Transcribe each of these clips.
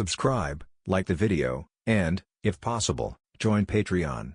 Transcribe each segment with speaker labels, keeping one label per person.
Speaker 1: subscribe, like the video, and, if possible, join Patreon.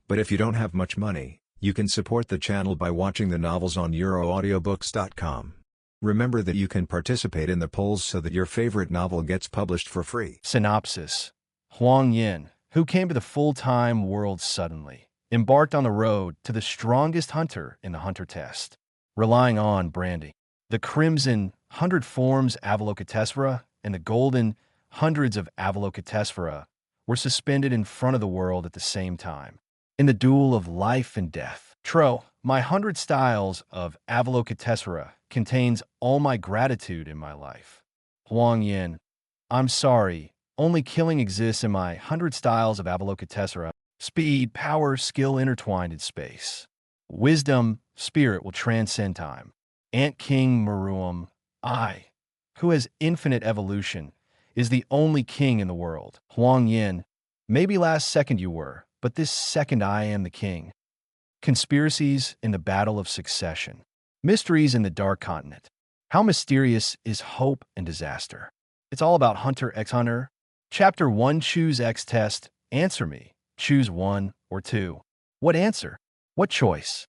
Speaker 1: But if you don't have much money, you can support the channel by watching the novels on euroaudiobooks.com. Remember that you can participate in the polls so that your favorite novel gets published for free.
Speaker 2: Synopsis. Huang Yan, who came to the full-time world suddenly, embarked on the road to the strongest hunter in the hunter test, relying on branding. The crimson 100 Forms Avalokitesvara and the golden hundreds of Avalokitesvara were suspended in front of the world at the same time. In the duel of life and death, Trow, my 100 styles of Avalokitesvara contains all my gratitude in my life. Huang Yan, I'm sorry, only killing exists in my 100 styles of Avalokitesvara. Speed, power, skill intertwined in space. Wisdom, spirit will transcend time. King Meruem, I, who has infinite evolution, is the only king in the world. Huang Yan, maybe last second you were, but this second I am the king. Conspiracies in the battle of succession. Mysteries in the dark continent. How mysterious is hope and disaster? It's all about Hunter x Hunter. Chapter 1, Choose X test. Answer me. Choose 1 or 2. What answer? What choice?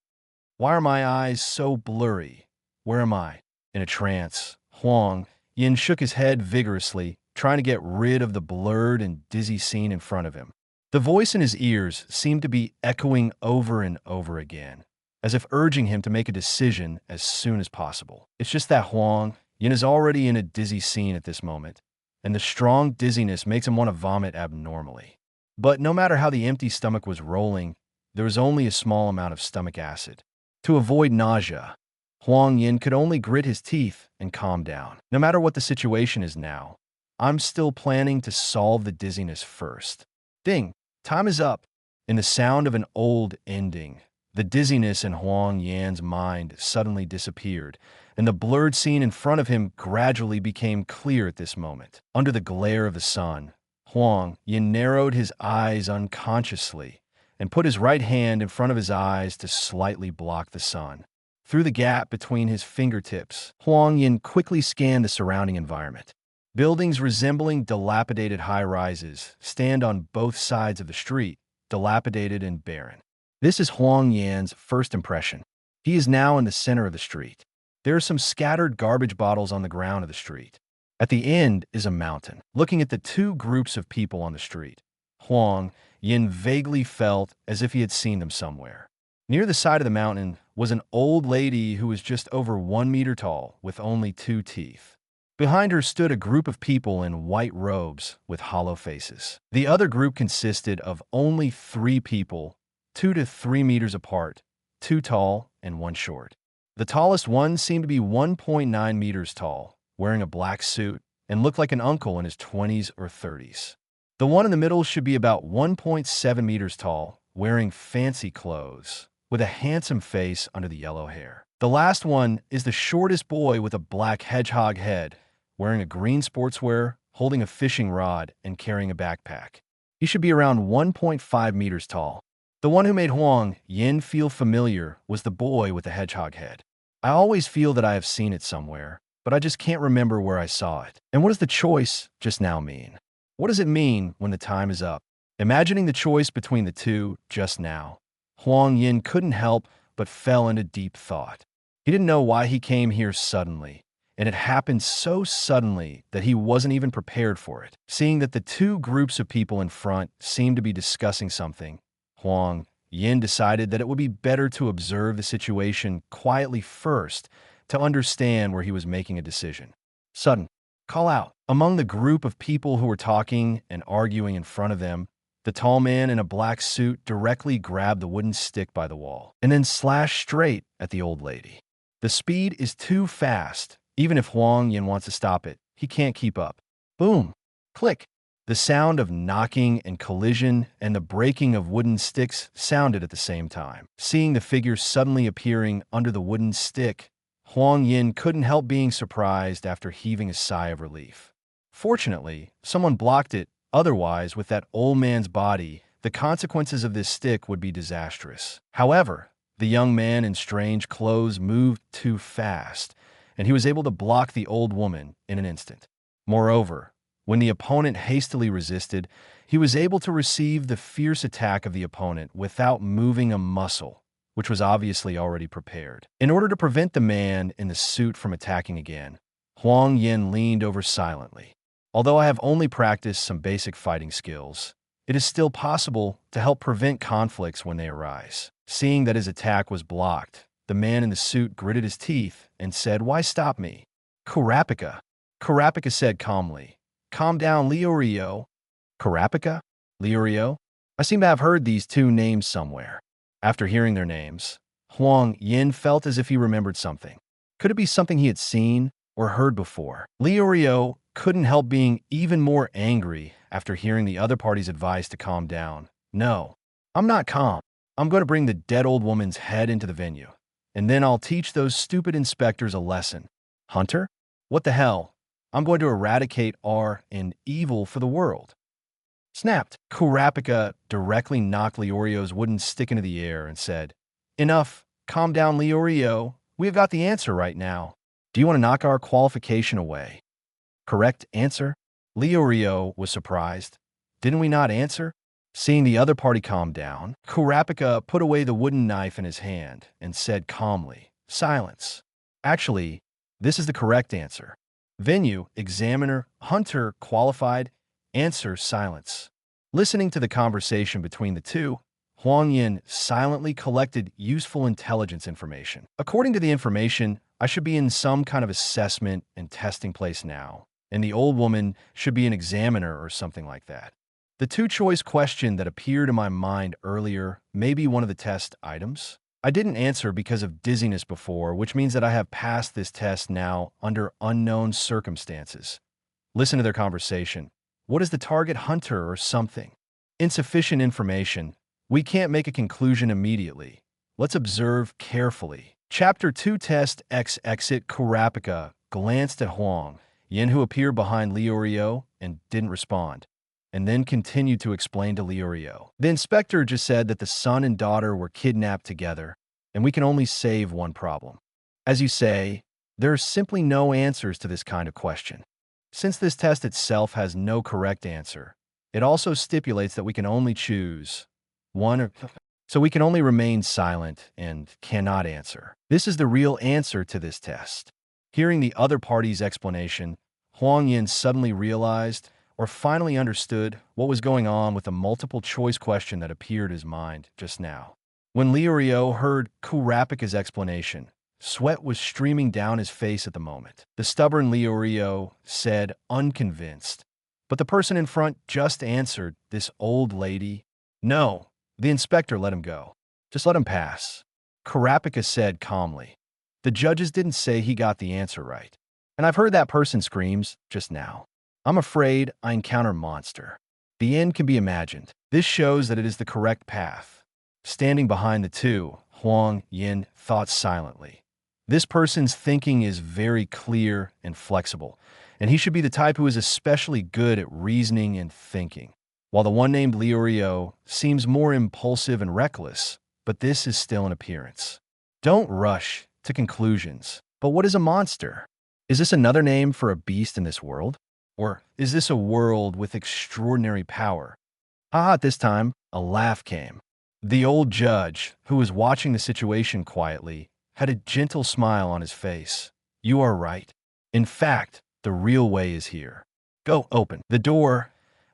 Speaker 2: Why are my eyes so blurry? Where am I? In a trance. Huang Yan shook his head vigorously, trying to get rid of the blurred and dizzy scene in front of him. The voice in his ears seemed to be echoing over and over again, as if urging him to make a decision as soon as possible. It's just that Huang Yan is already in a dizzy scene at this moment, and the strong dizziness makes him want to vomit abnormally. But no matter how the empty stomach was rolling, there was only a small amount of stomach acid. To avoid nausea, Huang Yan could only grit his teeth and calm down. No matter what the situation is now, I'm still planning to solve the dizziness first. Ding! Time is up. In the sound of an old ending, the dizziness in Huang Yan's mind suddenly disappeared, and the blurred scene in front of him gradually became clear at this moment. Under the glare of the sun, Huang Yan narrowed his eyes unconsciously and put his right hand in front of his eyes to slightly block the sun. Through the gap between his fingertips, Huang Yan quickly scanned the surrounding environment. Buildings resembling dilapidated high-rises stand on both sides of the street, dilapidated and barren. This is Huang Yan's first impression. He is now in the center of the street. There are some scattered garbage bottles on the ground of the street. At the end is a mountain. Looking at the two groups of people on the street, Huang Yan vaguely felt as if he had seen them somewhere. Near the side of the mountain was an old lady who was just over 1 meter tall with only 2 teeth. Behind her stood a group of people in white robes with hollow faces. The other group consisted of only 3 people, 2 to 3 meters apart, 2 tall and 1 short. The tallest one seemed to be 1.9 meters tall, wearing a black suit, and looked like an uncle in his 20s or 30s. The one in the middle should be about 1.7 meters tall, wearing fancy clothes, with a handsome face under the yellow hair. The last one is the shortest boy with a black hedgehog head, wearing a green sportswear, holding a fishing rod, and carrying a backpack. He should be around 1.5 meters tall. The one who made Huang Yan feel familiar was the boy with the hedgehog head. I always feel that I have seen it somewhere, but I just can't remember where I saw it. And what does the choice just now mean? What does it mean when the time is up? Imagining the choice between the two just now, Huang Yan couldn't help but fell into deep thought. He didn't know why he came here suddenly, and it happened so suddenly that he wasn't even prepared for it. Seeing that the two groups of people in front seemed to be discussing something, Huang Yan decided that it would be better to observe the situation quietly first to understand where he was making a decision. Sudden, call out. Among the group of people who were talking and arguing in front of them, the tall man in a black suit directly grabbed the wooden stick by the wall and then slashed straight at the old lady. The speed is too fast. Even if Huang Yan wants to stop it, he can't keep up. Boom! Click! The sound of knocking and collision and the breaking of wooden sticks sounded at the same time. Seeing the figure suddenly appearing under the wooden stick, Huang Yan couldn't help being surprised after heaving a sigh of relief. Fortunately, someone blocked it. Otherwise, with that old man's body, the consequences of this stick would be disastrous. However, the young man in strange clothes moved too fast, and he was able to block the old woman in an instant. Moreover, When the opponent hastily resisted, he was able to receive the fierce attack of the opponent without moving a muscle, which was obviously already prepared. In order to prevent the man in the suit from attacking again, Huang Yan leaned over silently. Although I have only practiced some basic fighting skills, it is still possible to help prevent conflicts when they arise. Seeing that his attack was blocked, the man in the suit gritted his teeth and said, "Why stop me?" "Kurapika." Kurapika said calmly. "Calm down, Leorio." Kurapika? Leorio? I seem to have heard these two names somewhere. After hearing their names, Huang Yan felt as if he remembered something. Could it be something he had seen or heard before? Leorio couldn't help being even more angry after hearing the other party's advice to calm down. "No, I'm not calm. I'm going to bring the dead old woman's head into the venue, and then I'll teach those stupid inspectors a lesson." "Hunter? What the hell? I'm going to eradicate R and evil for the world." Snapped. Kurapika directly knocked Leorio's wooden stick into the air and said, "Enough. Calm down, Leorio. We've got the answer right now. Do you want to knock our qualification away?" "Correct answer?" Leorio was surprised. "Didn't we not answer?" Seeing the other party calm down, Kurapika put away the wooden knife in his hand and said calmly, "Silence. Actually, this is the correct answer. Venue, examiner, hunter, qualified, answer, silence." Listening to the conversation between the two, Huang Yan silently collected useful intelligence information. According to the information, I should be in some kind of assessment and testing place now, and the old woman should be an examiner or something like that. The two-choice question that appeared in my mind earlier may be one of the test items. I didn't answer because of dizziness before, which means that I have passed this test now under unknown circumstances. Listen to their conversation. What is the target, hunter or something? Insufficient information. We can't make a conclusion immediately. Let's observe carefully. Chapter 2 Test X Exit. Kurapika glanced at Huang Yan, who appeared behind Leorio and didn't respond, and then continued to explain to Leorio. "The inspector just said that the son and daughter were kidnapped together, and we can only save one problem. As you say, there are simply no answers to this kind of question. Since this test itself has no correct answer, it also stipulates that we can only choose one or so we can only remain silent and cannot answer. This is the real answer to this test." Hearing the other party's explanation, Huang Yan suddenly realized or finally understood what was going on with the multiple-choice question that appeared in his mind just now. When Leorio heard Kurapika's explanation, sweat was streaming down his face at the moment. The stubborn Leorio said, unconvinced, "But the person in front just answered, this old lady." "No." The inspector let him go. "Just let him pass." Kurapika said calmly. "The judges didn't say he got the answer right. And I've heard that person screams just now. I'm afraid I encounter monster. The end can be imagined. This shows that it is the correct path." Standing behind the two, Huang Yan thought silently. This person's thinking is very clear and flexible, and he should be the type who is especially good at reasoning and thinking, while the one named Leorio seems more impulsive and reckless, but this is still an appearance. Don't rush to conclusions. But what is a monster? Is this another name for a beast in this world? Or is this a world with extraordinary power? At this time, a laugh came. The old judge, who was watching the situation quietly, had a gentle smile on his face. "You are right. In fact, the real way is here. Go open the door."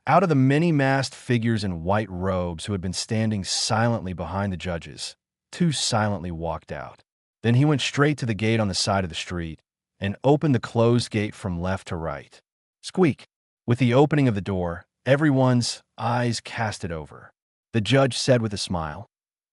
Speaker 2: Out of the many masked figures in white robes who had been standing silently behind the judges, two silently walked out. Then he went straight to the gate on the side of the street and opened the closed gate from left to right. Squeak! With the opening of the door, everyone's eyes casted over. The judge said with a smile,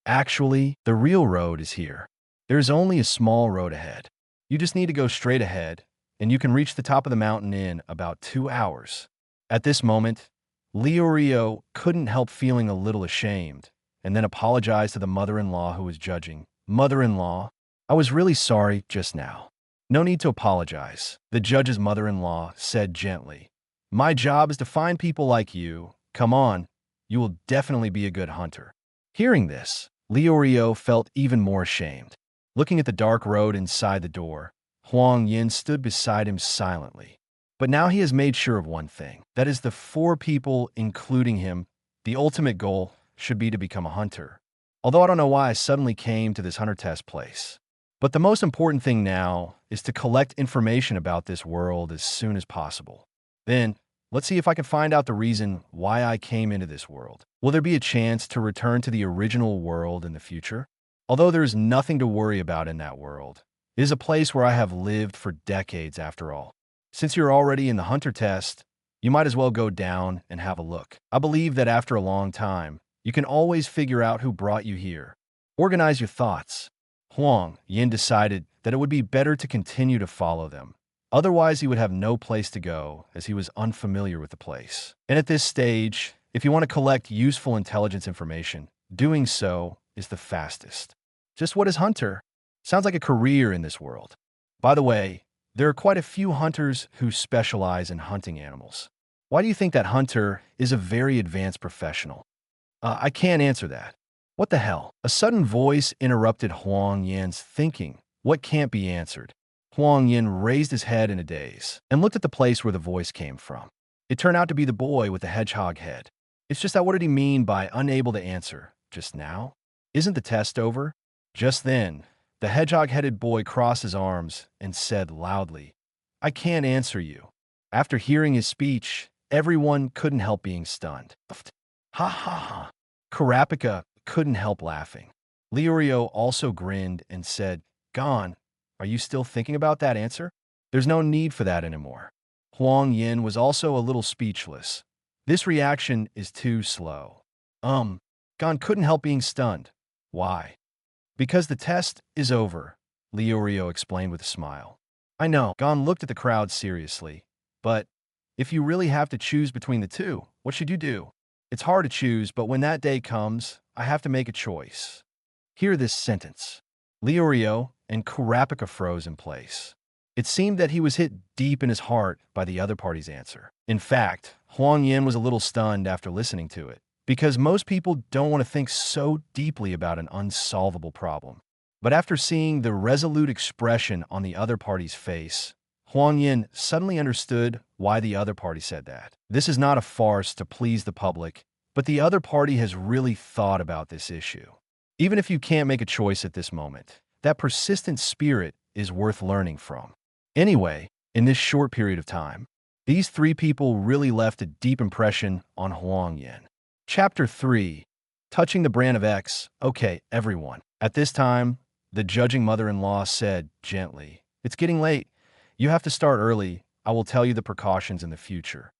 Speaker 2: "Actually, the real road is here. There's only a small road ahead. You just need to go straight ahead, and you can reach the top of the mountain in about 2 hours." At this moment, Leorio couldn't help feeling a little ashamed, and then apologized to the mother-in-law who was judging. "Mother-in-law, I was really sorry just now." "No need to apologize," the judge's mother-in-law said gently. "My job is to find people like you. Come on, you will definitely be a good hunter." Hearing this, Leorio felt even more ashamed. Looking at the dark road inside the door, Huang Yan stood beside him silently. But now he has made sure of one thing. That is, the 4 people, including him, the ultimate goal should be to become a hunter. Although I don't know why I suddenly came to this hunter test place. But the most important thing now is to collect information about this world as soon as possible. Then, let's see if I can find out the reason why I came into this world. Will there be a chance to return to the original world in the future? Although there is nothing to worry about in that world, it is a place where I have lived for decades after all. Since you're already in the hunter test, you might as well go down and have a look. I believe that after a long time, you can always figure out who brought you here. Organize your thoughts. Huang Yan decided that it would be better to continue to follow them. Otherwise, he would have no place to go, as he was unfamiliar with the place. And at this stage, if you want to collect useful intelligence information, doing so is the fastest. Just what is hunter? Sounds like a career in this world. By the way, there are quite a few hunters who specialize in hunting animals. Why do you think that hunter is a very advanced professional? I can't answer that. What the hell? A sudden voice interrupted Huang Yan's thinking. What can't be answered? Huang Yan raised his head in a daze and looked at the place where the voice came from. It turned out to be the boy with the hedgehog head. It's just that what did he mean by unable to answer just now? Isn't the test over? Just then, the hedgehog-headed boy crossed his arms and said loudly, "I can't answer you." After hearing his speech, everyone couldn't help being stunned. Ha ha ha. Karapika couldn't help laughing. Leorio also grinned and said, "Gone. Are you still thinking about that answer? There's no need for that anymore." Huang Yan was also a little speechless. This reaction is too slow. Gon couldn't help being stunned. Why? Because the test is over, Leorio explained with a smile. I know, Gon looked at the crowd seriously, but if you really have to choose between the two, what should you do? It's hard to choose, but when that day comes, I have to make a choice. Hear this sentence. Leorio and Kurapika froze in place. It seemed that he was hit deep in his heart by the other party's answer. In fact, Huang Yan was a little stunned after listening to it, because most people don't want to think so deeply about an unsolvable problem. But after seeing the resolute expression on the other party's face, Huang Yan suddenly understood why the other party said that. This is not a farce to please the public, but the other party has really thought about this issue. Even if you can't make a choice at this moment, that persistent spirit is worth learning from. Anyway, in this short period of time, these 3 people really left a deep impression on Huang Yan. Chapter 3. Touching the brand of X. Okay, everyone. At this time, the judging mother-in-law said gently, "It's getting late. You have to start early. I will tell you the precautions in the future."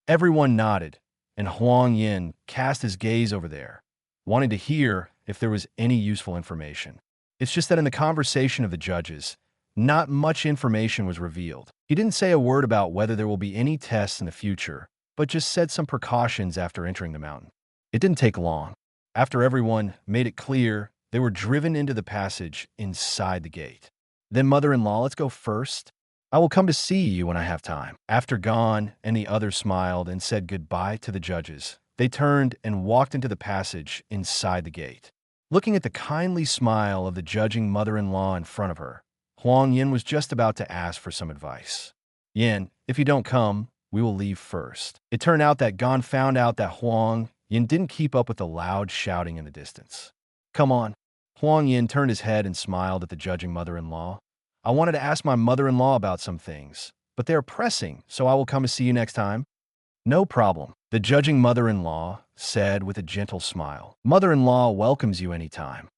Speaker 2: Everyone nodded, and Huang Yan cast his gaze over there, wanting to hear if there was any useful information. It's just that in the conversation of the judges, not much information was revealed. He didn't say a word about whether there will be any tests in the future, but just said some precautions after entering the mountain. It didn't take long. After everyone made it clear, they were driven into the passage inside the gate. Then mother-in-law, let's go first. I will come to see you when I have time. After Gon and the others smiled and said goodbye to the judges, they turned and walked into the passage inside the gate. Looking at the kindly smile of the judging mother-in-law in front of her, Huang Yan was just about to ask for some advice. "Yan, if you don't come, we will leave first." It turned out that Gon found out that Huang Yan didn't keep up with the loud shouting in the distance. "Come on." Huang Yan turned his head and smiled at the judging mother-in-law. "I wanted to ask my mother-in-law about some things, but they are pressing, so I will come to see you next time." "No problem," the judging mother-in-law said with a gentle smile. "Mother-in-law welcomes you anytime."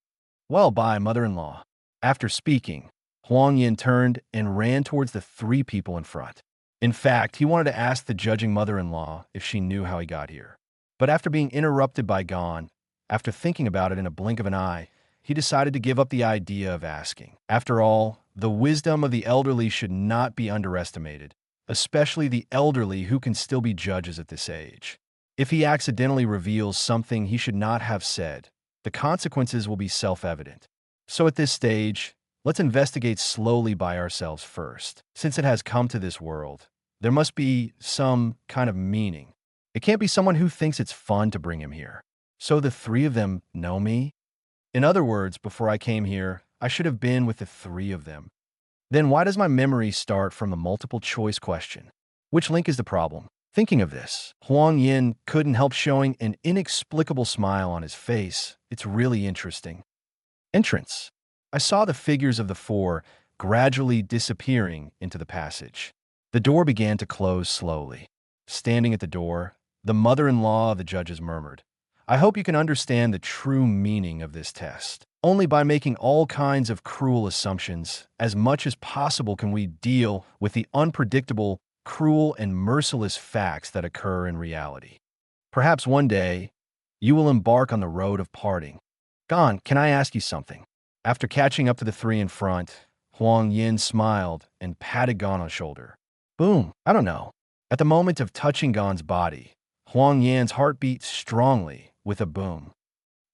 Speaker 2: "Well, bye, mother-in-law." After speaking, Huang Yan turned and ran towards the 3 people in front. In fact, he wanted to ask the judging mother-in-law if she knew how he got here. But after being interrupted by Gon, after thinking about it in a blink of an eye, he decided to give up the idea of asking. After all, the wisdom of the elderly should not be underestimated, especially the elderly who can still be judges at this age. If he accidentally reveals something he should not have said, the consequences will be self-evident. So at this stage, let's investigate slowly by ourselves first. Since it has come to this world, there must be some kind of meaning. It can't be someone who thinks it's fun to bring him here. So the 3 of them know me? In other words, before I came here, I should have been with the 3 of them. Then why does my memory start from the multiple choice question? Which link is the problem? Thinking of this, Huang Yan couldn't help showing an inexplicable smile on his face. It's really interesting. Entrance. I saw the figures of the four gradually disappearing into the passage. The door began to close slowly. Standing at the door, the mother-in-law of the judges murmured, "I hope you can understand the true meaning of this test. Only by making all kinds of cruel assumptions, as much as possible can we deal with the unpredictable, cruel, and merciless facts that occur in reality. Perhaps one day, you will embark on the road of parting. Gon, can I ask you something?" After catching up to the three in front, Huang Yan smiled and patted Gon on the shoulder. Boom, I don't know. At the moment of touching Gon's body, Huang Yan's heart beat strongly with a boom.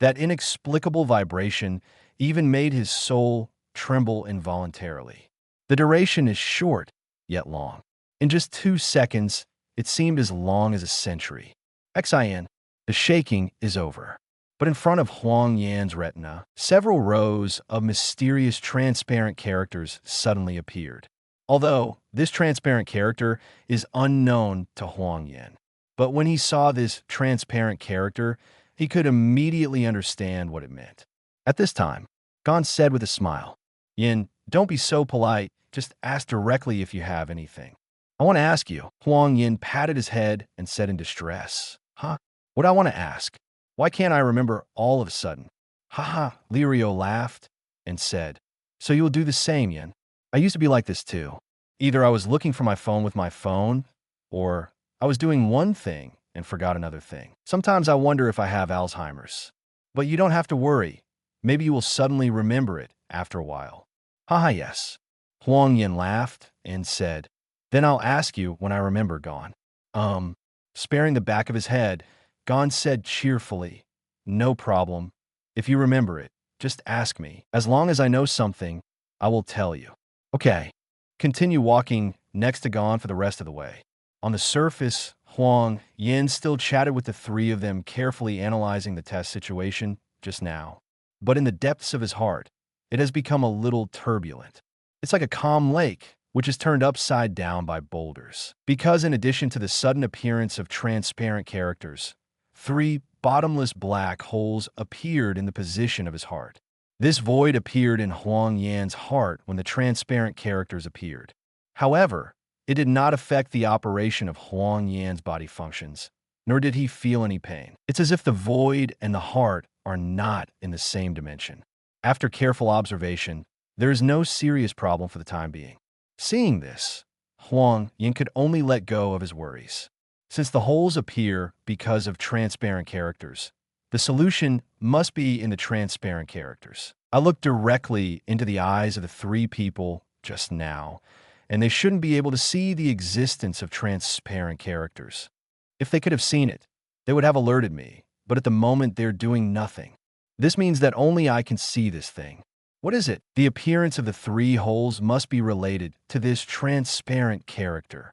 Speaker 2: That inexplicable vibration even made his soul tremble involuntarily. The duration is short, yet long. In just 2 seconds, it seemed as long as a century. XIN, the shaking is over. But in front of Huang Yan's retina, several rows of mysterious transparent characters suddenly appeared. Although this transparent character is unknown to Huang Yan. But when he saw this transparent character, he could immediately understand what it meant. At this time, Gon said with a smile, "Yin, don't be so polite, just ask directly if you have anything." "I want to ask you." Huang Yin patted his head and said in distress, "Huh? What do I want to ask? Why can't I remember all of a sudden?" "Haha," Lirio laughed and said, "So you will do the same, Yin. I used to be like this too. Either I was looking for my phone with my phone, or I was doing one thing and forgot another thing. Sometimes I wonder if I have Alzheimer's. But you don't have to worry. Maybe you will suddenly remember it after a while." "Haha, yes." Huang Yin laughed and said, "Then I'll ask you when I remember, Gon." Sparing the back of his head, Gon said cheerfully, "No problem. If you remember it, just ask me. As long as I know something, I will tell you." "Okay." Continue walking next to Gon for the rest of the way. On the surface, Huang Yan still chatted with the three of them, carefully analyzing the test situation just now. But in the depths of his heart, it has become a little turbulent. It's like a calm lake, which is turned upside down by boulders. Because in addition to the sudden appearance of transparent characters, 3 bottomless black holes appeared in the position of his heart. This void appeared in Huang Yan's heart when the transparent characters appeared. However, it did not affect the operation of Huang Yan's body functions, nor did he feel any pain. It's as if the void and the heart are not in the same dimension. After careful observation, there is no serious problem for the time being. Seeing this, Huang Yan could only let go of his worries. Since the holes appear because of transparent characters, the solution must be in the transparent characters. I looked directly into the eyes of the 3 people just now, and they shouldn't be able to see the existence of transparent characters. If they could have seen it, they would have alerted me, but at the moment they're doing nothing. This means that only I can see this thing. What is it? The appearance of the 3 holes must be related to this transparent character.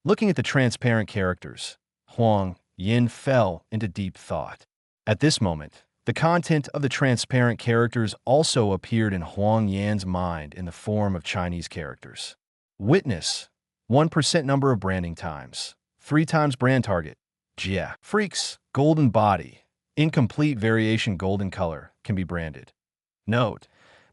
Speaker 2: Looking at the transparent characters, Huang Yan fell into deep thought. At this moment, the content of the transparent characters also appeared in Huang Yan's mind in the form of Chinese characters. Witness, 1% number of branding times, 3 times brand target. Jia. Freaks, golden body, incomplete variation golden color can be branded. Note,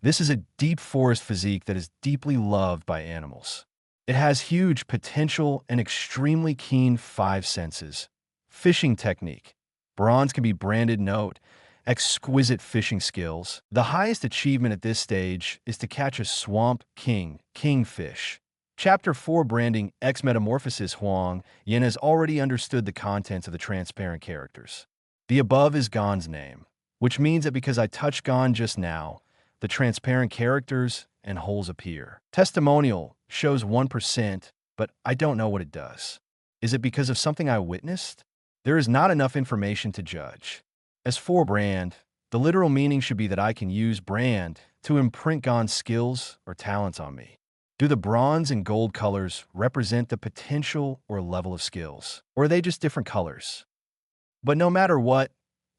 Speaker 2: this is a deep forest physique that is deeply loved by animals. It has huge potential and extremely keen 5 senses. Fishing technique. Bronze can be branded. Note, exquisite fishing skills. The highest achievement at this stage is to catch a swamp kingfish. Chapter 4 Branding X Metamorphosis. Huang Yan has already understood the contents of the transparent characters. The above is Gon's name, which means that because I touched Gon just now, the transparent characters and holes appear. Testimonial shows 1%, but I don't know what it does. Is it because of something I witnessed? There is not enough information to judge. As for brand, the literal meaning should be that I can use brand to imprint Gon's skills or talents on me. Do the bronze and gold colors represent the potential or level of skills, or are they just different colors? But no matter what,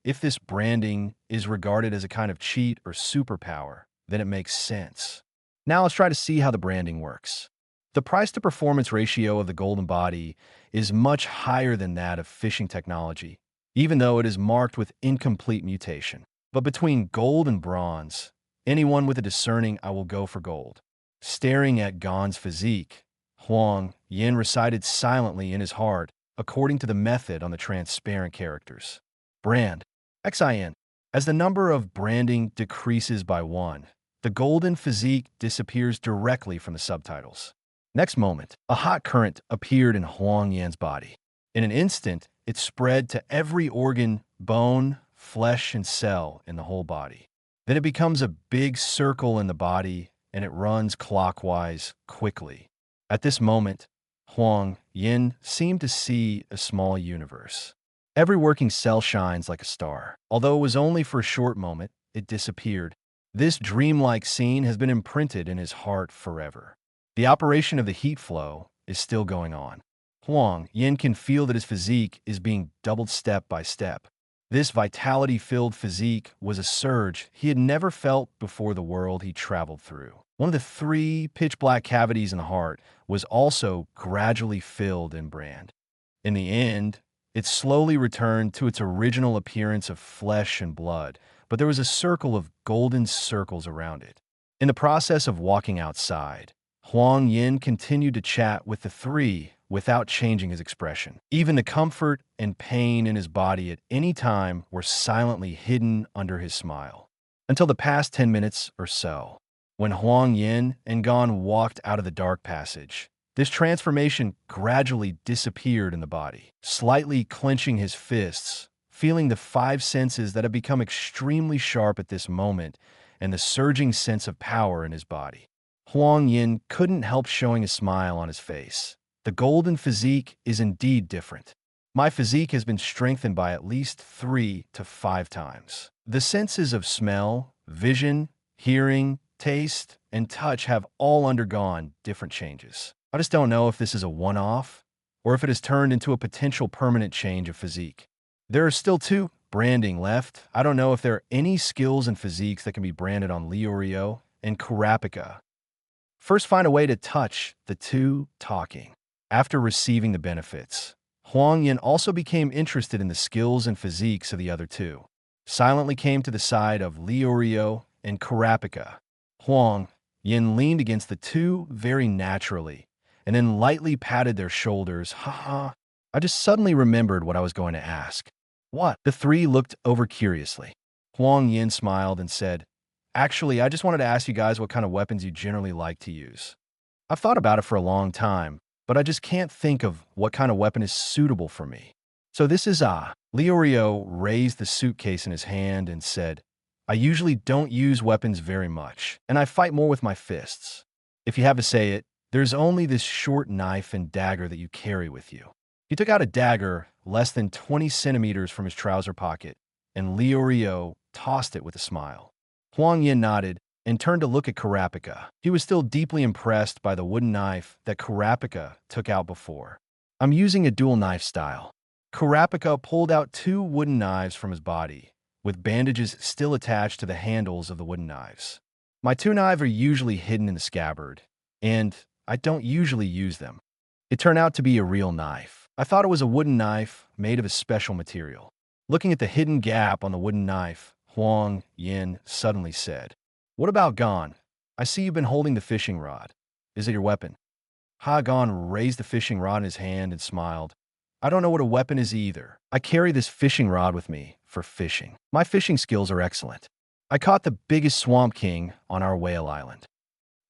Speaker 2: if this branding is regarded as a kind of cheat or superpower, then it makes sense. Now let's try to see how the branding works. The price-to-performance ratio of the golden body is much higher than that of fishing technology, even though it is marked with incomplete mutation. But between gold and bronze, anyone with a discerning eye will go for gold. Staring at Gon's physique, Huang Yan recited silently in his heart, according to the method on the transparent characters. Brand. XIN. As the number of branding decreases by 1, the golden physique disappears directly from the subtitles. Next moment, a hot current appeared in Huang Yan's body. In an instant, it spread to every organ, bone, flesh, and cell in the whole body. Then it becomes a big circle in the body, and it runs clockwise quickly. At this moment, Huang Yan seemed to see a small universe. Every working cell shines like a star. Although it was only for a short moment, it disappeared. This dreamlike scene has been imprinted in his heart forever. The operation of the heat flow is still going on. Huang Yan can feel that his physique is being doubled step by step. This vitality-filled physique was a surge he had never felt before the world he traveled through. One of the 3 pitch-black cavities in the heart was also gradually filled in brand. In the end, it slowly returned to its original appearance of flesh and blood, but there was a circle of golden circles around it. In the process of walking outside, Huang Yan continued to chat with the 3 without changing his expression. Even the comfort and pain in his body at any time were silently hidden under his smile. Until the past 10 minutes or so, when Huang Yan and Gon walked out of the dark passage, this transformation gradually disappeared in the body. Slightly clenching his fists, feeling the 5 senses that have become extremely sharp at this moment, and the surging sense of power in his body, Huang Yan couldn't help showing a smile on his face. The golden physique is indeed different. My physique has been strengthened by at least 3 to 5 times. The senses of smell, vision, hearing, taste, and touch have all undergone different changes. I just don't know if this is a one-off or if it has turned into a potential permanent change of physique. There are still 2 branding left. I don't know if there are any skills and physiques that can be branded on Leorio and Kurapika. First, find a way to touch the 2 talking. After receiving the benefits, Huang Yan also became interested in the skills and physiques of the other 2. Silently came to the side of Leorio and Kurapika. Huang Yan leaned against the 2 very naturally, and then lightly patted their shoulders. Haha. I just suddenly remembered what I was going to ask. What? The 3 looked over curiously. Huang Yan smiled and said, Actually, I just wanted to ask you guys what kind of weapons you generally like to use. I've thought about it for a long time, but I just can't think of what kind of weapon is suitable for me. So this is Leorio raised the suitcase in his hand and said, I usually don't use weapons very much, and I fight more with my fists. If you have to say it, there's only this short knife and dagger that you carry with you. He took out a dagger less than 20 centimeters from his trouser pocket, and Leorio tossed it with a smile. Huang Yan nodded and turned to look at Kurapika. He was still deeply impressed by the wooden knife that Kurapika took out before. I'm using a dual knife style. Kurapika pulled out 2 wooden knives from his body, with bandages still attached to the handles of the wooden knives. My 2 knives are usually hidden in the scabbard, and I don't usually use them. It turned out to be a real knife. I thought it was a wooden knife made of a special material. Looking at the hidden gap on the wooden knife, Huang Yan suddenly said, What about Gon? I see you've been holding the fishing rod. Is it your weapon? Gon raised the fishing rod in his hand and smiled. I don't know what a weapon is either. I carry this fishing rod with me for fishing. My fishing skills are excellent. I caught the biggest swamp king on our whale island.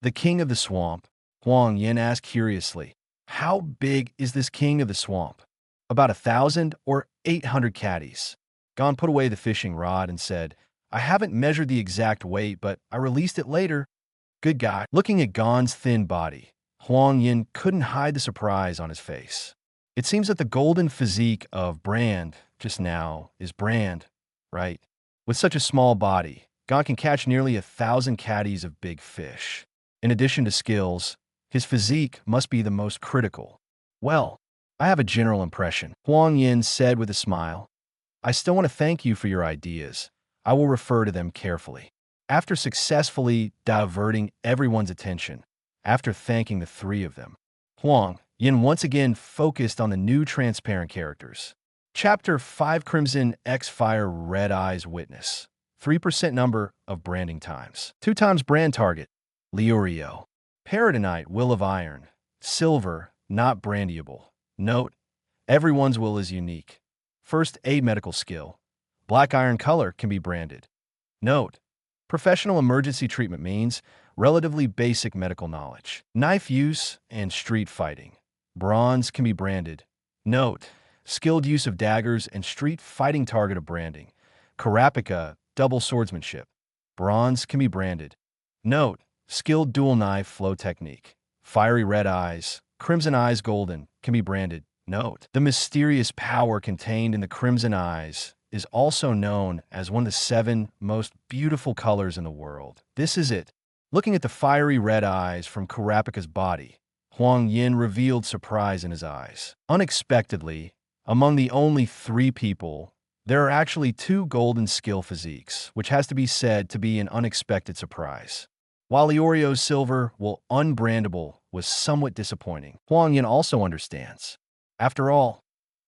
Speaker 2: The king of the swamp? Huang Yan asked curiously. How big is this king of the swamp? About 1,000 or 800 caddies. Gon put away the fishing rod and said, I haven't measured the exact weight, but I released it later. Good guy. Looking at Gon's thin body, Huang Yan couldn't hide the surprise on his face. It seems that the golden physique of Brand just now is Brand, right? With such a small body, Gon can catch nearly 1,000 caddies of big fish. In addition to skills, his physique must be the most critical. Well, I have a general impression, Huang Yan said with a smile. I still want to thank you for your ideas. I will refer to them carefully. After successfully diverting everyone's attention, after thanking the three of them. Huang Yan once again focused on the new transparent characters. Chapter 5 Crimson X Fire Red Eyes Witness. 3% number of branding times. 2 times brand target. Leorio. Paradonite Will of Iron. Silver, not brandyable. Note, everyone's will is unique. First aid medical skill. Black iron color can be branded. Note, professional emergency treatment means relatively basic medical knowledge. Knife use and street fighting. Bronze can be branded. Note, skilled use of daggers and street fighting target of branding. Karapika, double swordsmanship. Bronze can be branded. Note, skilled dual knife flow technique. Fiery red eyes, crimson eyes golden can be branded. Note, the mysterious power contained in the crimson eyes is also known as one of the 7 most beautiful colors in the world. This is it. Looking at the fiery red eyes from Karapika's body, Huang Yan revealed surprise in his eyes. Unexpectedly, among the only 3 people, there are actually 2 golden skill physiques, which has to be said to be an unexpected surprise. While Leorio's silver, while unbrandable, was somewhat disappointing, Huang Yan also understands. After all,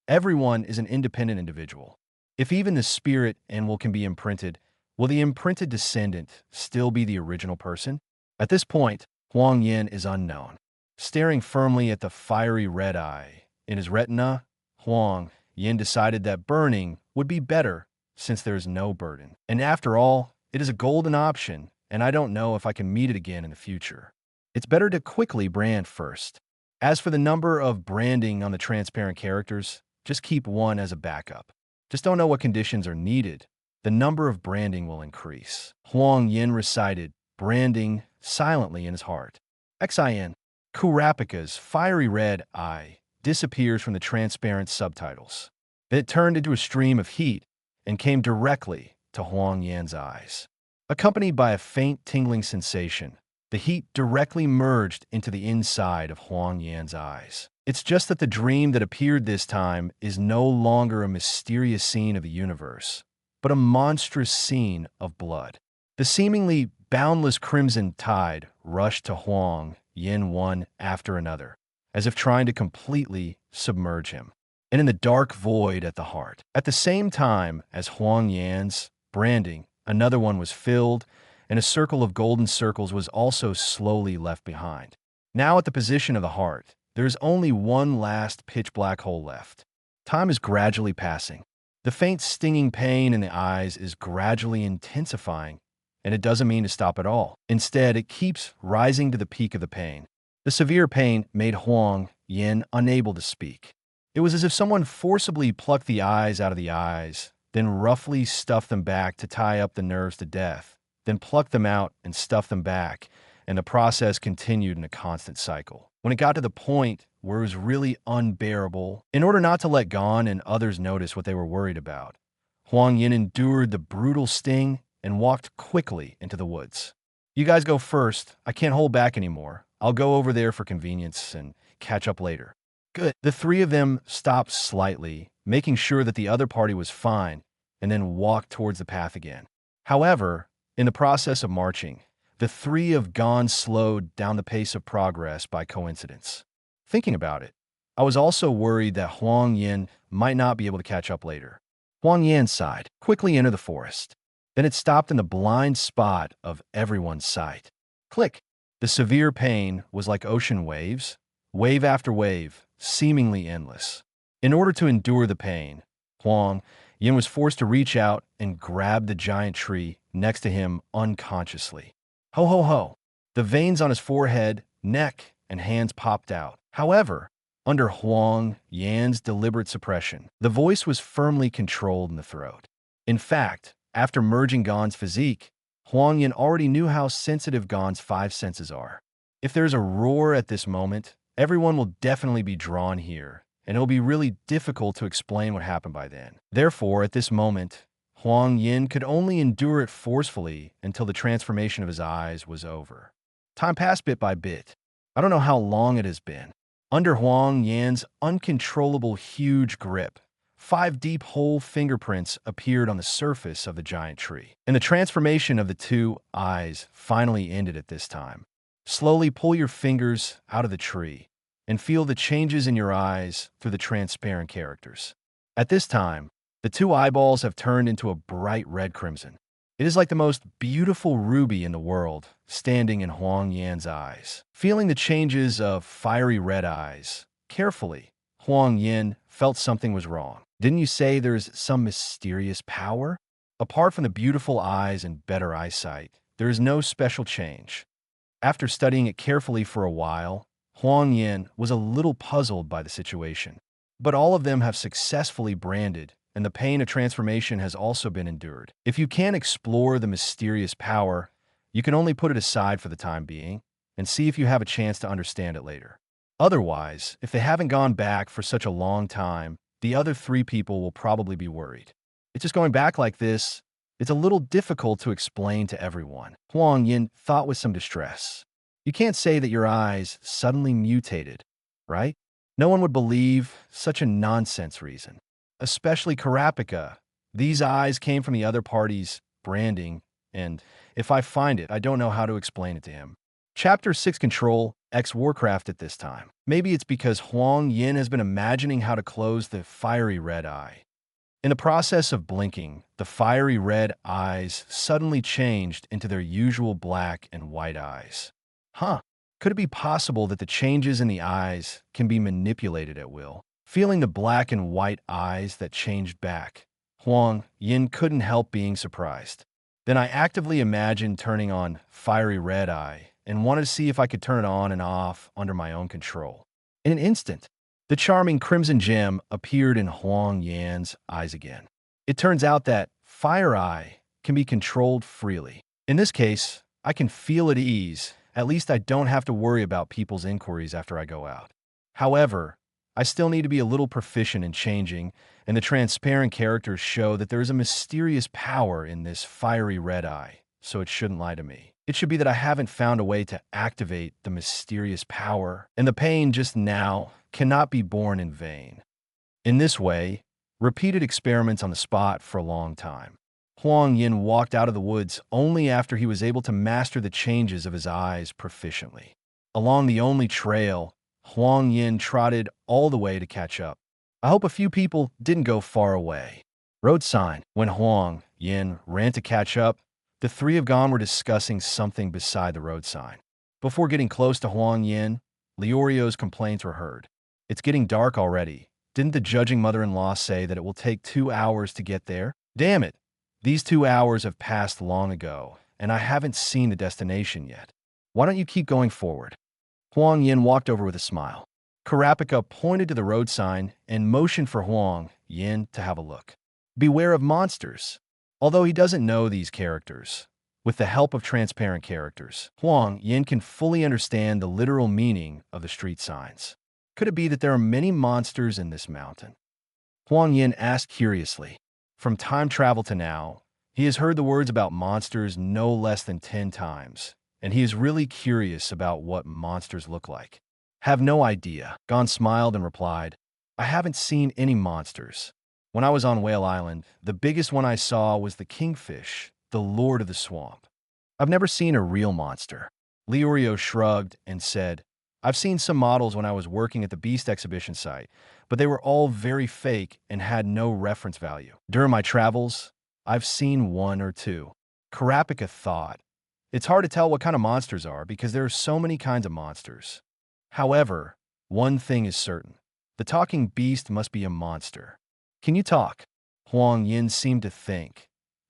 Speaker 2: everyone is an independent individual. If even the spirit and will can be imprinted, will the imprinted descendant still be the original person? At this point, Huang Yan is unknown. Staring firmly at the fiery red eye in his retina, Huang Yan decided that burning would be better since there is no burden. And after all, it is a golden option, and I don't know if I can meet it again in the future. It's better to quickly brand first. As for the number of branding on the transparent characters, just keep 1 as a backup. Just don't know what conditions are needed. The number of branding will increase. Huang Yan recited branding silently in his heart. Xin. Kurapika's fiery red eye disappears from the transparent subtitles. It turned into a stream of heat and came directly to Huang Yan's eyes. Accompanied by a faint tingling sensation, the heat directly merged into the inside of Huang Yan's eyes. It's just that the dream that appeared this time is no longer a mysterious scene of the universe, but a monstrous scene of blood. The seemingly boundless crimson tide rushed to Huang Yan one after another, as if trying to completely submerge him. And in the dark void at the heart, at the same time as Huang Yan's branding, another one was filled, and a circle of golden circles was also slowly left behind. Now at the position of the heart, there is only one last pitch-black hole left. Time is gradually passing. The faint stinging pain in the eyes is gradually intensifying, and it doesn't mean to stop at all. Instead, it keeps rising to the peak of the pain. The severe pain made Huang Yan unable to speak. It was as if someone forcibly plucked the eyes out of the eyes, then roughly stuffed them back to tie up the nerves to death, then plucked them out and stuffed them back, and the process continued in a constant cycle. When it got to the point where it was really unbearable, in order not to let Gon and others notice what they were worried about, Huang Yan endured the brutal sting and walked quickly into the woods. You guys go first. I can't hold back anymore. I'll go over there for convenience and catch up later. Good. The 3 of them stopped slightly, making sure that the other party was fine, and then walked towards the path again. However, in the process of marching, the 3 of Gon slowed down the pace of progress by coincidence. Thinking about it, I was also worried that Huang Yan might not be able to catch up later. Huang Yan sighed, quickly entered the forest. Then it stopped in the blind spot of everyone's sight. Click! The severe pain was like ocean waves, wave after wave, seemingly endless. In order to endure the pain, Huang Yan was forced to reach out and grab the giant tree next to him unconsciously. Ho ho ho! The veins on his forehead, neck, and hands popped out. However, under Huang Yan's deliberate suppression, the voice was firmly controlled in the throat. In fact, after merging Gon's physique, Huang Yan already knew how sensitive Gon's 5 senses are. If there's a roar at this moment, everyone will definitely be drawn here, and it'll be really difficult to explain what happened by then. Therefore, at this moment, Huang Yan could only endure it forcefully until the transformation of his eyes was over. Time passed bit by bit. I don't know how long it has been. Under Huang Yan's uncontrollable huge grip, 5 deep whole fingerprints appeared on the surface of the giant tree, and the transformation of the 2 eyes finally ended at this time. Slowly pull your fingers out of the tree and feel the changes in your eyes through the transparent characters. At this time, the two eyeballs have turned into a bright red crimson. It is like the most beautiful ruby in the world, standing in Huang Yan's eyes. Feeling the changes of fiery red eyes, carefully, Huang Yan felt something was wrong. Didn't you say there's some mysterious power? Apart from the beautiful eyes and better eyesight, there is no special change. After studying it carefully for a while, Huang Yan was a little puzzled by the situation. But all of them have successfully branded, and the pain of transformation has also been endured. If you can't explore the mysterious power, you can only put it aside for the time being and see if you have a chance to understand it later. Otherwise, if they haven't gone back for such a long time, the other three people will probably be worried. It's just going back like this. It's a little difficult to explain to everyone, Huang Yan thought with some distress. You can't say that your eyes suddenly mutated, right? No one would believe such a nonsense reason. Especially Karapika. These eyes came from the other party's branding, and if I find it, I don't know how to explain it to him. Chapter 6 Control X Warcraft at this time. Maybe it's because Huang Yan has been imagining how to close the fiery red eye. In the process of blinking, the fiery red eyes suddenly changed into their usual black and white eyes. Could it be possible that the changes in the eyes can be manipulated at will? Feeling the black and white eyes that changed back, Huang Yan couldn't help being surprised. Then I actively imagined turning on fiery red eye and wanted to see if I could turn it on and off under my own control. In an instant, the charming crimson gem appeared in Huang Yan's eyes again. It turns out that fire eye can be controlled freely. In this case, I can feel at ease. At least I don't have to worry about people's inquiries after I go out. However, I still need to be a little proficient in changing, and the transparent characters show that there is a mysterious power in this fiery red eye, so it shouldn't lie to me. It should be that I haven't found a way to activate the mysterious power, and the pain just now cannot be borne in vain. In this way, repeated experiments on the spot for a long time. Huang Yan walked out of the woods only after he was able to master the changes of his eyes proficiently. Along the only trail, Huang Yan trotted all the way to catch up. I hope a few people didn't go far away. Road sign. When Huang Yan ran to catch up, the three of Gon were discussing something beside the road sign. Before getting close to Huang Yan, Liorio's complaints were heard. It's getting dark already. Didn't the judging mother-in-law say that it will take 2 hours to get there? Damn it! These 2 hours have passed long ago, and I haven't seen the destination yet. Why don't you keep going forward? Huang Yan walked over with a smile. Karapika pointed to the road sign and motioned for Huang Yan to have a look. Beware of monsters. Although he doesn't know these characters, with the help of transparent characters, Huang Yan can fully understand the literal meaning of the street signs. Could it be that there are many monsters in this mountain? Huang Yan asked curiously. From time travel to now, he has heard the words about monsters no less than 10 times, and he is really curious about what monsters look like. Have no idea. Gon smiled and replied, I haven't seen any monsters. When I was on Whale Island, the biggest one I saw was the kingfish, the lord of the swamp. I've never seen a real monster. Leorio shrugged and said, I've seen some models when I was working at the Beast exhibition site, but they were all very fake and had no reference value. During my travels, I've seen 1 or 2. Karapika thought, it's hard to tell what kind of monsters are because there are so many kinds of monsters. However, one thing is certain. The talking beast must be a monster. Can you talk? Huang Yan seemed to think.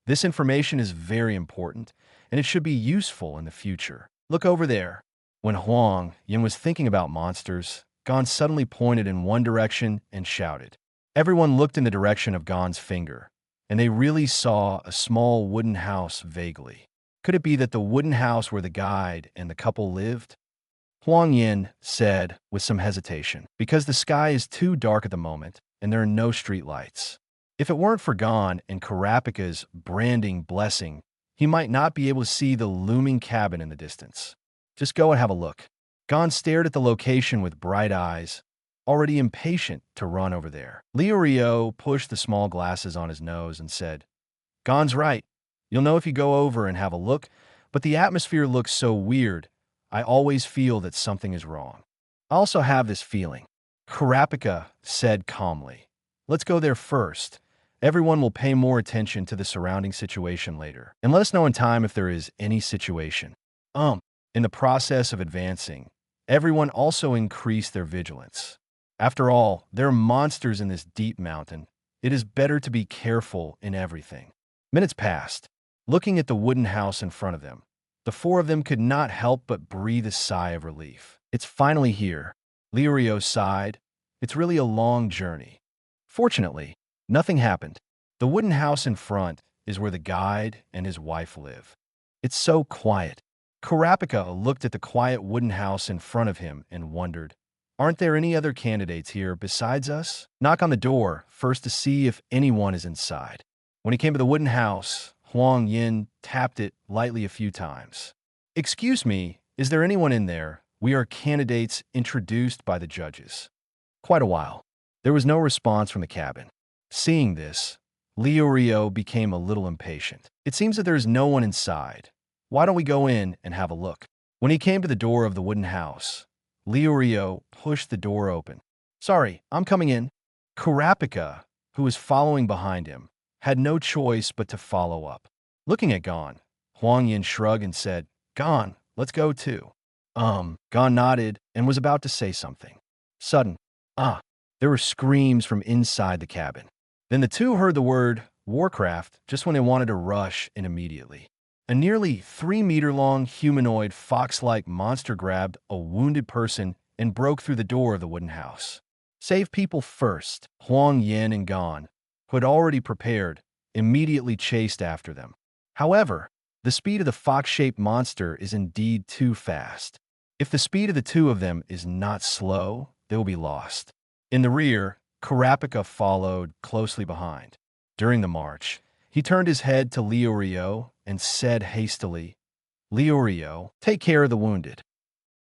Speaker 2: This information is very important, and it should be useful in the future. Look over there. When Huang Yan was thinking about monsters, Gon suddenly pointed in one direction and shouted. Everyone looked in the direction of Gon's finger, and they really saw a small wooden house vaguely. Could it be that the wooden house where the guide and the couple lived? Huang Yan said with some hesitation, because the sky is too dark at the moment, and there are no street lights. If it weren't for Gon and Karapika's branding blessing, he might not be able to see the looming cabin in the distance. Just go and have a look. Gon stared at the location with bright eyes, already impatient to run over there. Leorio pushed the small glasses on his nose and said, Gon's right. You'll know if you go over and have a look, but the atmosphere looks so weird. I always feel that something is wrong. I also have this feeling. Kurapika said calmly. Let's go there first. Everyone will pay more attention to the surrounding situation later, and let us know in time if there is any situation. In the process of advancing, everyone also increased their vigilance. After all, there are monsters in this deep mountain. It is better to be careful in everything. Minutes passed. Looking at the wooden house in front of them, the four of them could not help but breathe a sigh of relief. It's finally here. Lirio sighed. It's really a long journey. Fortunately, nothing happened. The wooden house in front is where the guide and his wife live. It's so quiet. Kurapika looked at the quiet wooden house in front of him and wondered, aren't there any other candidates here besides us? Knock on the door first to see if anyone is inside. When he came to the wooden house, Huang Yan tapped it lightly a few times. Excuse me, is there anyone in there? We are candidates introduced by the judges. Quite a while. There was no response from the cabin. Seeing this, Lirio became a little impatient. It seems that there is no one inside. Why don't we go in and have a look? When he came to the door of the wooden house, Lirio pushed the door open. Sorry, I'm coming in. Kurapika, who was following behind him, had no choice but to follow up. Looking at Gon, Huang Yan shrugged and said, Gon, let's go too. Gon nodded and was about to say something. Sudden, there were screams from inside the cabin. Then the two heard the word Warcraft just when they wanted to rush in immediately. A nearly 3-meter-long humanoid fox-like monster grabbed a wounded person and broke through the door of the wooden house. Save people first. Huang Yan and Gon, who had already prepared, immediately chased after them. However, the speed of the fox-shaped monster is indeed too fast. If the speed of the two of them is not slow, they will be lost. In the rear, Kurapika followed closely behind. During the march, he turned his head to Lirio and said hastily, Lirio, take care of the wounded.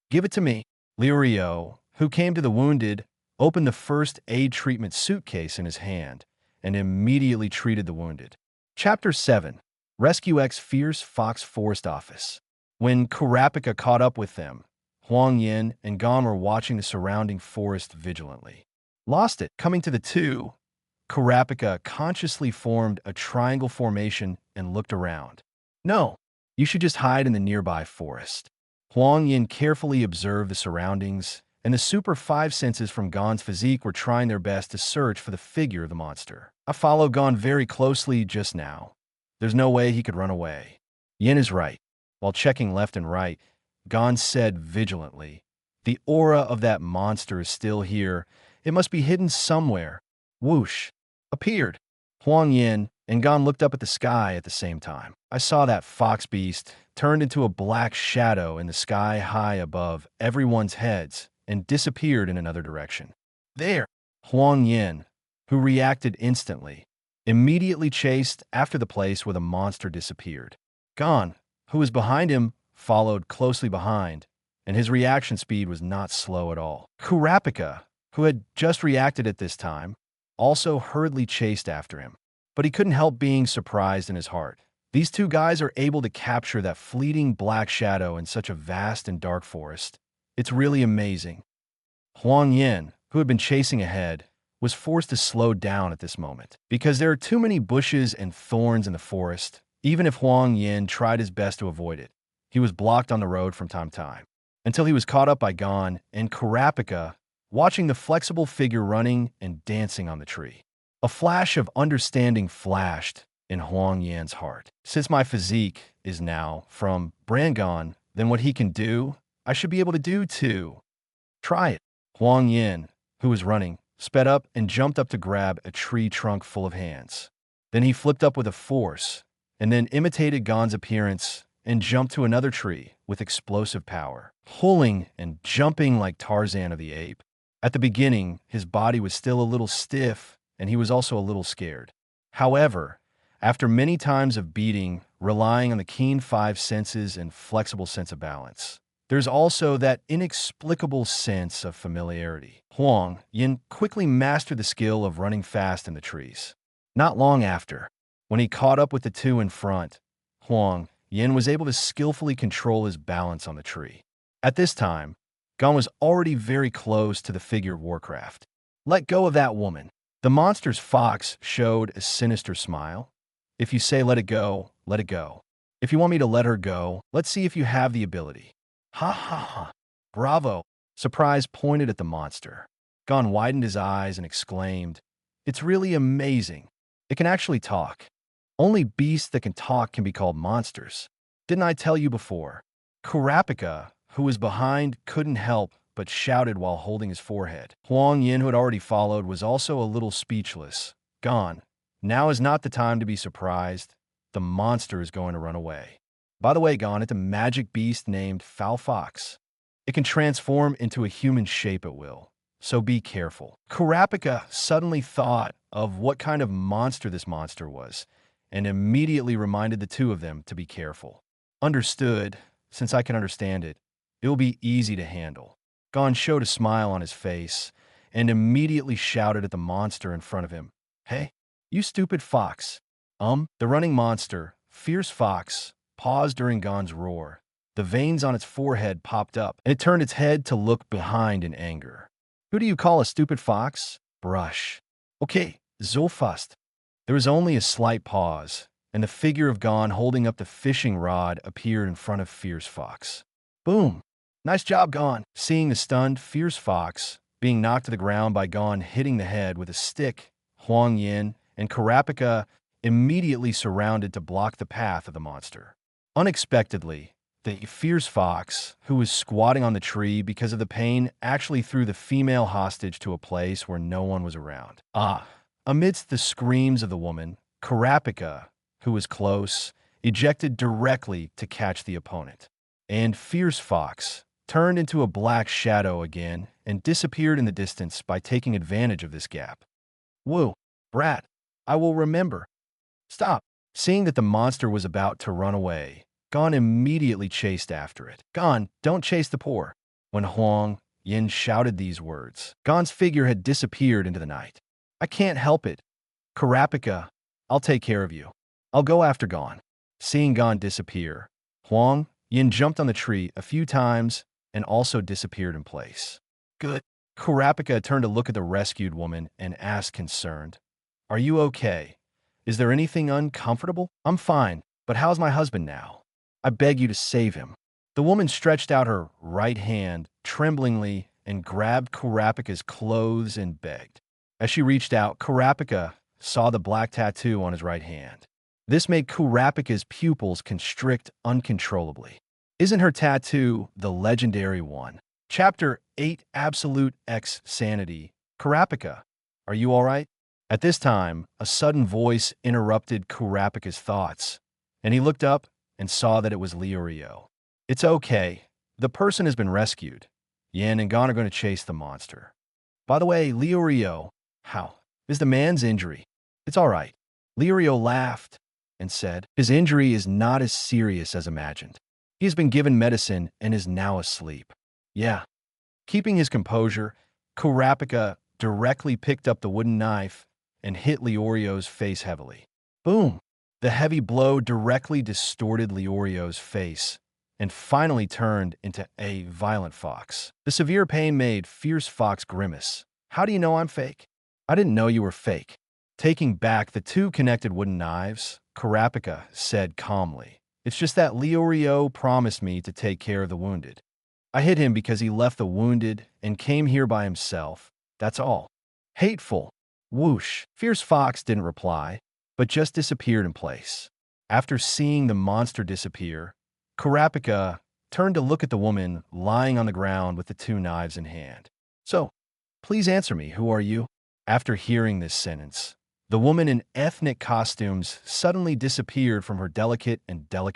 Speaker 2: Give it to me. Lirio, who came to the wounded, opened the first aid treatment suitcase in his hand and immediately treated the wounded. Chapter 7. Rescue X Fierce Fox Forest Office. When Kurapika caught up with them, Huang Yan and Gon were watching the surrounding forest vigilantly. Lost it. Coming to the two, Kurapika consciously formed a triangle formation and looked around. No, you should just hide in the nearby forest. Huang Yan carefully observed the surroundings, and the super 5 senses from Gon's physique were trying their best to search for the figure of the monster. I followed Gon very closely just now. There's no way he could run away. Yin is right. While checking left and right, Gon said vigilantly, the aura of that monster is still here. It must be hidden somewhere. Whoosh. Appeared. Huang Yan and Gon looked up at the sky at the same time. I saw that fox beast turned into a black shadow in the sky high above everyone's heads and disappeared in another direction. There! Huang Yan, who reacted instantly, immediately chased after the place where the monster disappeared. Gon, who was behind him, followed closely behind, and his reaction speed was not slow at all. Kurapika, who had just reacted at this time, also hurriedly chased after him. But he couldn't help being surprised in his heart. These two guys are able to capture that fleeting black shadow in such a vast and dark forest. It's really amazing. Huang Yan, who had been chasing ahead, was forced to slow down at this moment. Because there are too many bushes and thorns in the forest, even if Huang Yan tried his best to avoid it, he was blocked on the road from time to time. Until he was caught up by Gon and Kurapika, watching the flexible figure running and dancing on the tree. A flash of understanding flashed in Huang Yan's heart. Since my physique is now from Brangon, then what he can do, I should be able to do too. Try it. Huang Yan, who was running, sped up and jumped up to grab a tree trunk full of hands. Then he flipped up with a force, and then imitated Gon's appearance and jumped to another tree with explosive power, pulling and jumping like Tarzan of the Apes. At the beginning, his body was still a little stiff, and he was also a little scared. However, after many times of beating, relying on the keen 5 senses and flexible sense of balance, there's also that inexplicable sense of familiarity. Huang Yan quickly mastered the skill of running fast in the trees. Not long after, when he caught up with the two in front, Huang Yan was able to skillfully control his balance on the tree. At this time, Gon was already very close to the figure of Warcraft. Let go of that woman. The monster's fox showed a sinister smile. If you say let it go, let it go. If you want me to let her go, let's see if you have the ability. Ha ha ha. Bravo. Surprise pointed at the monster. Gon widened his eyes and exclaimed, "It's really amazing. It can actually talk. Only beasts that can talk can be called monsters. Didn't I tell you before?" Kurapika, who was behind, couldn't help but shouted while holding his forehead. Huang Yan, who had already followed, was also a little speechless. Gon, now is not the time to be surprised. The monster is going to run away. By the way, Gon, it's a magic beast named Foul Fox. It can transform into a human shape at will, so be careful. Kurapika suddenly thought of what kind of monster this monster was, and immediately reminded the two of them to be careful. Understood. Since I can understand it, it will be easy to handle. Gon showed a smile on his face and immediately shouted at the monster in front of him, "Hey, you stupid fox." The running monster, Fierce Fox, paused during Gon's roar. The veins on its forehead popped up, and it turned its head to look behind in anger. "Who do you call a stupid fox?" "Brush." "Okay, so fast." There was only a slight pause, and the figure of Gon holding up the fishing rod appeared in front of Fierce Fox. Boom! "Nice job, Gon." Seeing the stunned Fierce Fox being knocked to the ground by Gon hitting the head with a stick, Huang Yan and Kurapika immediately surrounded to block the path of the monster. Unexpectedly, the Fierce Fox, who was squatting on the tree because of the pain, actually threw the female hostage to a place where no one was around. Amidst the screams of the woman, Kurapika, who was close, ejected directly to catch the opponent. And Fierce Fox turned into a black shadow again and disappeared in the distance by taking advantage of this gap. "Whoa, brat, I will remember." "Stop." Seeing that the monster was about to run away, Gon immediately chased after it. "Gon, don't chase the poor." When Huang Yan shouted these words, Gon's figure had disappeared into the night. "I can't help it. Kurapika, I'll take care of you. I'll go after Gon." Seeing Gon disappear, Huang Yan jumped on the tree a few times and also disappeared in place. "Good." Kurapika turned to look at the rescued woman and asked concerned, "Are you okay? Is there anything uncomfortable?" "I'm fine, but how's my husband now? I beg you to save him." The woman stretched out her right hand tremblingly and grabbed Kurapika's clothes and begged. As she reached out, Kurapika saw the black tattoo on his right hand. This made Kurapika's pupils constrict uncontrollably. Isn't her tattoo the legendary one? Chapter 8, Absolute X Sanity. "Kurapika, are you all right?" At this time, a sudden voice interrupted Kurapika's thoughts, and he looked up and saw that it was Leorio. "It's okay. The person has been rescued. Yan and Gon are going to chase the monster. By the way, Leorio, how is the man's injury?" "It's all right." Leorio laughed and said, "His injury is not as serious as imagined. He has been given medicine and is now asleep." "Yeah." Keeping his composure, Kurapika directly picked up the wooden knife and hit Leorio's face heavily. Boom! The heavy blow directly distorted Leorio's face and finally turned into a violent fox. The severe pain made Fierce Fox grimace. "How do you know I'm fake?" "I didn't know you were fake." Taking back the two connected wooden knives, Kurapika said calmly, "It's just that Leorio promised me to take care of the wounded. I hit him because he left the wounded and came here by himself. That's all." Hateful. Whoosh. Fierce Fox didn't reply, but just disappeared in place. After seeing the monster disappear, Kurapika turned to look at the woman lying on the ground with the two knives in hand. "So, please answer me, who are you?" After hearing this sentence, the woman in ethnic costumes suddenly disappeared from her delicate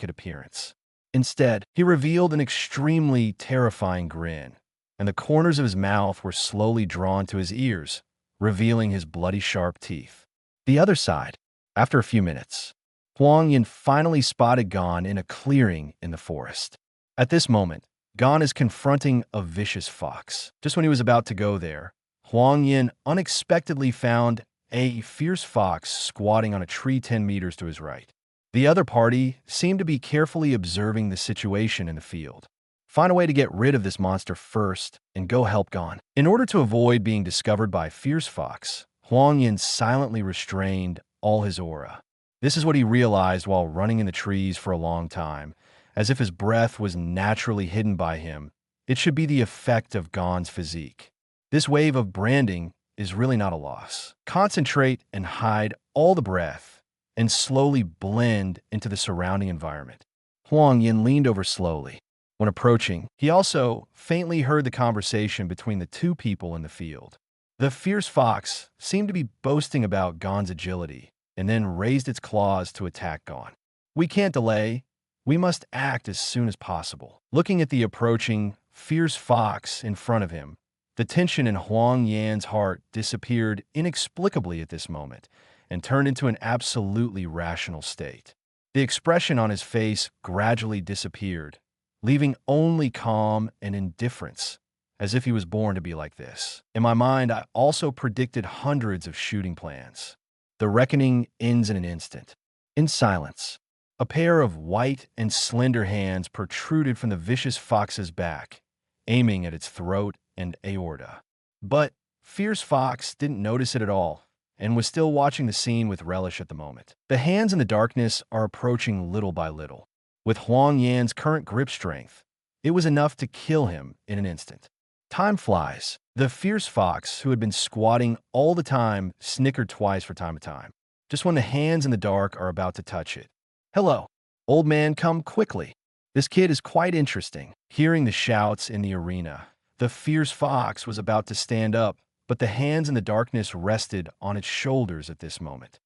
Speaker 2: appearance. Instead, he revealed an extremely terrifying grin, and the corners of his mouth were slowly drawn to his ears, revealing his bloody sharp teeth. The other side. After a few minutes, Huang Yan finally spotted Gon in a clearing in the forest. At this moment, Gon is confronting a vicious fox. Just when he was about to go there, Huang Yan unexpectedly found a fierce fox squatting on a tree 10 meters to his right. The other party seemed to be carefully observing the situation in the field. Find a way to get rid of this monster first and go help Gon. In order to avoid being discovered by Fierce Fox, Huang Yan silently restrained all his aura. This is what he realized while running in the trees for a long time. As if his breath was naturally hidden by him, it should be the effect of Gon's physique. This wave of branding is really not a loss. Concentrate and hide all the breath and slowly blend into the surrounding environment. Huang Yan leaned over slowly. When approaching, he also faintly heard the conversation between the two people in the field. The fierce fox seemed to be boasting about Gon's agility and then raised its claws to attack Gon. "We can't delay. We must act as soon as possible." Looking at the approaching fierce fox in front of him, the tension in Huang Yan's heart disappeared inexplicably at this moment and turned into an absolutely rational state. The expression on his face gradually disappeared, leaving only calm and indifference, as if he was born to be like this. In my mind, I also predicted hundreds of shooting plans. The reckoning ends in an instant. In silence, a pair of white and slender hands protruded from the vicious fox's back, aiming at its throat and aorta. But Fierce Fox didn't notice it at all and was still watching the scene with relish at the moment. The hands in the darkness are approaching little by little. With Huang Yan's current grip strength, it was enough to kill him in an instant. Time flies. The fierce fox, who had been squatting all the time, snickered twice from time to time, just when the hands in the dark are about to touch it. "Hello, old man, come quickly. This kid is quite interesting." Hearing the shouts in the arena, the fierce fox was about to stand up, but the hands in the darkness rested on its shoulders at this moment.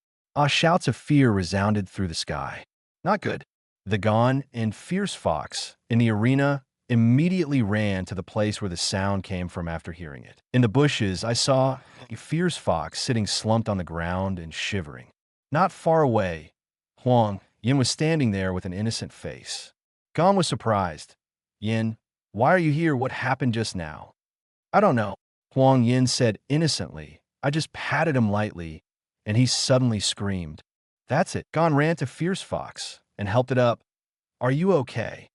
Speaker 2: Shouts of fear resounded through the sky. Not good. The Gon and fierce fox in the arena immediately ran to the place where the sound came from after hearing it. In the bushes, I saw a fierce fox sitting slumped on the ground and shivering. Not far away, Huang Yan was standing there with an innocent face. Gon was surprised. "Yan, why are you here? What happened just now?" "I don't know," Huang Yan said innocently. "I just patted him lightly, and he suddenly screamed." "That's it." Gon ran to Fierce Fox and helped it up. "Are you okay?"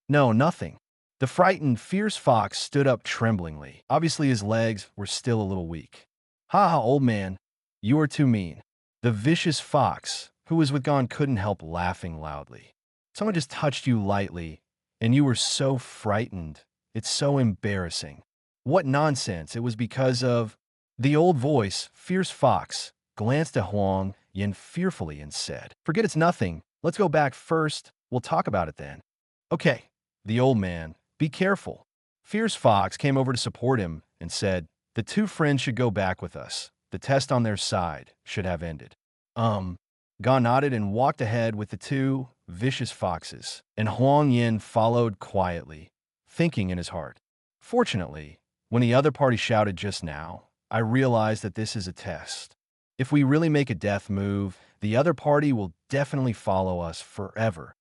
Speaker 2: "No, nothing." The frightened Fierce Fox stood up tremblingly. Obviously, his legs were still a little weak. "Ha ha, old man. You are too mean." The vicious fox, who was with Gon, couldn't help laughing loudly. "Someone just touched you lightly, and you were so frightened. It's so embarrassing." "What nonsense. It was because of—" The old voice, Fierce Fox, glanced at Huang Yan fearfully and said, "Forget it's nothing. Let's go back first. We'll talk about it then." "Okay." The old man, "Be careful." Fierce Fox came over to support him and said, "The two friends should go back with us. The test on their side should have ended." Gon nodded and walked ahead with the two vicious foxes, and Huang Yan followed quietly, thinking in his heart. Fortunately, when the other party shouted just now, I realized that this is a test. If we really make a death move, the other party will definitely follow us forever.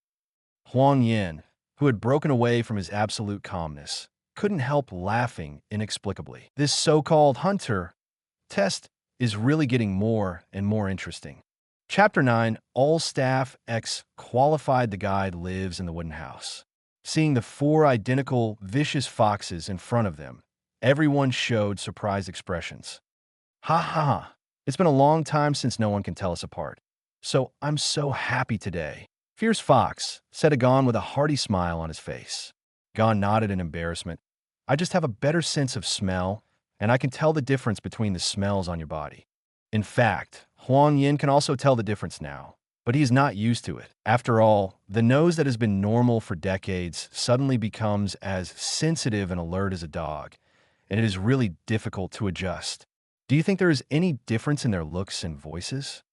Speaker 2: Huang Yan, who had broken away from his absolute calmness, couldn't help laughing inexplicably. This so-called hunter test is really getting more and more interesting. Chapter 9, All Staff X Qualified. The guide lives in the wooden house. Seeing the four identical vicious foxes in front of them, everyone showed surprised expressions. "Ha ha ha. It's been a long time since no one can tell us apart. So I'm so happy today." Fierce Fox said to Gon with a hearty smile on his face. Gon nodded in embarrassment. "I just have a better sense of smell, and I can tell the difference between the smells on your body." In fact, Huang Yan can also tell the difference now, but he is not used to it. After all, the nose that has been normal for decades suddenly becomes as sensitive and alert as a dog, and it is really difficult to adjust. Do you think there is any difference in their looks and voices?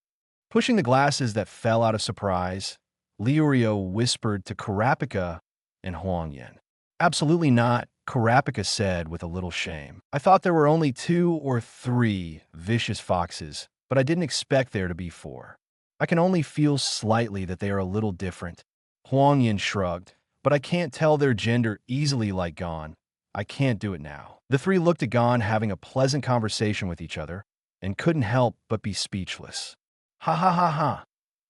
Speaker 2: Pushing the glasses that fell out of surprise, Liurio whispered to Karapika and Huang Yan. "Absolutely not," Karapika said with a little shame. "I thought there were only 2 or 3 vicious foxes, but I didn't expect there to be 4. I can only feel slightly that they are a little different." Huang Yan shrugged. "But I can't tell their gender easily like Gon. I can't do it now." The three looked at Gon having a pleasant conversation with each other and couldn't help but be speechless. "Ha ha ha ha.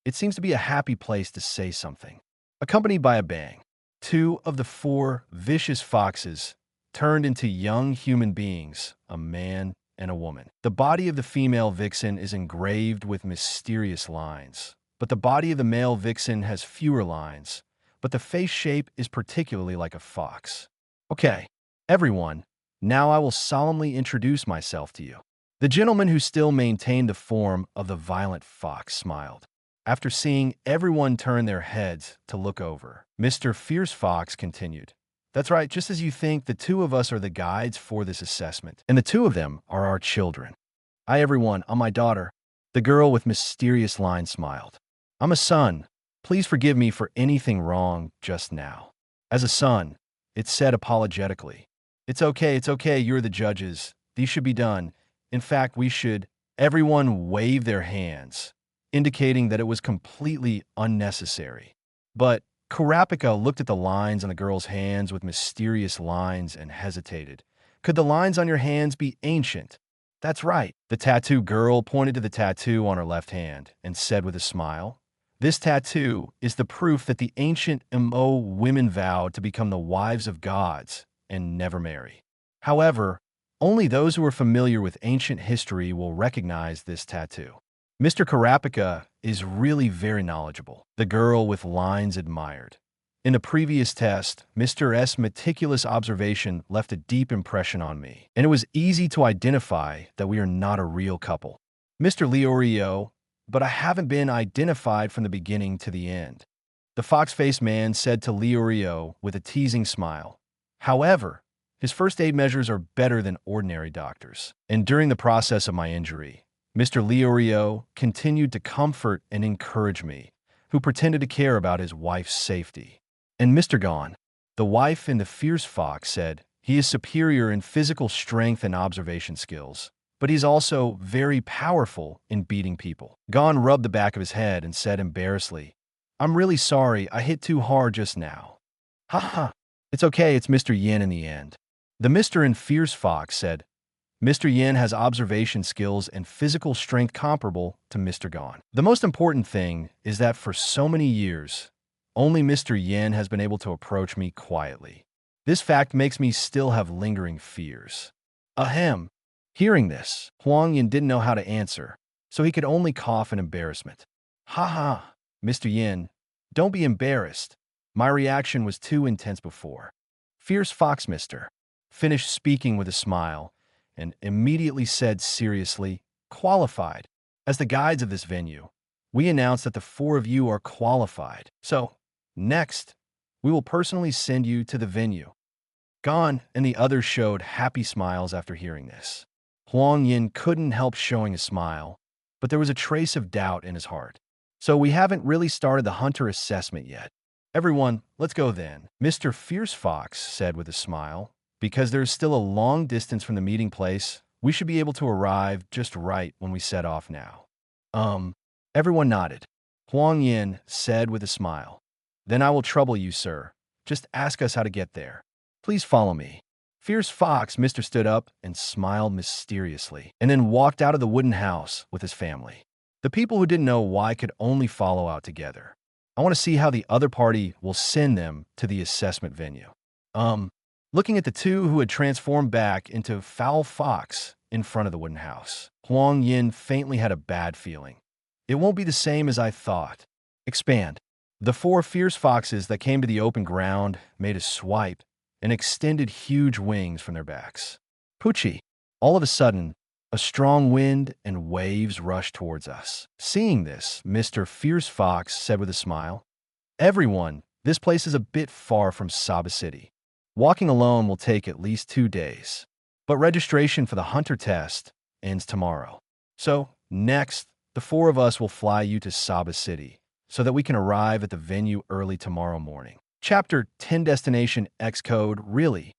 Speaker 2: It seems to be a happy place to say something." Accompanied by a bang, Two of the four vicious foxes turned into young human beings, a man and a woman. The body of the female vixen is engraved with mysterious lines, but the body of the male vixen has fewer lines, but the face shape is particularly like a fox. Okay, everyone, now I will solemnly introduce myself to you. The gentleman who still maintained the form of the violent fox smiled. After seeing everyone turn their heads to look over, Mr. Fierce Fox continued. That's right, just as you think, the two of us are the guides for this assessment, and the two of them are our children. Hi everyone, I'm my daughter. The girl with mysterious lines smiled. I'm a son. Please forgive me for anything wrong just now. As a son, it said apologetically. It's okay, you're the judges. These should be done. In fact, we should. Everyone wave their hands, indicating that it was completely unnecessary. But Kurapika looked at the lines on the girl's hands with mysterious lines and hesitated. Could the lines on your hands be ancient? That's right. The tattoo girl pointed to the tattoo on her left hand and said with a smile, this tattoo is the proof that the ancient Mo women vowed to become the wives of gods and never marry. However, only those who are familiar with ancient history will recognize this tattoo. Mr. Kurapika is really very knowledgeable, the girl with lines admired. In the previous test, Mr. S. meticulous observation left a deep impression on me, and it was easy to identify that we are not a real couple. Mr. Leorio, but I haven't been identified from the beginning to the end, the fox-faced man said to Leorio with a teasing smile. However, his first aid measures are better than ordinary doctors, and during the process of my injury, Mr. Leorio continued to comfort and encourage me, who pretended to care about his wife's safety. And Mr. Gon, the wife in the fierce fox, said, he is superior in physical strength and observation skills, but he's also very powerful in beating people. Gon rubbed the back of his head and said embarrassedly, I'm really sorry, I hit too hard just now. Ha ha, it's okay, it's Mr. Yin in the end. The Mr. in fierce fox said, Mr. Yin has observation skills and physical strength comparable to Mr. Gon. The most important thing is that for so many years, only Mr. Yin has been able to approach me quietly. This fact makes me still have lingering fears. Ahem. Hearing this, Huang Yan didn't know how to answer, so he could only cough in embarrassment. Ha ha, Mr. Yin, don't be embarrassed. My reaction was too intense before. Fierce Fox Mister finished speaking with a smile, and immediately said seriously, qualified. As the guides of this venue, we announce that the four of you are qualified. So, next, we will personally send you to the venue. Gon and the others showed happy smiles after hearing this. Huang Yin couldn't help showing a smile, but there was a trace of doubt in his heart. So we haven't really started the hunter assessment yet. Everyone, let's go then, Mr. Fierce Fox said with a smile. Because there is still a long distance from the meeting place, we should be able to arrive just right when we set off now. Everyone nodded. Huang Yan said with a smile. Then I will trouble you, sir. Just ask us how to get there. Please follow me. Fierce Fox Mister stood up and smiled mysteriously, and then walked out of the wooden house with his family. The people who didn't know why could only follow out together. I want to see how the other party will send them to the assessment venue. Looking at the two who had transformed back into foul fox in front of the wooden house, Huang Yin faintly had a bad feeling. It won't be the same as I thought. Expand. The four fierce foxes that came to the open ground made a swipe and extended huge wings from their backs. Poochie. All of a sudden, a strong wind and waves rushed towards us. Seeing this, Mr. Fierce Fox said with a smile, Everyone, this place is a bit far from Saba City. Walking alone will take at least 2 days, but registration for the hunter test ends tomorrow. So, next, the four of us will fly you to Saba City so that we can arrive at the venue early tomorrow morning. Chapter 10 Destination X Code. Really?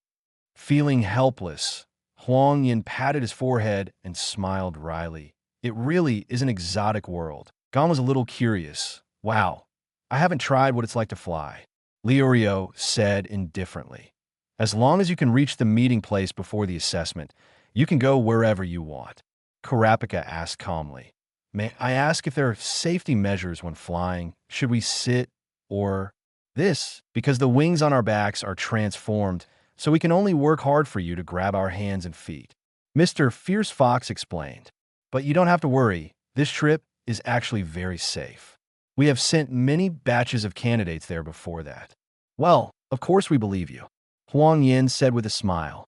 Speaker 2: Feeling helpless, Huang Yan patted his forehead and smiled wryly. It really is an exotic world. Gon was a little curious. Wow, I haven't tried what it's like to fly, Leorio said indifferently. As long as you can reach the meeting place before the assessment, you can go wherever you want. Kurapika asked calmly. May I ask if there are safety measures when flying? Should we sit or... This, because the wings on our backs are transformed, so we can only work hard for you to grab our hands and feet. Mr. Fierce Fox explained. But you don't have to worry, this trip is actually very safe. We have sent many batches of candidates there before that. Well, of course we believe you, Huang Yan said with a smile.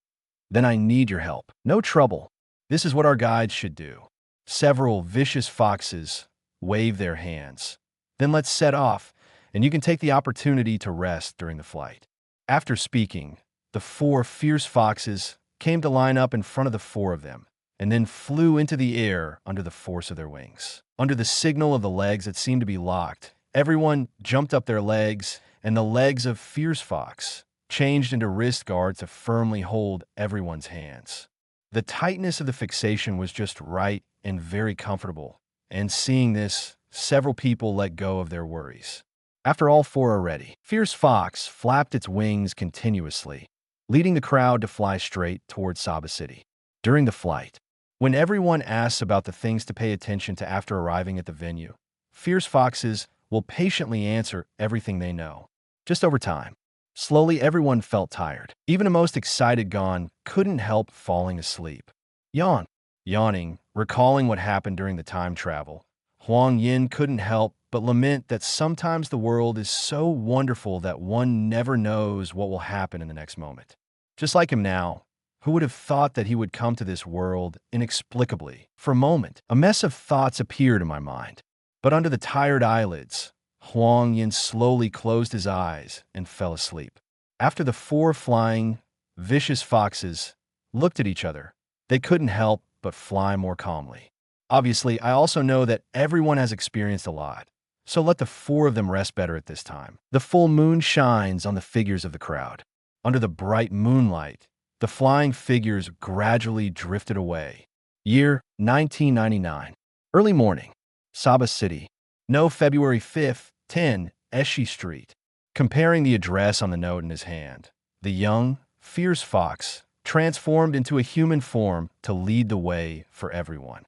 Speaker 2: Then I need your help. No trouble. This is what our guides should do. Several vicious foxes wave their hands. Then let's set off, and you can take the opportunity to rest during the flight. After speaking, the 4 fierce foxes came to line up in front of the 4 of them, and then flew into the air under the force of their wings. Under the signal of the legs that seemed to be locked, everyone jumped up their legs, and the legs of Fierce Fox changed into wrist guards to firmly hold everyone's hands. The tightness of the fixation was just right and very comfortable, and seeing this, several people let go of their worries. After all 4 are ready, Fierce Fox flapped its wings continuously, leading the crowd to fly straight towards Saba City. During the flight, when everyone asks about the things to pay attention to after arriving at the venue, Fierce Foxes will patiently answer everything they know. Just over time, slowly everyone felt tired. Even the most excited Gon couldn't help falling asleep. Yawning, recalling what happened during the time travel, Huang Yan couldn't help but lament that sometimes the world is so wonderful that one never knows what will happen in the next moment. Just like him now, who would have thought that he would come to this world inexplicably? For a moment, a mess of thoughts appeared in my mind. But under the tired eyelids, Huang Yan slowly closed his eyes and fell asleep. After the 4 flying, vicious foxes looked at each other, they couldn't help but fly more calmly. Obviously, I also know that everyone has experienced a lot, so let the 4 of them rest better at this time. The full moon shines on the figures of the crowd. Under the bright moonlight, the flying figures gradually drifted away. Year 1999. Early morning. Saba City. No, February 5th, 10, Eshi Street. Comparing the address on the note in his hand, the young, fierce fox transformed into a human form to lead the way for everyone.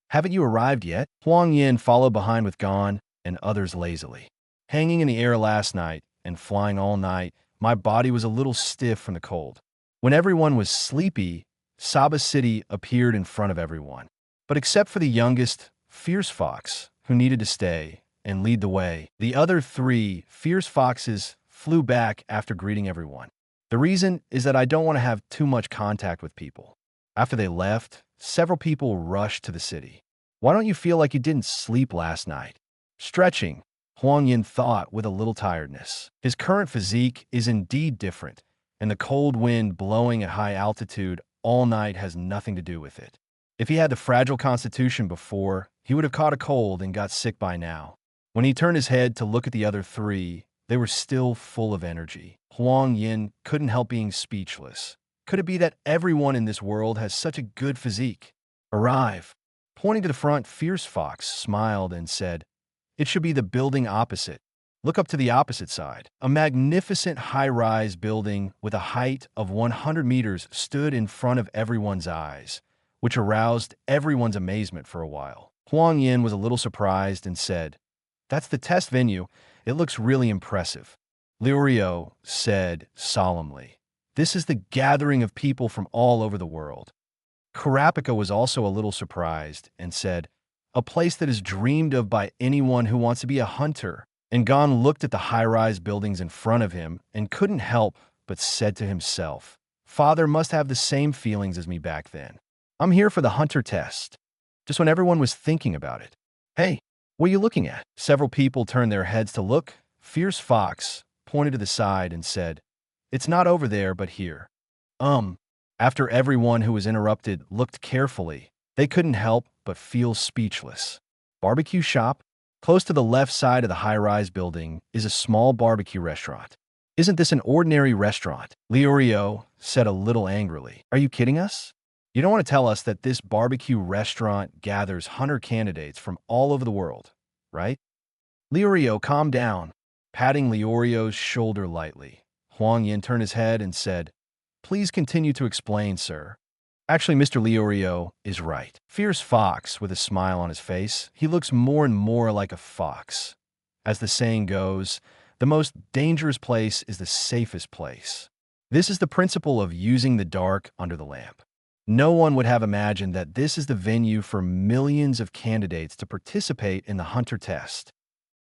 Speaker 2: Haven't you arrived yet? Huang Yan followed behind with Gon and others lazily. Hanging in the air last night and flying all night, my body was a little stiff from the cold. When everyone was sleepy, Saba City appeared in front of everyone. But except for the youngest, Fierce Fox, who needed to stay and lead the way, the other 3 fierce foxes flew back after greeting everyone. The reason is that I don't want to have too much contact with people. After they left, several people rushed to the city. Why don't you feel like you didn't sleep last night? Stretching, Huang Yan thought with a little tiredness. His current physique is indeed different, and the cold wind blowing at high altitude all night has nothing to do with it. If he had the fragile constitution before, he would have caught a cold and got sick by now. When he turned his head to look at the other 3, they were still full of energy. Huang Yan couldn't help being speechless. Could it be that everyone in this world has such a good physique? Arrive. Pointing to the front, Fierce Fox smiled and said, "It should be the building opposite. Look up to the opposite side." A magnificent high-rise building with a height of 100 meters stood in front of everyone's eyes, which aroused everyone's amazement for a while. Huang Yan was a little surprised and said, "That's the test venue. It looks really impressive." Liurio said solemnly, "This is the gathering of people from all over the world." Karapika was also a little surprised and said, "A place that is dreamed of by anyone who wants to be a hunter." And Gon looked at the high-rise buildings in front of him and couldn't help but said to himself, "Father must have the same feelings as me back then. I'm here for the hunter test." Just when everyone was thinking about it. "Hey, what are you looking at?" Several people turned their heads to look. Fierce Fox pointed to the side and said, "It's not over there, but here." After everyone who was interrupted looked carefully, they couldn't help but feel speechless. Barbecue shop? Close to the left side of the high-rise building is a small barbecue restaurant. "Isn't this an ordinary restaurant?" Liurio said a little angrily. "Are you kidding us? You don't want to tell us that this barbecue restaurant gathers hunter candidates from all over the world, right?" Liurio calmed down, patting Liurio's shoulder lightly. Huang Yan turned his head and said, "Please continue to explain, sir." Actually, Mr. Liurio is right. Fierce Fox, with a smile on his face, he looks more and more like a fox. As the saying goes, The most dangerous place is the safest place. This is the principle of using the dark under the lamp. No one would have imagined that this is the venue for millions of candidates to participate in the hunter test.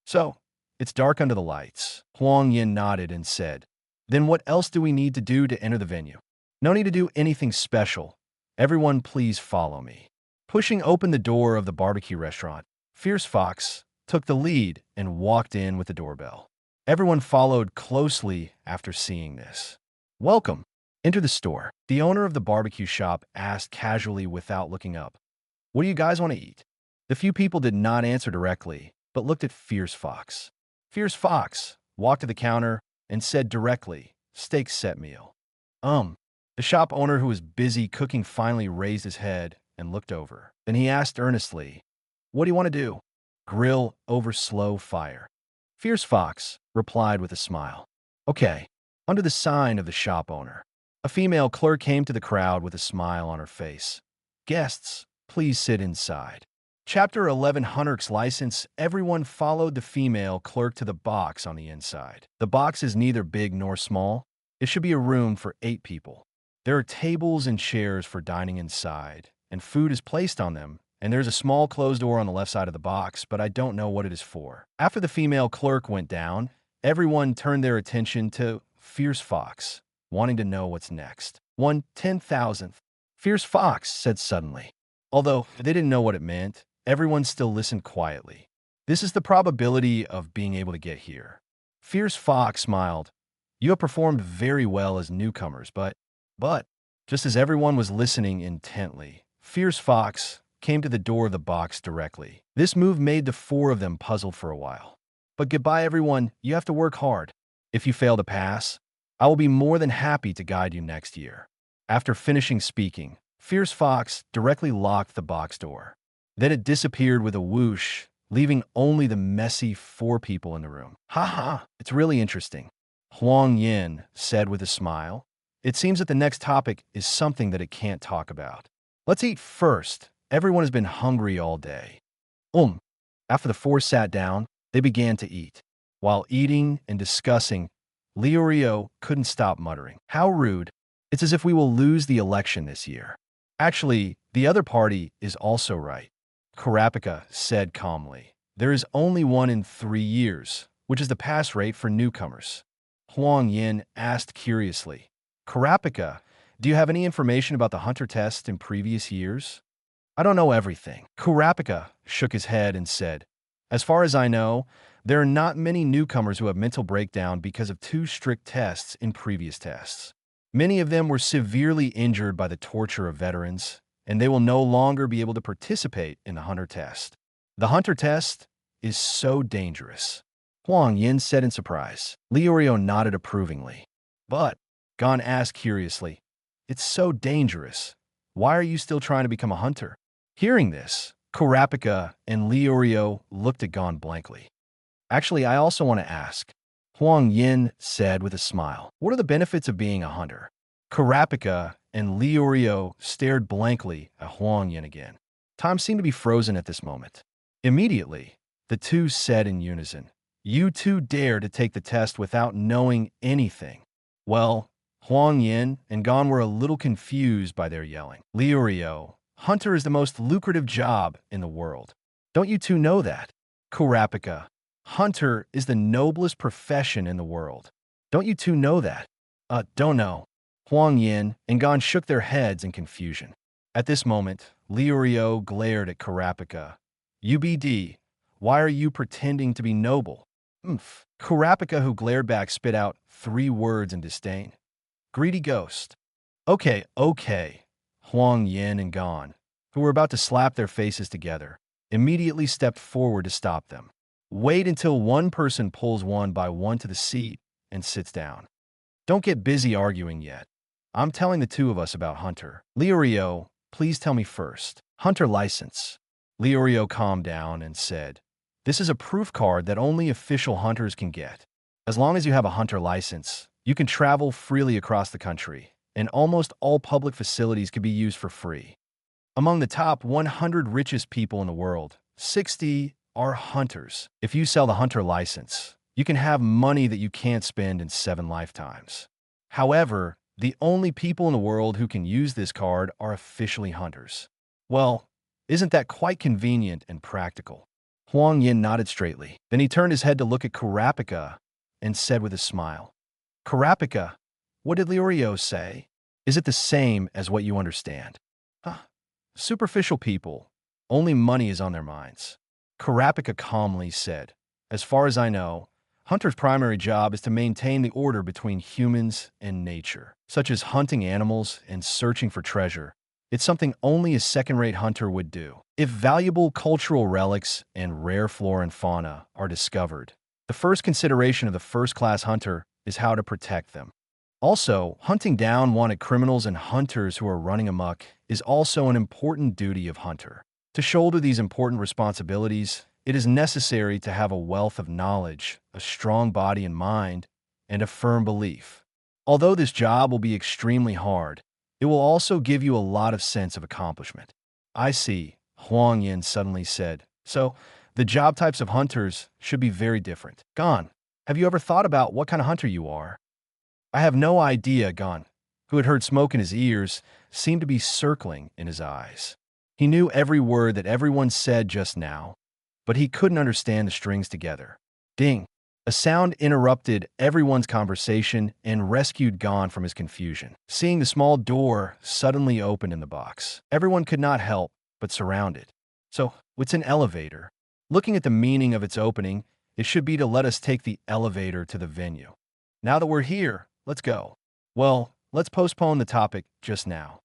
Speaker 2: So, it's dark under the lights. Huang Yan nodded and said, "Then what else do we need to do to enter the venue?" "No need to do anything special. Everyone please follow me." Pushing open the door of the barbecue restaurant, Fierce Fox took the lead and walked in with the doorbell. Everyone followed closely after seeing this. "Welcome. Enter the store." The owner of the barbecue shop asked casually without looking up, "What do you guys want to eat?" The few people did not answer directly, but looked at Fierce Fox. Fierce Fox walked to the counter and said directly, "Steak set meal." The shop owner, who was busy cooking, finally raised his head and looked over. Then he asked earnestly, "What do you want to do?" "Grill over slow fire." Fierce Fox replied with a smile. "Okay." Under the sign of the shop owner, a female clerk came to the crowd with a smile on her face. "Guests, please sit inside." Chapter 11, Hunter's License. Everyone followed the female clerk to the box on the inside. The box is neither big nor small. It should be a room for 8 people. There are tables and chairs for dining inside, and food is placed on them, and there's a small closed door on the left side of the box, but I don't know what it is for. After the female clerk went down, everyone turned their attention to Fierce Fox, wanting to know what's next. 1/10,000th. Fierce Fox said suddenly. Although they didn't know what it meant, everyone still listened quietly. "This is the probability of being able to get here." Fierce Fox smiled. "You have performed very well as newcomers, but, just as everyone was listening intently, Fierce Fox came to the door of the box directly. This move made the 4 of them puzzled for a while. "But goodbye, everyone. You have to work hard. If you fail to pass, I will be more than happy to guide you next year." After finishing speaking, Fierce Fox directly locked the box door. Then it disappeared with a whoosh, leaving only the messy 4 people in the room. "Ha ha, it's really interesting," Huang Yan said with a smile. "It seems that the next topic is something that it can't talk about. Let's eat first. Everyone has been hungry all day." After the 4 sat down, they began to eat. While eating and discussing, Liurio couldn't stop muttering, "How rude. It's as if we will lose the election this year." "Actually, the other party is also right," Karapika said calmly. "There is only one in 3 years, which is the pass rate for newcomers." Huang Yan asked curiously, "Karapika, do you have any information about the hunter test in previous years?" "I don't know everything." Karapika shook his head and said, "As far as I know, there are not many newcomers who have mental breakdown because of 2 strict tests in previous tests. Many of them were severely injured by the torture of veterans, and they will no longer be able to participate in the hunter test. The hunter test is so dangerous," Huang Yan said in surprise. Liurio nodded approvingly. "But," Gon asked curiously, "it's so dangerous. Why are you still trying to become a hunter?" Hearing this, Karapika and Liurio looked at Gon blankly. "Actually, I also want to ask," Huang Yan said with a smile. "What are the benefits of being a hunter?" Karapika and Liurio stared blankly at Huang Yan again. Time seemed to be frozen at this moment. Immediately, the 2 said in unison, "You 2 dare to take the test without knowing anything." Well, Huang Yan and Gon were a little confused by their yelling. Liurio, "Hunter is the most lucrative job in the world. Don't you 2 know that?" Karapika, "Hunter is the noblest profession in the world. Don't you 2 know that?" Don't know." Huang Yan and Gon shook their heads in confusion. At this moment, Liurio glared at Karapika. "UBD, why are you pretending to be noble?" Karapika, who glared back, spit out 3 words in disdain. "Greedy ghost." Okay. Huang Yan and Gon, who were about to slap their faces together, immediately stepped forward to stop them. "Wait until one person pulls one by one to the seat and sits down. Don't get busy arguing yet. I'm telling the 2 of us about Hunter. Liurio, please tell me first. Hunter license." Liurio calmed down and said, "This is a proof card that only official hunters can get. As long as you have a hunter license, you can travel freely across the country, and almost all public facilities can be used for free. Among the top 100 richest people in the world, 60 are hunters. If you sell the hunter license, You can have money that you can't spend in 7 lifetimes. However, the only people in the world who can use this card are officially hunters. Well, isn't that quite convenient and practical? Huang Yan nodded straightly. Then he turned his head to look at Karapika and said with a smile, Karapika, what did Liurio say? Is it the same as what you understand? Huh. Superficial people. Only money is on their minds. Karapika calmly said, as far as I know, hunters' primary job is to maintain the order between humans and nature, such as hunting animals and searching for treasure. It's something only a second-rate hunter would do. If valuable cultural relics and rare flora and fauna are discovered, the first consideration of the first-class hunter is how to protect them. Also, hunting down wanted criminals and hunters who are running amok is also an important duty of hunter. To shoulder these important responsibilities, it is necessary to have a wealth of knowledge, a strong body and mind, and a firm belief. Although this job will be extremely hard, it will also give you a lot of sense of accomplishment. I see, Huang Yan suddenly said. So, the job types of hunters should be very different. Gon, have you ever thought about what kind of hunter you are? I have no idea, Gon, who had heard smoke in his ears, seemed to be circling in his eyes. He knew every word that everyone said just now, but he couldn't understand the strings together. Ding! A sound interrupted everyone's conversation and rescued Gon from his confusion. Seeing the small door suddenly opened in the box, everyone could not help but surround it. So, what's an elevator? Looking at the meaning of its opening, it should be to let us take the elevator to the venue. Now that we're here, let's go. Well, let's postpone the topic just now.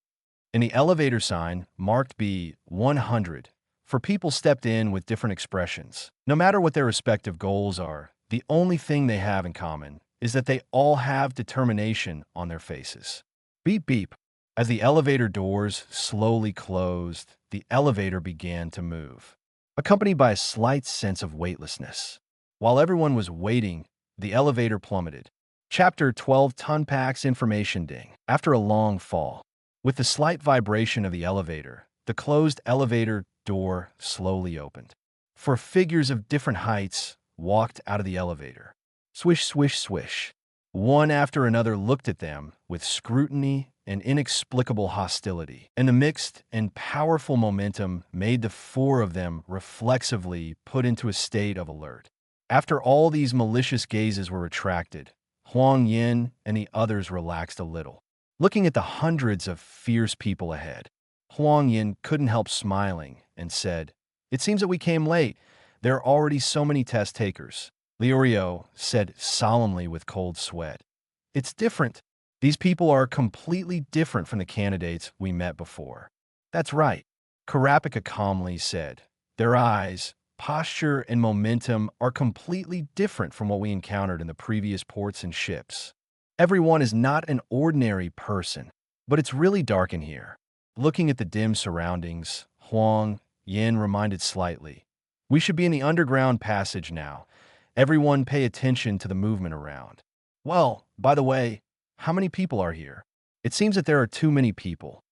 Speaker 2: In the elevator sign, marked B100, for people stepped in with different expressions. No matter what their respective goals are, the only thing they have in common is that they all have determination on their faces. Beep beep. As the elevator doors slowly closed, the elevator began to move, accompanied by a slight sense of weightlessness. While everyone was waiting, the elevator plummeted. Chapter 12 Ton Packs Information Ding. After a long fall, with the slight vibration of the elevator, the closed elevator door slowly opened. Four figures of different heights walked out of the elevator. Swish, swish, swish. One after another looked at them with scrutiny and inexplicable hostility, and the mixed and powerful momentum made the four of them reflexively put into a state of alert. After all these malicious gazes were retracted, Huang Yan and the others relaxed a little. Looking at the hundreds of fierce people ahead, Huang Yan couldn't help smiling and said, "It seems that we came late. There are already so many test takers." Liurio said solemnly with cold sweat. "It's different. These people are completely different from the candidates we met before." "That's right," Karapika calmly said. "Their eyes, posture, and momentum are completely different from what we encountered in the previous ports and ships. Everyone is not an ordinary person, but it's really dark in here." Looking at the dim surroundings, Huang Yan reminded slightly, "We should be in the underground passage now. Everyone pay attention to the movement around." "Well, by the way, how many people are here?" "It seems that there are too many people."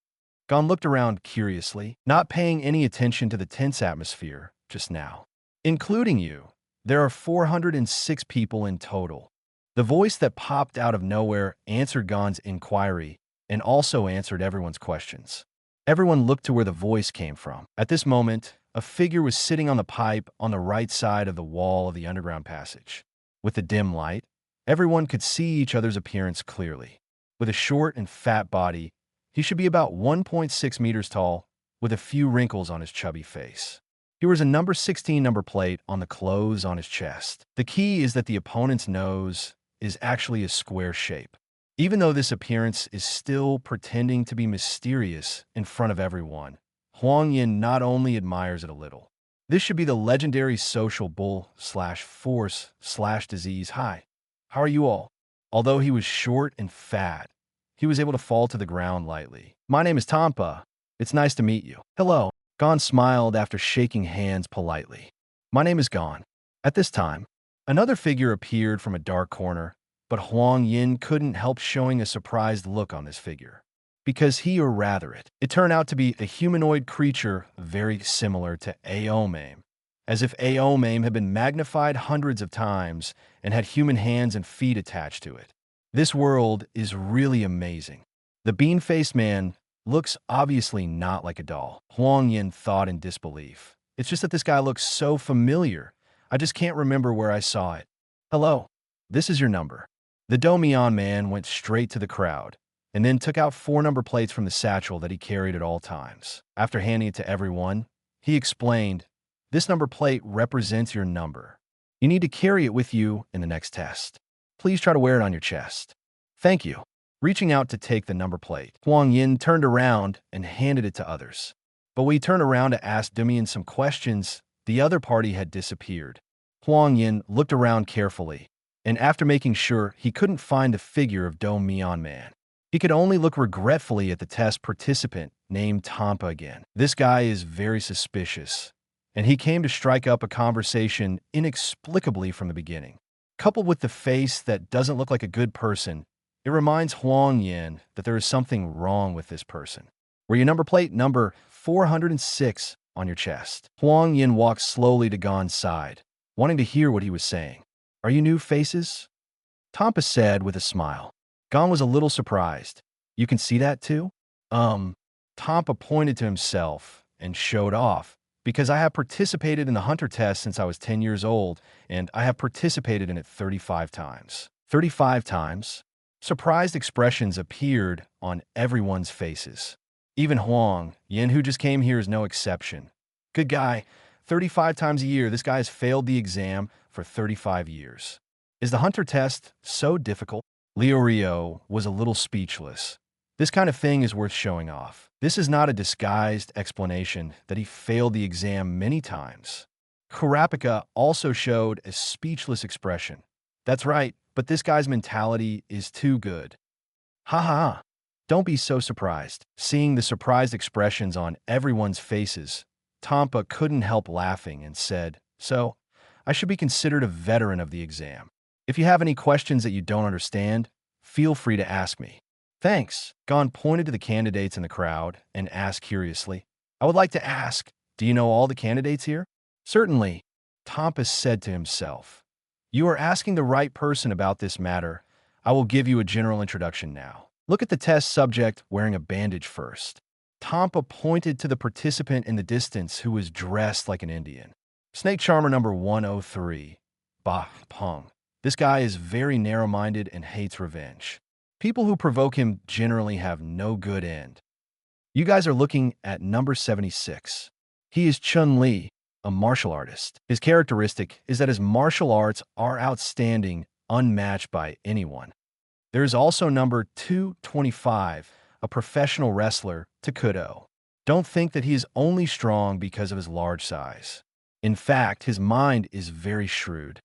Speaker 2: Gon looked around curiously, not paying any attention to the tense atmosphere just now. "Including you, there are 406 people in total." The voice that popped out of nowhere answered Gon's inquiry and also answered everyone's questions. Everyone looked to where the voice came from. At this moment, a figure was sitting on the pipe on the right side of the wall of the underground passage. With the dim light, everyone could see each other's appearance clearly. With a short and fat body, he should be about 1.6 meters tall, with a few wrinkles on his chubby face. He wears a number 16 number plate on the clothes on his chest. The key is that the opponent's nose is actually a square shape. Even though this appearance is still pretending to be mysterious in front of everyone, Huang Yan not only admires it a little. This should be the legendary social bull/force/disease. "Hi, how are you all?" Although he was short and fat, he was able to fall to the ground lightly. "My name is Tampa. It's nice to meet you." "Hello." Gon smiled after shaking hands politely. "My name is Gon." At this time, another figure appeared from a dark corner, but Huang Yan couldn't help showing a surprised look on this figure, because or rather it turned out to be a humanoid creature very similar to Aomame. as if Aomame had been magnified hundreds of times and had human hands and feet attached to it. This world is really amazing. The bean-faced man looks obviously not like a doll. Huang Yan thought in disbelief. It's just that this guy looks so familiar. I just can't remember where I saw it. Hello, this is your number. The Domian man went straight to the crowd and then took out 4 number plates from the satchel that he carried at all times. After handing it to everyone, he explained, "This number plate represents your number. You need to carry it with you in the next test. Please try to wear it on your chest. Thank you." Reaching out to take the number plate, Huang Yan turned around and handed it to others. But when he turned around to ask Domian some questions, the other party had disappeared. Huang Yan looked around carefully, and after making sure he couldn't find the figure of Domian man, he could only look regretfully at the test participant named Tampa again. This guy is very suspicious, and he came to strike up a conversation inexplicably from the beginning. Coupled with the face that doesn't look like a good person, it reminds Huang Yan that there is something wrong with this person. Wear your number plate number 406 on your chest. Huang Yan walked slowly to Gon's side, wanting to hear what he was saying. "Are you new faces?" Tampa said with a smile. Gon was a little surprised. "You can see that too?" Tampa pointed to himself and showed off. "Because I have participated in the hunter test since I was 10 years old, and I have participated in it 35 times. 35 times? Surprised expressions appeared on everyone's faces. Even Huang Yan, who just came here, is no exception. Good guy. 35 times a year, this guy has failed the exam for 35 years. Is the hunter test so difficult? Liu Rio was a little speechless. This kind of thing is worth showing off. This is not a disguised explanation that he failed the exam many times. Kurapika also showed a speechless expression. That's right, but this guy's mentality is too good. Ha ha ha. Don't be so surprised. Seeing the surprised expressions on everyone's faces, Tampa couldn't help laughing and said, "So, I should be considered a veteran of the exam. If you have any questions that you don't understand, feel free to ask me." Thanks. Gon pointed to the candidates in the crowd and asked curiously, "I would like to ask, do you know all the candidates here?" "Certainly," Tampa said to himself. "You are asking the right person about this matter. I will give you a general introduction now. Look at the test subject wearing a bandage first." Tampa pointed to the participant in the distance who was dressed like an Indian. Snake Charmer number 103, Bah Pong. This guy is very narrow-minded and hates revenge. People who provoke him generally have no good end. You guys are looking at number 76. He is Chun-Li, a martial artist. His characteristic is that his martial arts are outstanding, unmatched by anyone. There is also number 225, a professional wrestler, Takudo. Don't think that he is only strong because of his large size. In fact, his mind is very shrewd.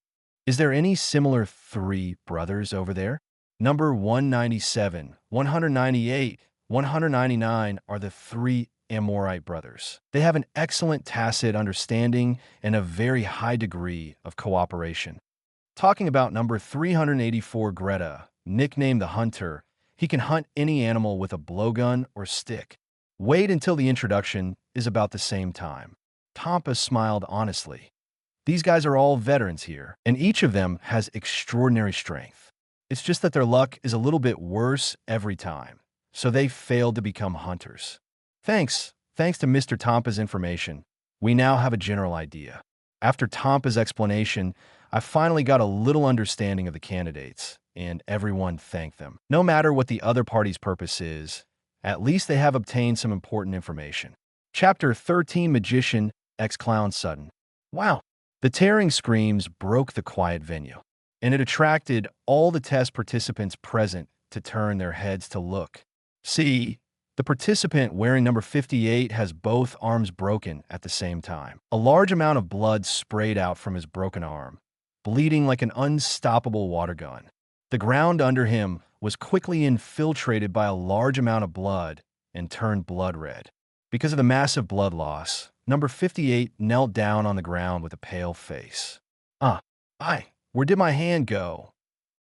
Speaker 2: Is there any similar 3 brothers over there? Number 197, 198, 199 are the 3 Amorite brothers. They have an excellent tacit understanding and a very high degree of cooperation. Talking about number 384, Greta, nicknamed the Hunter, he can hunt any animal with a blowgun or stick. Wait until the introduction is about the same time. Tampa smiled honestly. These guys are all veterans here, and each of them has extraordinary strength. It's just that their luck is a little bit worse every time, so they failed to become hunters. Thanks to Mr. Tampa's information, we now have a general idea. After Tampa's explanation, I finally got a little understanding of the candidates, and everyone thanked them. No matter what the other party's purpose is, at least they have obtained some important information. Chapter 13, Magician x Clown Sudden. Wow! The tearing screams broke the quiet venue, and it attracted all the test participants present to turn their heads to look. See, the participant wearing number 58 has both arms broken at the same time. A large amount of blood sprayed out from his broken arm, bleeding like an unstoppable water gun. The ground under him was quickly infiltrated by a large amount of blood and turned blood red. Because of the massive blood loss, number 58 knelt down on the ground with a pale face. Where did my hand go?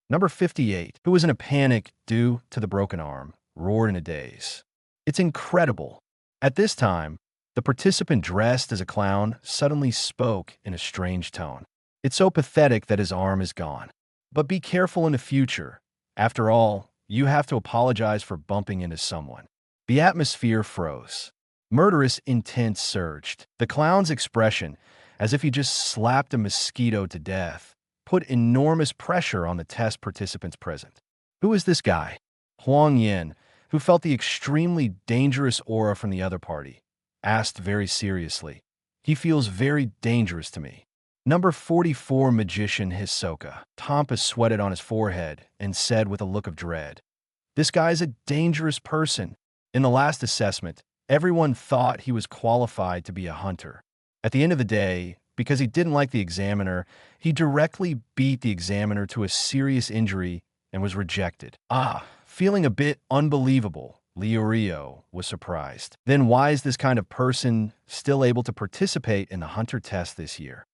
Speaker 2: Number 58, who was in a panic due to the broken arm, roared in a daze. It's incredible. At this time, The participant dressed as a clown suddenly spoke in a strange tone. It's so pathetic that his arm is gone. But be careful in the future. After all, you have to apologize for bumping into someone. The atmosphere froze. Murderous intent surged. The clown's expression, as if he just slapped a mosquito to death, put enormous pressure on the test participants present. Who is this guy? Huang Yan, who felt the extremely dangerous aura from the other party, asked very seriously. He feels very dangerous to me. Number 44 magician Hisoka. Tampa sweated on his forehead and said with a look of dread, "This guy is a dangerous person. In the last assessment, everyone thought he was qualified to be a hunter. At the end of the day, because he didn't like the examiner, he directly beat the examiner to a serious injury and was rejected." Feeling a bit unbelievable, Rio was surprised. Then why is this kind of person still able to participate in the hunter test this year?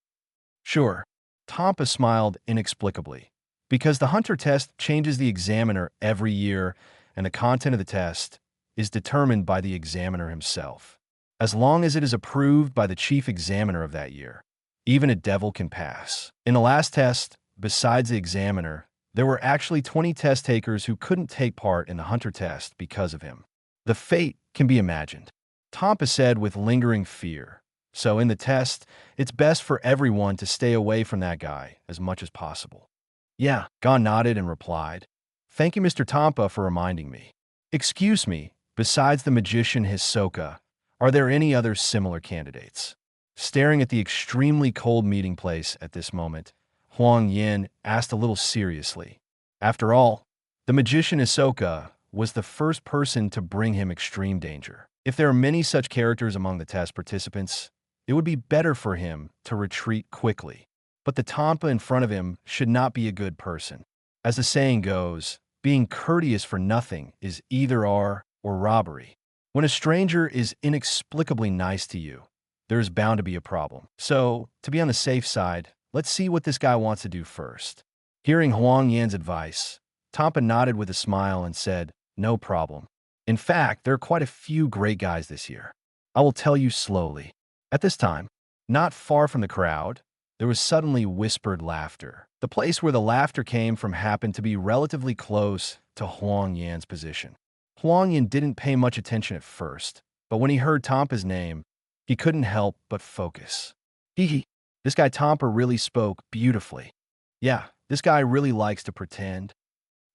Speaker 2: Sure, Tampa smiled inexplicably. Because the hunter test changes the examiner every year, and the content of the test is determined by the examiner himself. As long as it is approved by the chief examiner of that year, even a devil can pass. In the last test, besides the examiner, there were actually 20 test takers who couldn't take part in the hunter test because of him. The fate can be imagined. Tampa said with lingering fear. So in the test, it's best for everyone to stay away from that guy as much as possible. Yeah, Gon nodded and replied, "Thank you, Mr. Tampa, for reminding me. Excuse me, besides the magician Hisoka, are there any other similar candidates?" Staring at the extremely cold meeting place at this moment, Huang Yan asked a little seriously. After all, the magician Hisoka was the first person to bring him extreme danger. If there are many such characters among the test participants, it would be better for him to retreat quickly. But the Tampa in front of him should not be a good person. As the saying goes, being courteous for nothing is either or robbery. When a stranger is inexplicably nice to you, there is bound to be a problem. So, to be on the safe side, let's see what this guy wants to do first. Hearing Huang Yan's advice, Tampa nodded with a smile and said, "No problem. In fact, there are quite a few great guys this year. I will tell you slowly." At this time, not far from the crowd, there was suddenly whispered laughter. The place where the laughter came from happened to be relatively close to Huang Yan's position. Huang Yan didn't pay much attention at first, but when he heard Tampa's name, he couldn't help but focus. This guy Tampa really spoke beautifully. Yeah, this guy really likes to pretend.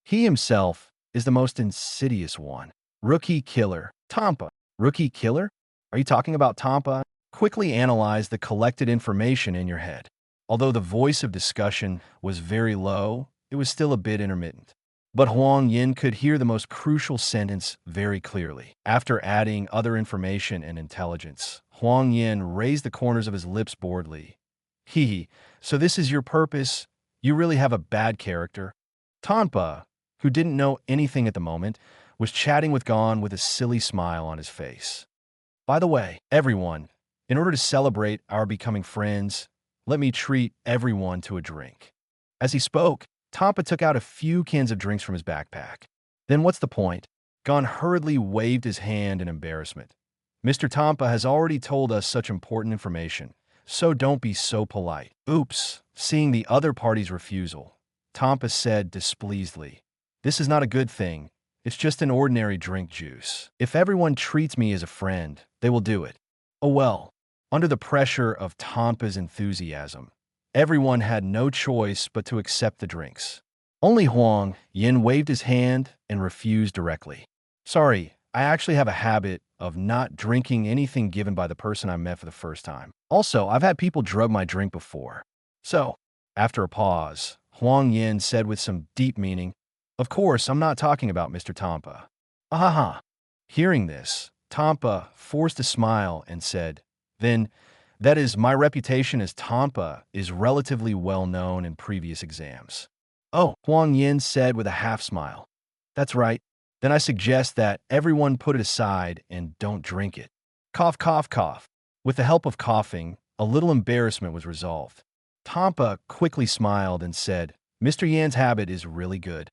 Speaker 2: He himself is the most insidious one. Rookie killer. Tampa. Rookie killer? Are you talking about Tampa? Quickly analyze the collected information in your head. Although the voice of discussion was very low, it was still a bit intermittent. But Huang Yan could hear the most crucial sentence very clearly. After adding other information and intelligence, Huang Yan raised the corners of his lips boredly. So this is your purpose? You really have a bad character? Tampa, who didn't know anything at the moment, was chatting with Gon with a silly smile on his face. By the way, everyone, in order to celebrate our becoming friends, let me treat everyone to a drink. As he spoke, Tampa took out a few cans of drinks from his backpack. Then what's the point? Gon hurriedly waved his hand in embarrassment. Mr. Tampa has already told us such important information, so don't be so polite. Oops, seeing the other party's refusal, Tampa said displeasedly. This is not a good thing. It's just an ordinary drink juice. If everyone treats me as a friend, they will do it. Oh well. Under the pressure of Tampa's enthusiasm, everyone had no choice but to accept the drinks. Only Huang Yan waved his hand and refused directly. Sorry, I actually have a habit of not drinking anything given by the person I met for the first time. Also, I've had people drug my drink before. So, after a pause, Huang Yan said with some deep meaning, "Of course, I'm not talking about Mr. Tampa." Ahaha. Hearing this, Tampa forced a smile and said, "Then, that is, my reputation as Tampa is relatively well known in previous exams." "Oh," Huang Yan said with a half smile. "That's right. Then I suggest that everyone put it aside and don't drink it." Cough, cough, cough. With the help of coughing, a little embarrassment was resolved. Tampa quickly smiled and said, "Mr. Yan's habit is really good.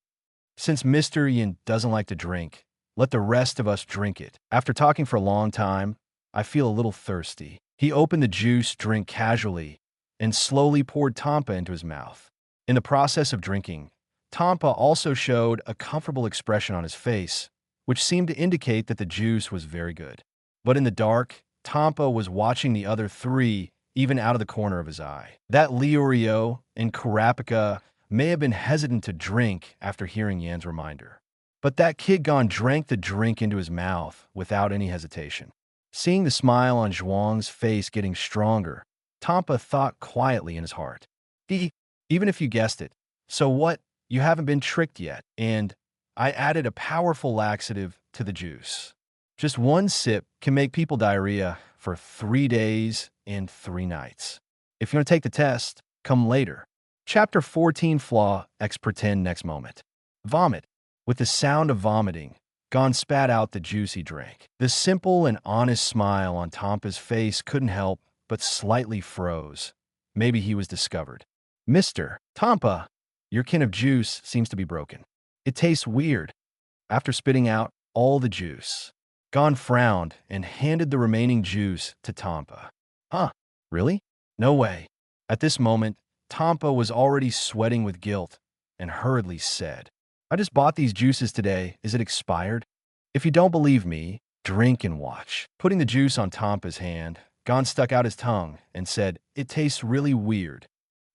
Speaker 2: Since Mr. Yan doesn't like to drink, let the rest of us drink it." After talking for a long time, I feel a little thirsty. He opened the juice drink casually and slowly poured Tampa into his mouth. In the process of drinking, Tampa also showed a comfortable expression on his face, which seemed to indicate that the juice was very good. But in the dark, Tampa was watching the other three, even out of the corner of his eye. That Liurio and Kurapika may have been hesitant to drink after hearing Yan's reminder. But that kid Gon drank the drink into his mouth without any hesitation. Seeing the smile on Zhuang's face getting stronger, Tampa thought quietly in his heart. Even if you guessed it, so what? You haven't been tricked yet, and I added a powerful laxative to the juice. Just one sip can make people diarrhea for 3 days and 3 nights. If you want to take the test, come later. Chapter 14 Flaw X Pretend Next Moment. Vomit. With the sound of vomiting, Gon spat out the juice he drank. The simple and honest smile on Tampa's face couldn't help but slightly froze. Maybe he was discovered. Mr. Tampa, your can of juice seems to be broken. It tastes weird. After spitting out all the juice, Gon frowned and handed the remaining juice to Tampa. Huh, really? No way. At this moment, Tampa was already sweating with guilt and hurriedly said, I just bought these juices today. Is it expired? If you don't believe me, drink and watch. Putting the juice on Tampa's hand, Gon stuck out his tongue and said, It tastes really weird.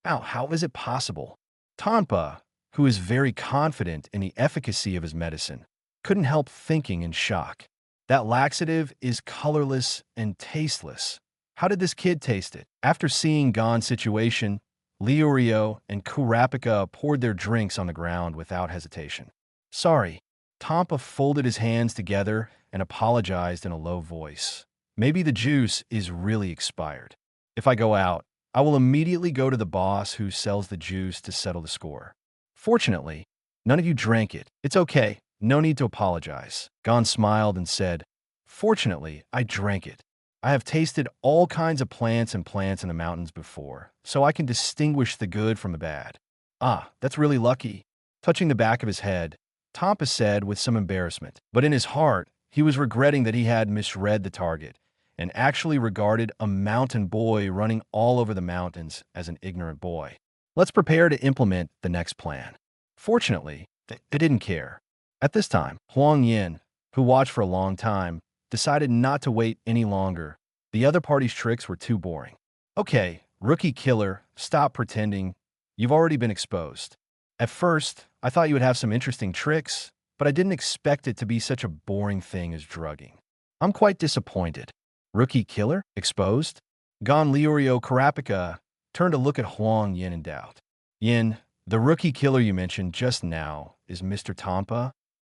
Speaker 2: Ow, how is it possible? Tampa, who is very confident in the efficacy of his medicine, couldn't help thinking in shock. That laxative is colorless and tasteless. How did this kid taste it? After seeing Gon's situation, Liurio and Kurapika poured their drinks on the ground without hesitation. Sorry. Tampa folded his hands together and apologized in a low voice. Maybe the juice is really expired. If I go out, I will immediately go to the boss who sells the juice to settle the score. Fortunately, none of you drank it. It's okay. No need to apologize. Gon smiled and said, Fortunately, I drank it. I have tasted all kinds of plants in the mountains before, so I can distinguish the good from the bad. Ah, that's really lucky. Touching the back of his head, Tampa said with some embarrassment, but in his heart, he was regretting that he had misread the target and actually regarded a mountain boy running all over the mountains as an ignorant boy. Let's prepare to implement the next plan. Fortunately, they didn't care. At this time, Huang Yan, who watched for a long time, decided not to wait any longer. The other party's tricks were too boring. Okay, rookie killer, stop pretending. You've already been exposed. At first, I thought you would have some interesting tricks, but I didn't expect it to be such a boring thing as drugging. I'm quite disappointed. Rookie killer? Exposed? Gon Liurio Kurapika turned to look at Huang Yan in doubt. Yin, the rookie killer you mentioned just now is Mr. Tampa?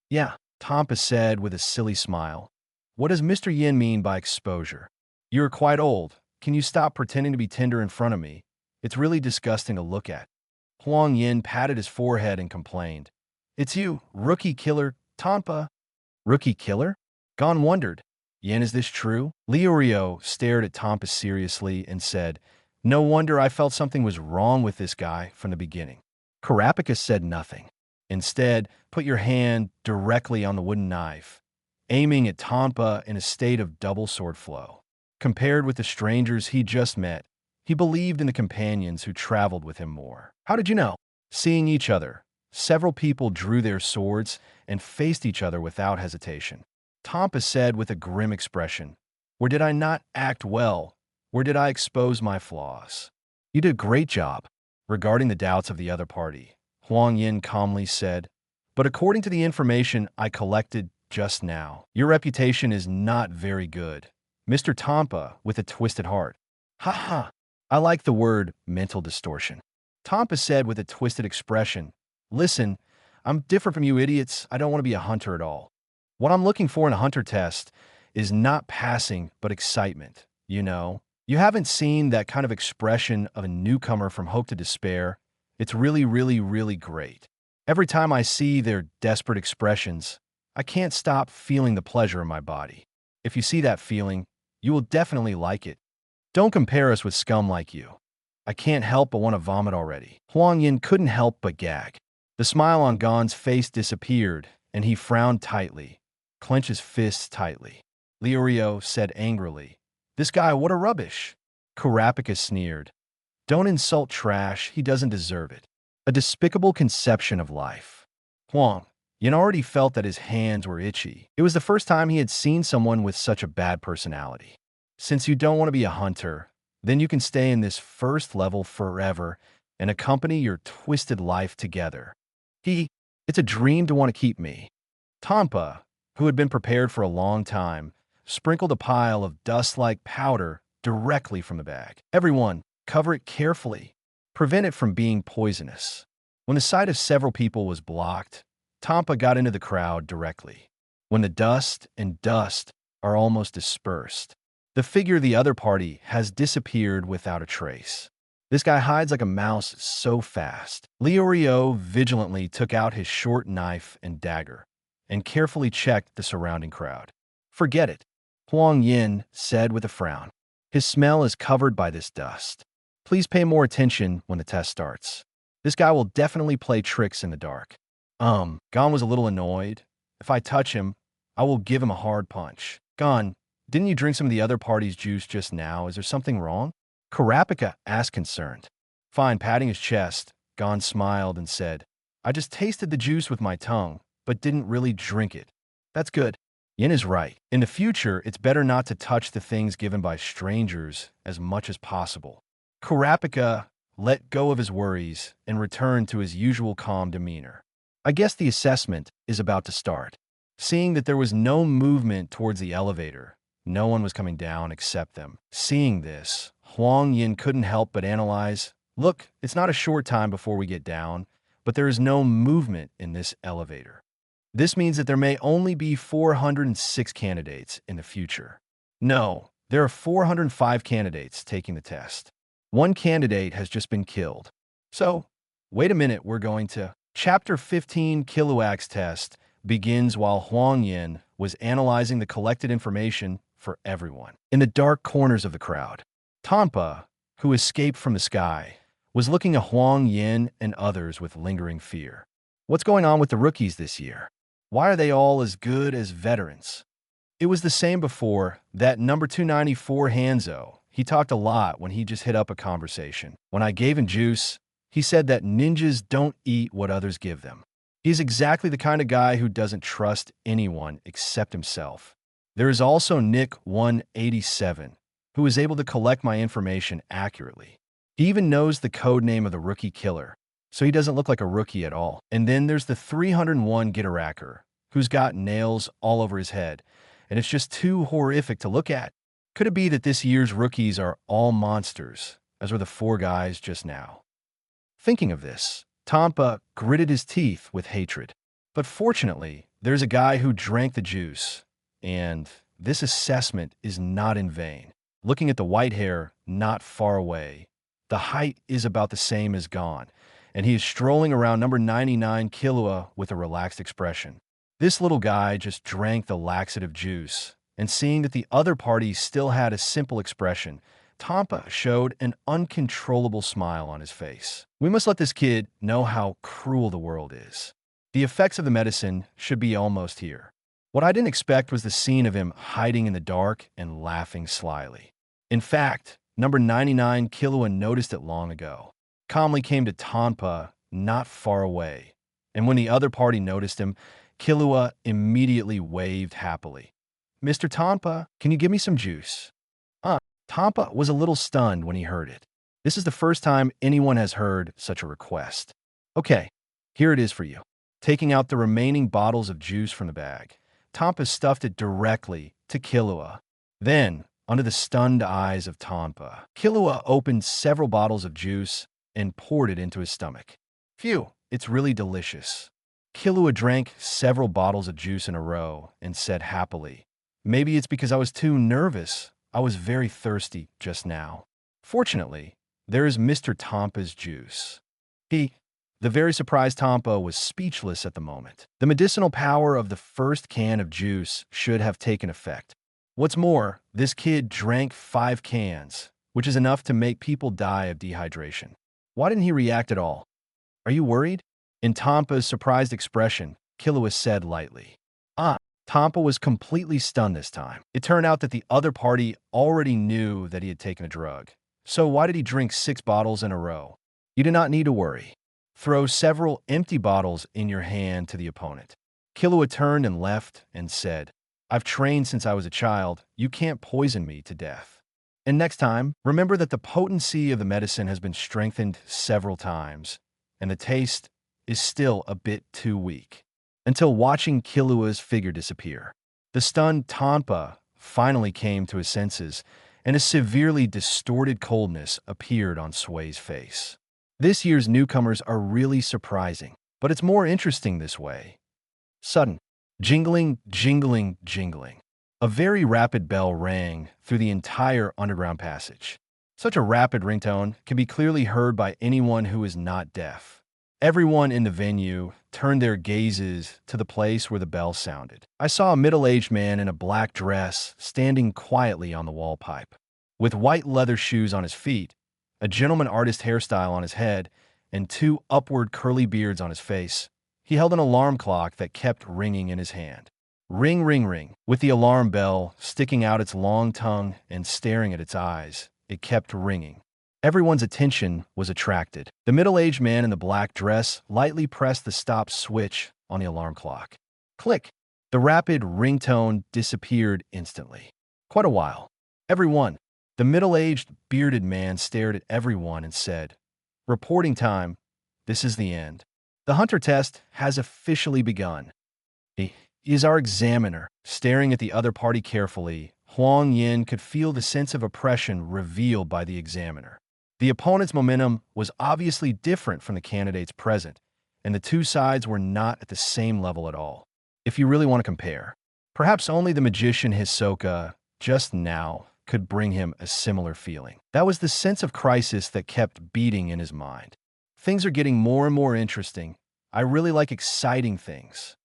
Speaker 2: Yeah, Tampa said with a silly smile. What does Mr. Yin mean by exposure? You're quite old. Can you stop pretending to be tender in front of me? It's really disgusting to look at. Huang Yin patted his forehead and complained. It's you, rookie killer, Tampa. Rookie killer? Gon wondered. Yin, is this true? Liurio stared at Tampa seriously and said, No wonder I felt something was wrong with this guy from the beginning. Kurapika said nothing. Instead, put your hand directly on the wooden knife, aiming at Tampa in a state of double sword flow. Compared with the strangers he just met, he believed in the companions who traveled with him more. How did you know? Seeing each other, several people drew their swords and faced each other without hesitation. Tampa said with a grim expression, Or did I not act well? Or did I expose my flaws? You did a great job. Regarding the doubts of the other party, Huang Yin calmly said, But according to the information I collected just now, your reputation is not very good. Mr. Tampa with a twisted heart. Ha ha. I like the word mental distortion. Tampa said with a twisted expression, Listen, I'm different from you idiots. I don't want to be a hunter at all. What I'm looking for in a hunter test is not passing, but excitement. You know, you haven't seen that kind of expression of a newcomer from hope to despair. It's really, really, really great. Every time I see their desperate expressions, I can't stop feeling the pleasure in my body. If you see that feeling, you will definitely like it. Don't compare us with scum like you. I can't help but want to vomit already. Huang Yin couldn't help but gag. The smile on Gon's face disappeared, and he frowned tightly, clenched his fists tightly. Liurio said angrily. This guy, what a rubbish. Kurapika sneered. Don't insult trash, he doesn't deserve it. A despicable conception of life. Huang Yan already felt that his hands were itchy. It was the first time he had seen someone with such a bad personality. Since you don't want to be a hunter, then you can stay in this first level forever and accompany your twisted life together. It's a dream to want to keep me. Tampa, who had been prepared for a long time, sprinkled a pile of dust-like powder directly from the bag. Everyone, cover it carefully. Prevent it from being poisonous. When the sight of several people was blocked, Tampa got into the crowd directly. When the dust are almost dispersed, the figure of the other party has disappeared without a trace. This guy hides like a mouse so fast. Liurio vigilantly took out his short knife and dagger and carefully checked the surrounding crowd. Forget it, Huang Yan said with a frown. His smell is covered by this dust. Please pay more attention when the test starts. This guy will definitely play tricks in the dark. Gon was a little annoyed. If I touch him, I will give him a hard punch. Gon, didn't you drink some of the other party's juice just now? Is there something wrong? Kurapika asked concerned. Fine, patting his chest, Gon smiled and said, I just tasted the juice with my tongue, but didn't really drink it. That's good. Yin is right. In the future, it's better not to touch the things given by strangers as much as possible. Kurapika let go of his worries and returned to his usual calm demeanor. I guess the assessment is about to start. Seeing that there was no movement towards the elevator, no one was coming down except them. Seeing this, Huang Yan couldn't help but analyze, look, it's not a short time before we get down, but there is no movement in this elevator. This means that there may only be 406 candidates in the future. No, there are 405 candidates taking the test. One candidate has just been killed. So, wait a minute, we're going to... Chapter 15 Kilowatts Test begins while Huang Yan was analyzing the collected information for everyone. In the dark corners of the crowd, Tampa, who escaped from the sky, was looking at Huang Yan and others with lingering fear. What's going on with the rookies this year? Why are they all as good as veterans? It was the same before. That number 294 Hanzo, he talked a lot when he just hit up a conversation. When I gave him juice, he said that ninjas don't eat what others give them. He's exactly the kind of guy who doesn't trust anyone except himself. There is also Nick 187, who is able to collect my information accurately. He even knows the code name of the rookie killer, so he doesn't look like a rookie at all. And then there's the 301 Gitaracker, who's got nails all over his head, and it's just too horrific to look at. Could it be that this year's rookies are all monsters, as were the four guys just now? Thinking of this, Tampa gritted his teeth with hatred. But fortunately, there's a guy who drank the juice, and this assessment is not in vain. Looking at the white hair not far away, the height is about the same as Gon, and he is strolling around number 99 Killua with a relaxed expression. This little guy just drank the laxative juice, and seeing that the other party still had a simple expression, Tampa showed an uncontrollable smile on his face. We must let this kid know how cruel the world is. The effects of the medicine should be almost here. What I didn't expect was the scene of him hiding in the dark and laughing slyly. In fact, number 99 Killua noticed it long ago. Calmly came to Tampa not far away, and when the other party noticed him, Killua immediately waved happily. Mr. Tampa, can you give me some juice? Tampa was a little stunned when he heard it. This is the first time anyone has heard such a request. Okay, here it is for you. Taking out the remaining bottles of juice from the bag, Tampa stuffed it directly to Killua. Then, under the stunned eyes of Tampa, Killua opened several bottles of juice and poured it into his stomach. Phew, it's really delicious. Killua drank several bottles of juice in a row and said happily, maybe it's because I was too nervous. I was very thirsty just now. Fortunately, there is Mr. Tampa's juice. The very surprised Tampa was speechless at the moment. The medicinal power of the first can of juice should have taken effect. What's more, this kid drank 5 cans, which is enough to make people die of dehydration. Why didn't he react at all? Are you worried? In Tampa's surprised expression, Killua said lightly, Tampa was completely stunned this time. It turned out that the other party already knew that he had taken a drug. So why did he drink 6 bottles in a row? You do not need to worry. Throw several empty bottles in your hand to the opponent. Killua turned and left and said, I've trained since I was a child. You can't poison me to death. And next time, remember that the potency of the medicine has been strengthened several times, and the taste is still a bit too weak. Until watching Killua's figure disappear. The stunned Tampa finally came to his senses, and a severely distorted coldness appeared on Sway's face. This year's newcomers are really surprising, but it's more interesting this way. Sudden, jingling, jingling, jingling. A very rapid bell rang through the entire underground passage. Such a rapid ringtone can be clearly heard by anyone who is not deaf. Everyone in the venue turned their gazes to the place where the bell sounded. I saw a middle-aged man in a black dress standing quietly on the wall pipe. With white leather shoes on his feet, a gentleman artist hairstyle on his head, and 2 upward curly beards on his face, he held an alarm clock that kept ringing in his hand. Ring, ring, ring. With the alarm bell sticking out its long tongue and staring at its eyes, it kept ringing. Everyone's attention was attracted. The middle-aged man in the black dress lightly pressed the stop switch on the alarm clock. Click! The rapid ringtone disappeared instantly. Quite a while. Everyone. The middle-aged, bearded man stared at everyone and said, Reporting time. This is the end. The hunter test has officially begun. He is our examiner. Staring at the other party carefully, Huang Yan could feel the sense of oppression revealed by the examiner. The opponent's momentum was obviously different from the candidates present, and the 2 sides were not at the same level at all. If you really want to compare, perhaps only the magician Hisoka, just now, could bring him a similar feeling. That was the sense of crisis that kept beating in his mind. Things are getting more and more interesting. I really like exciting things.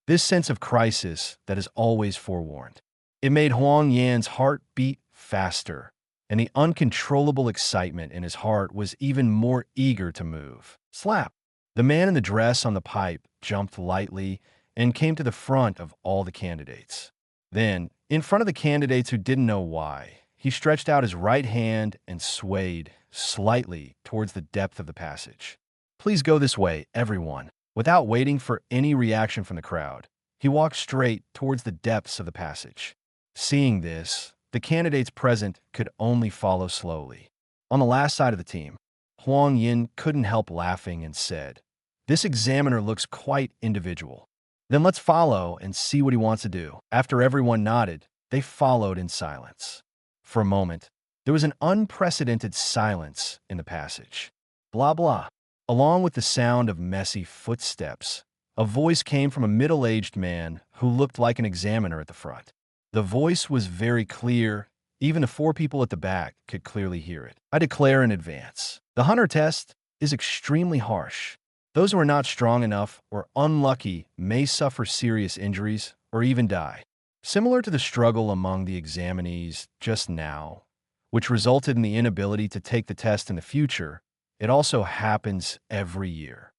Speaker 2: This sense of crisis that is always forewarned. It made Huang Yan's heart beat faster, and the uncontrollable excitement in his heart was even more eager to move. Slap! The man in the dress on the pipe jumped lightly and came to the front of all the candidates. Then, in front of the candidates who didn't know why, he stretched out his right hand and swayed slightly towards the depth of the passage. Please go this way, everyone. Without waiting for any reaction from the crowd, he walked straight towards the depths of the passage. Seeing this, the candidates present could only follow slowly. On the last side of the team, Huang Yan couldn't help laughing and said, This examiner looks quite individual. Then let's follow and see what he wants to do. After everyone nodded, they followed in silence. For a moment, there was an unprecedented silence in the passage. Blah, blah. Along with the sound of messy footsteps, a voice came from a middle-aged man who looked like an examiner at the front. The voice was very clear. Even the 4 people at the back could clearly hear it. I declare in advance, the hunter test is extremely harsh. Those who are not strong enough or unlucky may suffer serious injuries or even die. Similar to the struggle among the examinees just now, which resulted in the inability to take the test in the future, it also happens every year.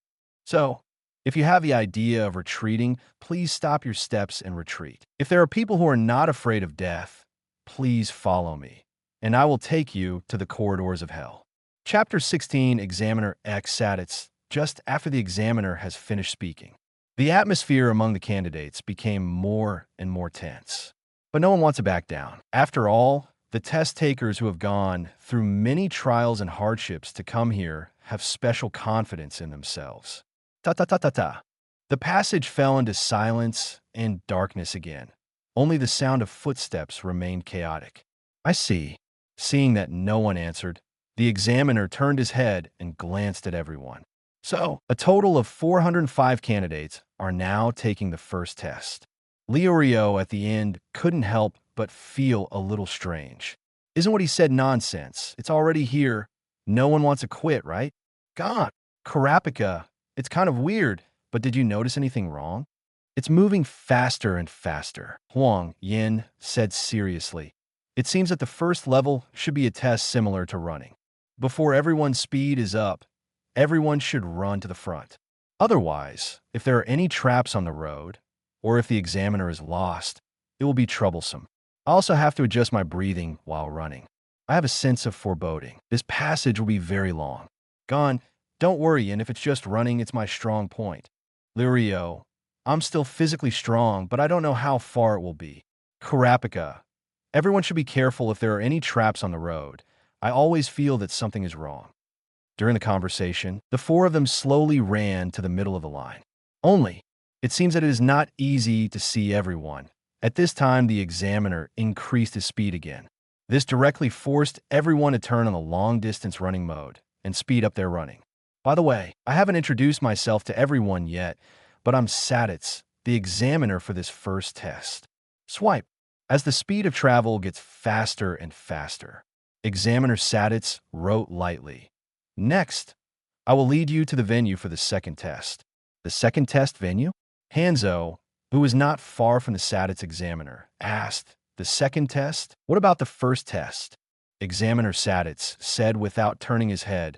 Speaker 2: So, if you have the idea of retreating, please stop your steps and retreat. If there are people who are not afraid of death, please follow me, and I will take you to the corridors of hell. Chapter 16, Examiner X sat just after the examiner has finished speaking. The atmosphere among the candidates became more and more tense. But no one wants to back down. After all, the test takers who have gone through many trials and hardships to come here have special confidence in themselves. Ta-ta-ta-ta-ta. The passage fell into silence and darkness again. Only the sound of footsteps remained chaotic. I see. Seeing that no one answered, the examiner turned his head and glanced at everyone. So, a total of 405 candidates are now taking the first test. Rio at the end couldn't help but feel a little strange. Isn't what he said nonsense? It's already here. No one wants to quit, right? God, Karapika, it's kind of weird, but did you notice anything wrong? It's moving faster and faster, Huang Yan said seriously. It seems that the first level should be a test similar to running. Before everyone's speed is up, everyone should run to the front. Otherwise, if there are any traps on the road, or if the examiner is lost, it will be troublesome. I also have to adjust my breathing while running. I have a sense of foreboding. This passage will be very long. Gone. Don't worry, and if it's just running, it's my strong point. Lirio, I'm still physically strong, but I don't know how far it will be. Kurapika, everyone should be careful if there are any traps on the road. I always feel that something is wrong. During the conversation, the four of them slowly ran to the middle of the line. Only, it seems that it is not easy to see everyone. At this time, the examiner increased his speed again. This directly forced everyone to turn on the long-distance running mode and speed up their running. By the way, I haven't introduced myself to everyone yet, but I'm Saditz, the examiner for this first test. Swipe. As the speed of travel gets faster and faster, Examiner Saditz wrote lightly. Next, I will lead you to the venue for the second test. The second test venue? Hanzo, who was not far from the Saditz examiner, asked, the second test? What about the first test? Examiner Saditz said without turning his head,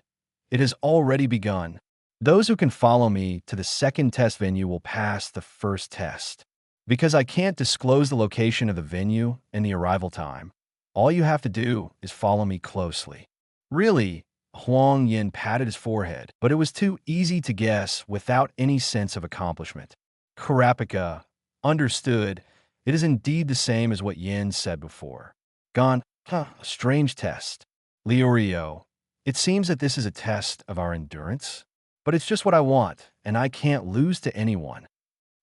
Speaker 2: it has already begun. Those who can follow me to the second test venue will pass the first test. Because I can't disclose the location of the venue and the arrival time, all you have to do is follow me closely. Really, Huang Yan patted his forehead, but it was too easy to guess without any sense of accomplishment. Kurapika understood. It is indeed the same as what Yin said before. Gone, a strange test. Lirio, it seems that this is a test of our endurance, but it's just what I want, and I can't lose to anyone.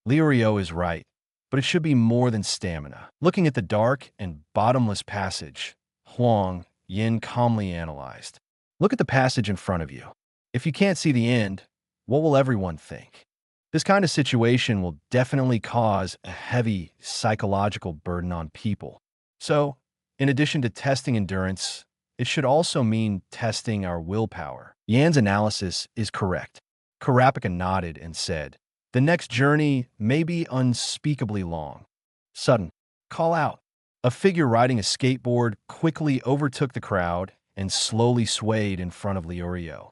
Speaker 2: Lirio is right, but it should be more than stamina. Looking at the dark and bottomless passage, Huang Yan calmly analyzed. Look at the passage in front of you. If you can't see the end, what will everyone think? This kind of situation will definitely cause a heavy psychological burden on people. So, in addition to testing endurance, it should also mean testing our willpower. Yan's analysis is correct. Kurapika nodded and said, the next journey may be unspeakably long. Sudden, call out. A figure riding a skateboard quickly overtook the crowd and slowly swayed in front of Lirio.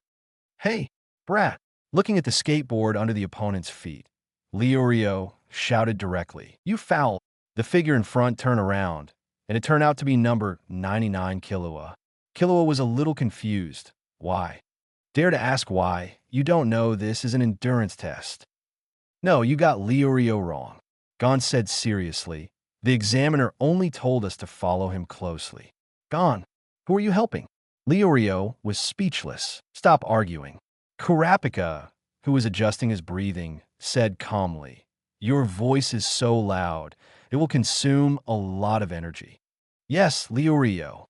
Speaker 2: Hey, brat! Looking at the skateboard under the opponent's feet, Lirio shouted directly, you foul! The figure in front turned around, and it turned out to be number 99 Killua. Killua was a little confused. Why? Dare to ask why? You don't know this is an endurance test. No, you got Lirio wrong. Gon said seriously. The examiner only told us to follow him closely. Gon, who are you helping? Lirio was speechless. Stop arguing. Kurapika, who was adjusting his breathing, said calmly, your voice is so loud, it will consume a lot of energy. Yes, Lirio.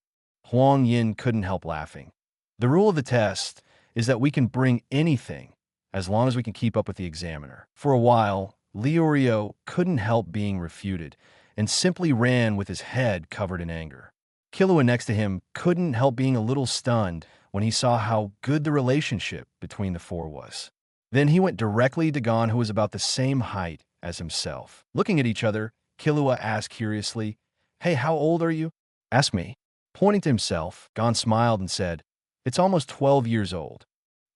Speaker 2: Huang Yan couldn't help laughing. The rule of the test is that we can bring anything as long as we can keep up with the examiner. For a while, Lirio couldn't help being refuted and simply ran with his head covered in anger. Killua next to him couldn't help being a little stunned when he saw how good the relationship between the four was. Then he went directly to Gon, who was about the same height as himself. Looking at each other, Killua asked curiously, hey, how old are you? Ask me. Pointing to himself, Gon smiled and said, it's almost 12 years old.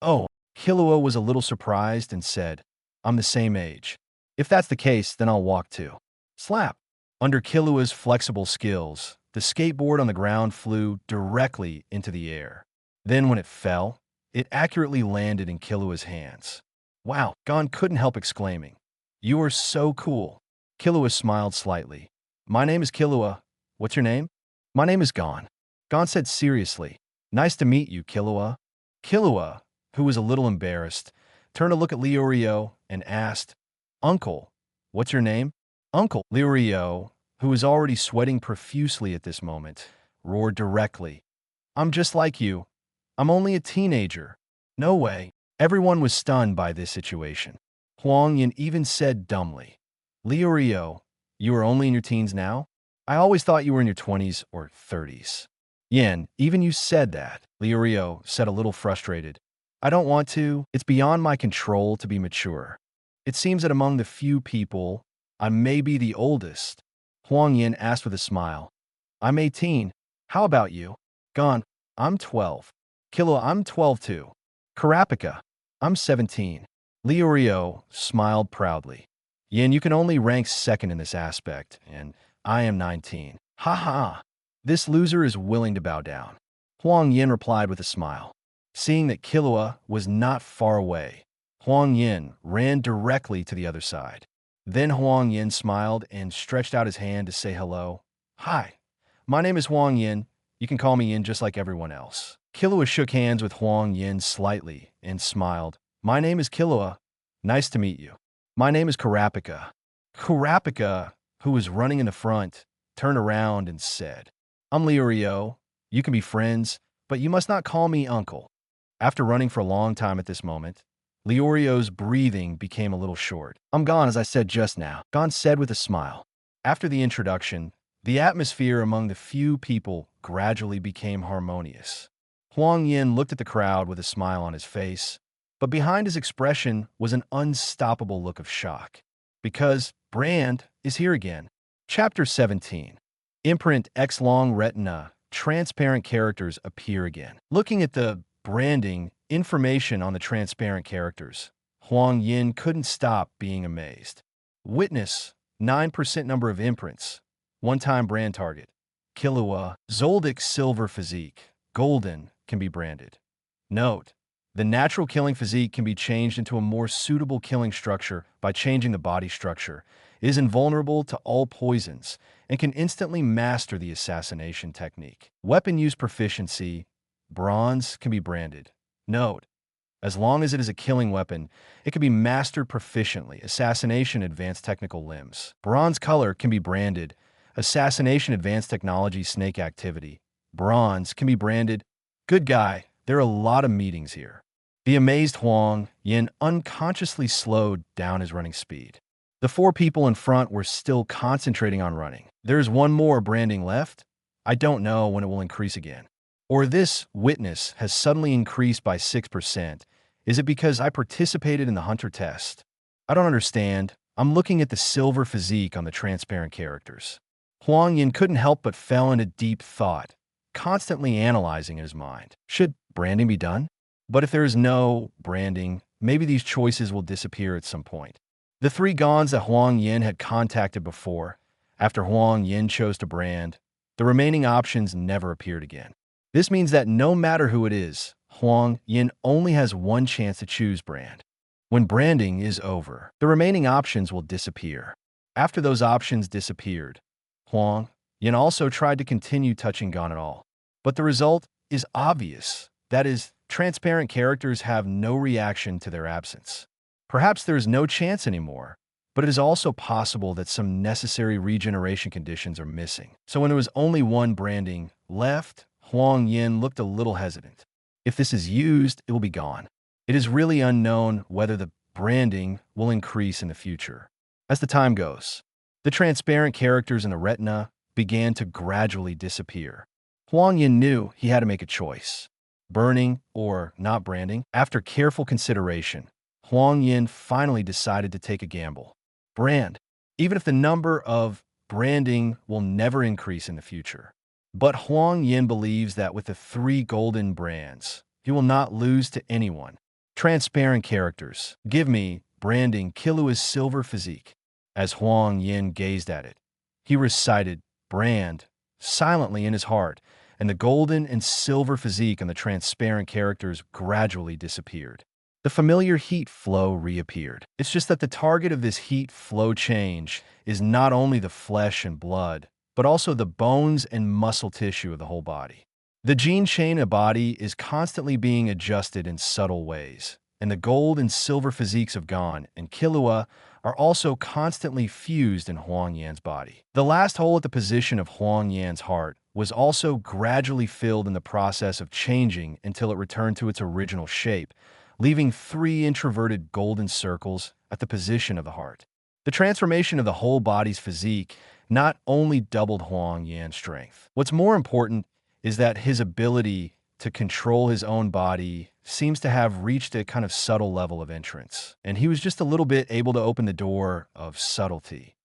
Speaker 2: Oh, Killua was a little surprised and said, I'm the same age. If that's the case, then I'll walk too. Slap. Under Killua's flexible skills, the skateboard on the ground flew directly into the air. Then when it fell, it accurately landed in Killua's hands. Wow, Gon couldn't help exclaiming. You are so cool. Killua smiled slightly. My name is Killua. What's your name? My name is Gon. Gon said seriously. Nice to meet you, Killua. Killua, who was a little embarrassed, turned to look at Lirio and asked, Uncle, what's your name? Uncle. Lirio, who was already sweating profusely at this moment, roared directly. I'm just like you. I'm only a teenager. No way. Everyone was stunned by this situation. Huang Yan even said dumbly, Lirio, you are only in your teens now? I always thought you were in your 20s or 30s. Yan, even you said that, Lirio said a little frustrated. I don't want to. It's beyond my control to be mature. It seems that among the few people, I may be the oldest. Huang Yan asked with a smile. I'm 18. How about you? Gon, I'm 12. Killua, I'm 12 too. Kurapika, I'm 17. Lirio smiled proudly. Yin, you can only rank second in this aspect, and I am 19. Ha ha! This loser is willing to bow down. Huang Yan replied with a smile. Seeing that Killua was not far away, Huang Yan ran directly to the other side. Then Huang Yan smiled and stretched out his hand to say hello. Hi, my name is Huang Yan. You can call me Yin just like everyone else. Killua shook hands with Huang Yan slightly and smiled. My name is Killua. Nice to meet you. My name is Kurapika. Kurapika, who was running in the front, turned around and said, I'm Liurio. You can be friends, but you must not call me uncle. After running for a long time at this moment, Liurio's breathing became a little short. I'm gone, as I said just now, Gon said with a smile. After the introduction, the atmosphere among the few people gradually became harmonious. Huang Yan looked at the crowd with a smile on his face, but behind his expression was an unstoppable look of shock. Because Brand is here again. Chapter 17. Imprint X long retina. Transparent characters appear again. Looking at the branding information on the transparent characters, Huang Yan couldn't stop being amazed. Witness, 9% number of imprints. One-time brand target. Killua, Zoldyck silver physique. Golden can be branded. Note, the natural killing physique can be changed into a more suitable killing structure by changing the body structure, is invulnerable to all poisons, and can instantly master the assassination technique. Weapon use proficiency. Bronze can be branded. Note, as long as it is a killing weapon, it can be mastered proficiently. Assassination advanced technical limbs. Bronze color can be branded. Assassination advanced technology snake activity. Bronze can be branded. Good guy, there are a lot of meetings here. The amazed Huang Yan unconsciously slowed down his running speed. The four people in front were still concentrating on running. There's one more branding left. I don't know when it will increase again. Or this witness has suddenly increased by 6%. Is it because I participated in the hunter test? I don't understand. I'm looking at the silver physique on the transparent characters. Huang Yan couldn't help but fell into deep thought, constantly analyzing in his mind. Should branding be done? But if there is no branding, maybe these choices will disappear at some point. The three Gons that Huang Yan had contacted before, after Huang Yan chose to brand, the remaining options never appeared again. This means that no matter who it is, Huang Yan only has one chance to choose brand. When branding is over, the remaining options will disappear. After those options disappeared, Huang Yan also tried to continue touching Gon at all. But the result is obvious. That is, transparent characters have no reaction to their absence. Perhaps there is no chance anymore, but it is also possible that some necessary regeneration conditions are missing. So when there was only one branding left, Huang Yan looked a little hesitant. If this is used, it will be gone. It is really unknown whether the branding will increase in the future. As the time goes, the transparent characters in the retina began to gradually disappear. Huang Yan knew he had to make a choice. Burning or not branding? After careful consideration, Huang Yan finally decided to take a gamble. Brand, even if the number of branding will never increase in the future. But Huang Yan believes that with the 3 golden brands, he will not lose to anyone. Transparent characters. Give me branding Killua's silver physique. As Huang Yan gazed at it, he recited brand silently in his heart, and the golden and silver physique on the transparent characters gradually disappeared. The familiar heat flow reappeared. It's just that the target of this heat flow change is not only the flesh and blood, but also the bones and muscle tissue of the whole body. The gene chain of body is constantly being adjusted in subtle ways, and the gold and silver physiques of Gon and Killua are also constantly fused in Huang Yan's body. The last hole at the position of Huang Yan's heart was also gradually filled in the process of changing until it returned to its original shape, leaving 3 introverted golden circles at the position of the heart. The transformation of the whole body's physique not only doubled Huang Yan's strength. What's more important is that his ability to control his own body seems to have reached a kind of subtle level of entrance, and he was just a little bit able to open the door of subtlety.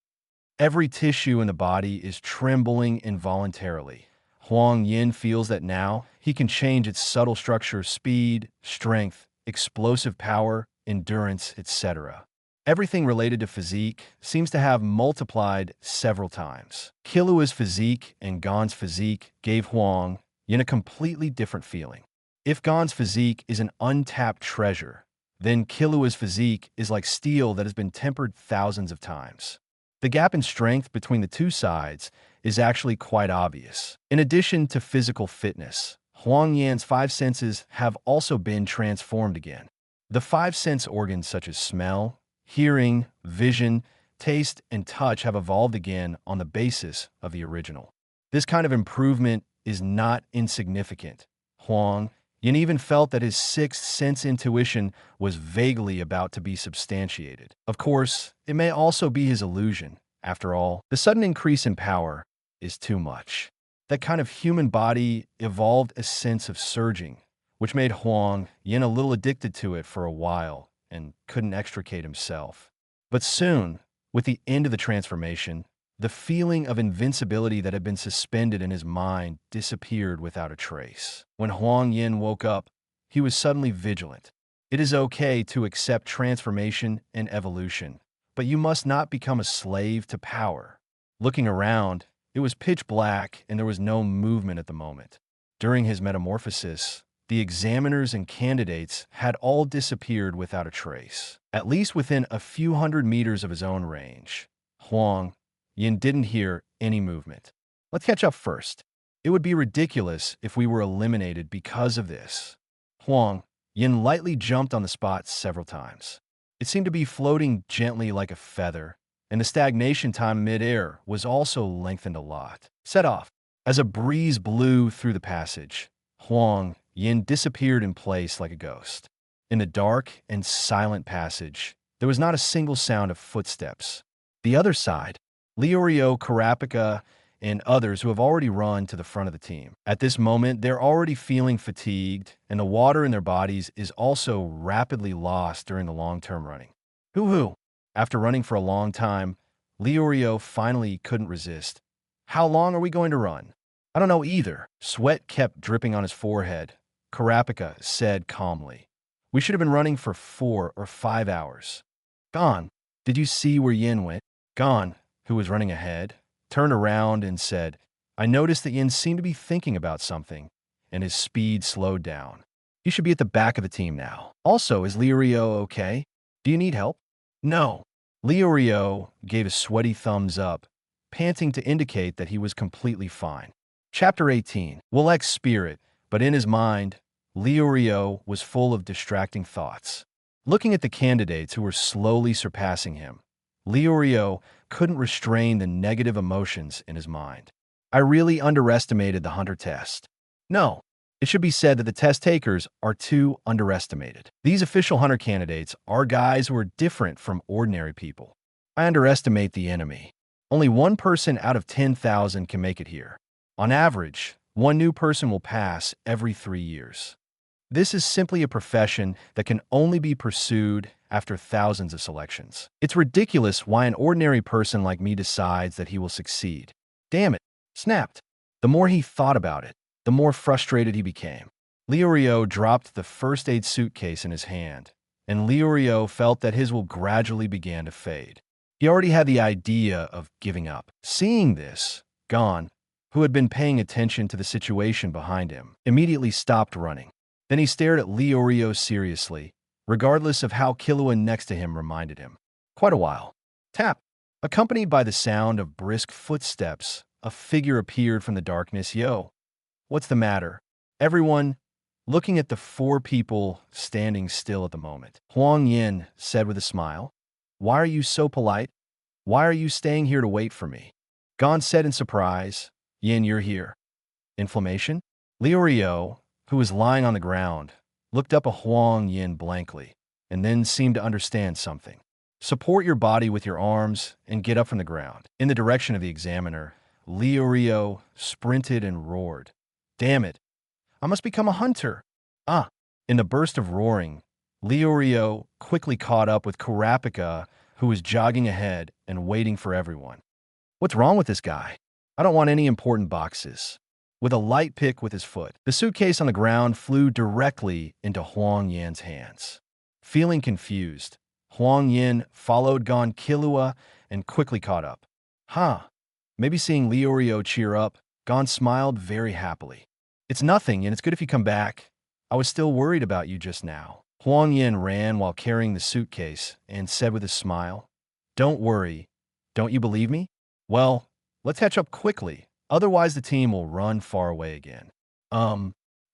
Speaker 2: Every tissue in the body is trembling involuntarily. Huang Yan feels that now he can change its subtle structure, speed, strength, explosive power, endurance, etc. Everything related to physique seems to have multiplied several times. Killua's physique and Gon's physique gave Huang Yan a completely different feeling. If Gon's physique is an untapped treasure, then Killua's physique is like steel that has been tempered thousands of times. The gap in strength between the two sides is actually quite obvious. In addition to physical fitness, Huang Yan's five senses have also been transformed again. The five sense organs such as smell, hearing, vision, taste, and touch have evolved again on the basis of the original. This kind of improvement is not insignificant. Huang Yan even felt that his sixth sense intuition was vaguely about to be substantiated. Of course, it may also be his illusion. After all, the sudden increase in power is too much. That kind of human body evolved a sense of surging, which made Huang Yan a little addicted to it for a while and couldn't extricate himself. But soon, with the end of the transformation, the feeling of invincibility that had been suspended in his mind disappeared without a trace. When Huang Yan woke up, he was suddenly vigilant. It is okay to accept transformation and evolution, but you must not become a slave to power. Looking around, it was pitch black and there was no movement at the moment. During his metamorphosis, the examiners and candidates had all disappeared without a trace. At least within a few hundred meters of his own range, Huang Yan didn't hear any movement. Let's catch up first. It would be ridiculous if we were eliminated because of this. Huang Yan lightly jumped on the spot several times. It seemed to be floating gently like a feather, and the stagnation time mid-air was also lengthened a lot. Set off. As a breeze blew through the passage, Huang Yan disappeared in place like a ghost. In the dark and silent passage, there was not a single sound of footsteps. The other side, Leorio, Karapika, and others who have already run to the front of the team. At this moment, they're already feeling fatigued, and the water in their bodies is also rapidly lost during the long-term running. Hoo-hoo! After running for a long time, Leorio finally couldn't resist. How long are we going to run? I don't know either. Sweat kept dripping on his forehead. Karapika said calmly. We should have been running for 4 or 5 hours. Gon, did you see where Yin went? Gon, who was running ahead, turned around and said, I noticed that Yin seemed to be thinking about something, and his speed slowed down. You should be at the back of the team now. Also, is Leorio okay? Do you need help? No. Leorio gave a sweaty thumbs up, panting to indicate that he was completely fine. Chapter 18. Willek's spirit, but in his mind, Leorio was full of distracting thoughts. Looking at the candidates who were slowly surpassing him, Leorio couldn't restrain the negative emotions in his mind. I really underestimated the hunter test. No, it should be said that the test takers are too underestimated. These official hunter candidates are guys who are different from ordinary people. I underestimate the enemy. Only one person out of 10,000 can make it here. On average, one new person will pass every 3 years. This is simply a profession that can only be pursued after thousands of selections. It's ridiculous why an ordinary person like me decides that he will succeed. Damn it, snapped. The more he thought about it, the more frustrated he became. Leorio dropped the first aid suitcase in his hand, and Leorio felt that his will gradually began to fade. He already had the idea of giving up. Seeing this, Gon, who had been paying attention to the situation behind him, immediately stopped running. Then he stared at Leorio seriously, regardless of how Killua next to him reminded him. Quite a while. Tap. Accompanied by the sound of brisk footsteps, a figure appeared from the darkness. Yo, what's the matter? Everyone, looking at the 4 people standing still at the moment. Huang Yan said with a smile, Why are you so polite? Why are you staying here to wait for me? Gon said in surprise, Yin, you're here. Inflammation? Leorio, who was lying on the ground, looked up at Huang Yan blankly, and then seemed to understand something. Support your body with your arms and get up from the ground. In the direction of the examiner, Leorio sprinted and roared. Damn it, I must become a hunter. Ah! In the burst of roaring, Leorio quickly caught up with Karapika, who was jogging ahead and waiting for everyone. What's wrong with this guy? I don't want any important boxes. With a light pick with his foot, the suitcase on the ground flew directly into Huang Yan's hands. Feeling confused, Huang Yan followed Gon Killua and quickly caught up. Huh. Maybe seeing Leorio cheer up, Gon smiled very happily. It's nothing, and it's good if you come back. I was still worried about you just now. Huang Yan ran while carrying the suitcase and said with a smile, Don't worry. Don't you believe me? Well, let's catch up quickly. Otherwise, the team will run far away again.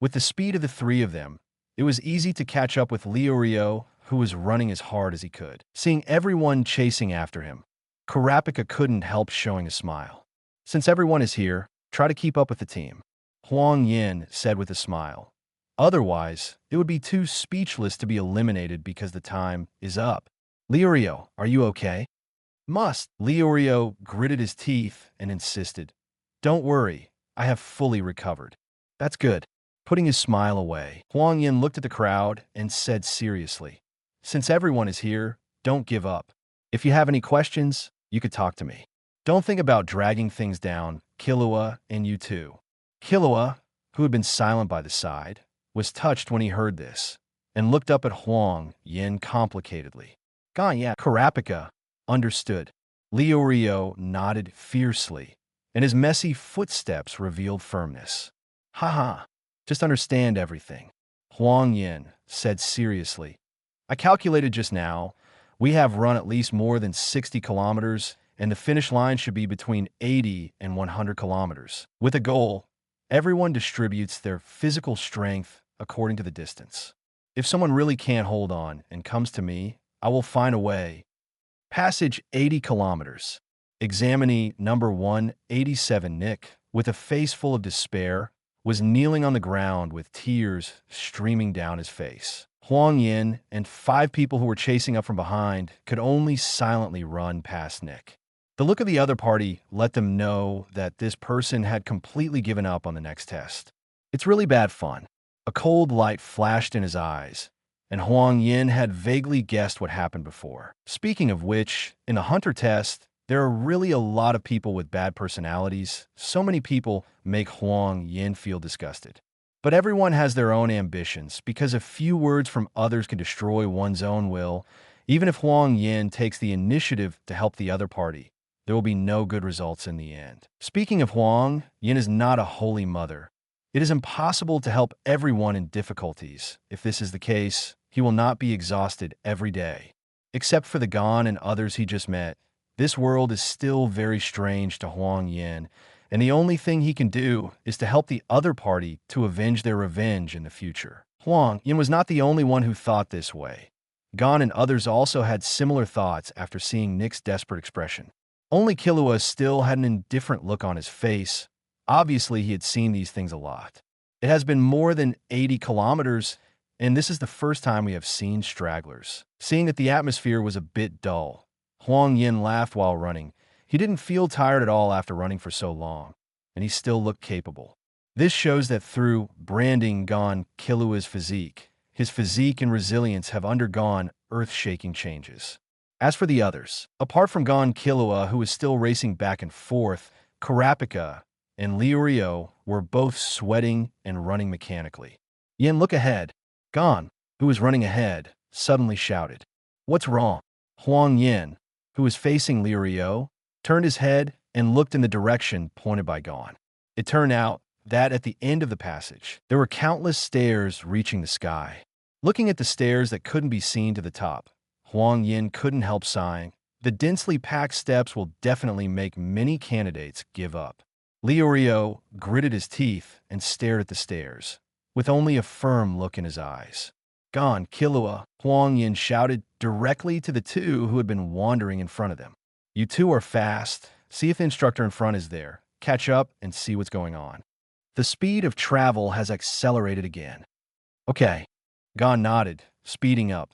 Speaker 2: With the speed of the three of them, it was easy to catch up with Leorio, who was running as hard as he could. Seeing everyone chasing after him, Kurapika couldn't help showing a smile. Since everyone is here, try to keep up with the team, Huang Yan said with a smile. Otherwise, it would be too speechless to be eliminated because the time is up. Leorio, are you okay? Must. Leorio gritted his teeth and insisted. Don't worry, I have fully recovered. That's good. Putting his smile away, Huang Yan looked at the crowd and said seriously, Since everyone is here, don't give up. If you have any questions, you could talk to me. Don't think about dragging things down, Killua and you too. Killua, who had been silent by the side, was touched when he heard this, and looked up at Huang Yan complicatedly. Yeah, Kurapika understood. Leorio nodded fiercely, and his messy footsteps revealed firmness. Haha, just understand everything, Huang Yan said seriously. I calculated just now, we have run at least more than 60 kilometers, and the finish line should be between 80 and 100 kilometers. With a goal, everyone distributes their physical strength according to the distance. If someone really can't hold on and comes to me, I will find a way. Passage 80 kilometers. Examinee number 187 Nick, with a face full of despair, was kneeling on the ground with tears streaming down his face. Huang Yan and 5 people who were chasing up from behind could only silently run past Nick. The look of the other party let them know that this person had completely given up on the next test. It's really bad fun. A cold light flashed in his eyes, and Huang Yan had vaguely guessed what happened before. Speaking of which, in the hunter test, there are really a lot of people with bad personalities. So many people make Huang Yan feel disgusted. But everyone has their own ambitions, because a few words from others can destroy one's own will. Even if Huang Yan takes the initiative to help the other party, there will be no good results in the end. Speaking of Huang, Yan is not a holy mother. It is impossible to help everyone in difficulties. If this is the case, he will not be exhausted every day. Except for the Gon and others he just met, this world is still very strange to Huang Yan, and the only thing he can do is to help the other party to avenge their revenge in the future. Huang Yan was not the only one who thought this way. Gon and others also had similar thoughts after seeing Nick's desperate expression. Only Killua still had an indifferent look on his face. Obviously, he had seen these things a lot. It has been more than 80 kilometers, and this is the first time we have seen stragglers. Seeing that the atmosphere was a bit dull, Huang Yan laughed while running. He didn't feel tired at all after running for so long, and he still looked capable. This shows that through branding Gon Killua's physique, his physique and resilience have undergone earth-shaking changes. As for the others, apart from Gon Killua, who was still racing back and forth, Kurapika and Leorio were both sweating and running mechanically. Yan, look ahead. Gon, who was running ahead, suddenly shouted. What's wrong? Huang Yan, who was facing Leorio, turned his head and looked in the direction pointed by Gon. It turned out that at the end of the passage, there were countless stairs reaching the sky. Looking at the stairs that couldn't be seen to the top, Huang Yan couldn't help sighing. The densely packed steps will definitely make many candidates give up. Leorio gritted his teeth and stared at the stairs, with only a firm look in his eyes. Gon Killua, Huang Yan shouted directly to the two who had been wandering in front of them. You two are fast. See if the instructor in front is there. Catch up and see what's going on. The speed of travel has accelerated again. Okay. Gon nodded, speeding up.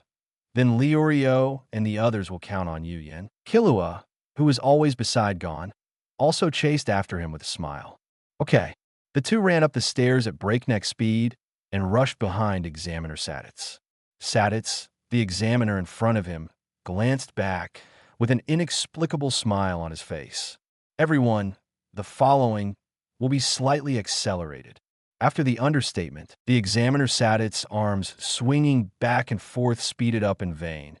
Speaker 2: Then Leorio and the others will count on you, Yan. Killua, who was always beside Gon, also chased after him with a smile. Okay. The two ran up the stairs at breakneck speed and rushed behind Examiner Saditz. Saditz, the examiner in front of him, glanced back with an inexplicable smile on his face. Everyone, the following, will be slightly accelerated. After the understatement, the Examiner Saditz's arms swinging back and forth speeded up in vain,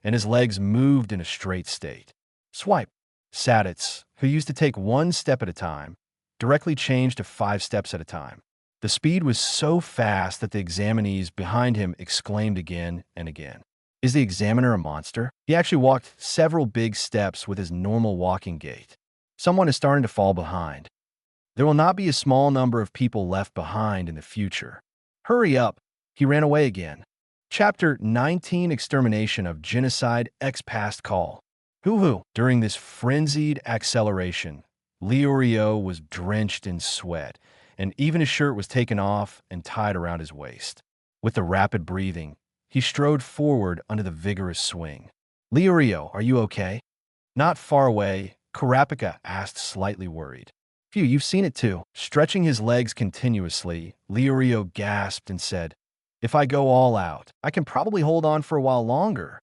Speaker 2: and his legs moved in a straight state. Swipe. Sadits, who used to take 1 step at a time, directly changed to 5 steps at a time. The speed was so fast that the examinees behind him exclaimed again and again. Is the examiner a monster? He actually walked several big steps with his normal walking gait. Someone is starting to fall behind. There will not be a small number of people left behind in the future. Hurry up! He ran away again. Chapter 19, Extermination of Genocide X Past Call. Hoo-hoo! During this frenzied acceleration, Liurio was drenched in sweat, and even his shirt was taken off and tied around his waist. With the rapid breathing, he strode forward under the vigorous swing. Liurio, are you okay? Not far away, Kurapika asked, slightly worried. Phew, you've seen it too. Stretching his legs continuously, Liurio gasped and said, if I go all out, I can probably hold on for a while longer.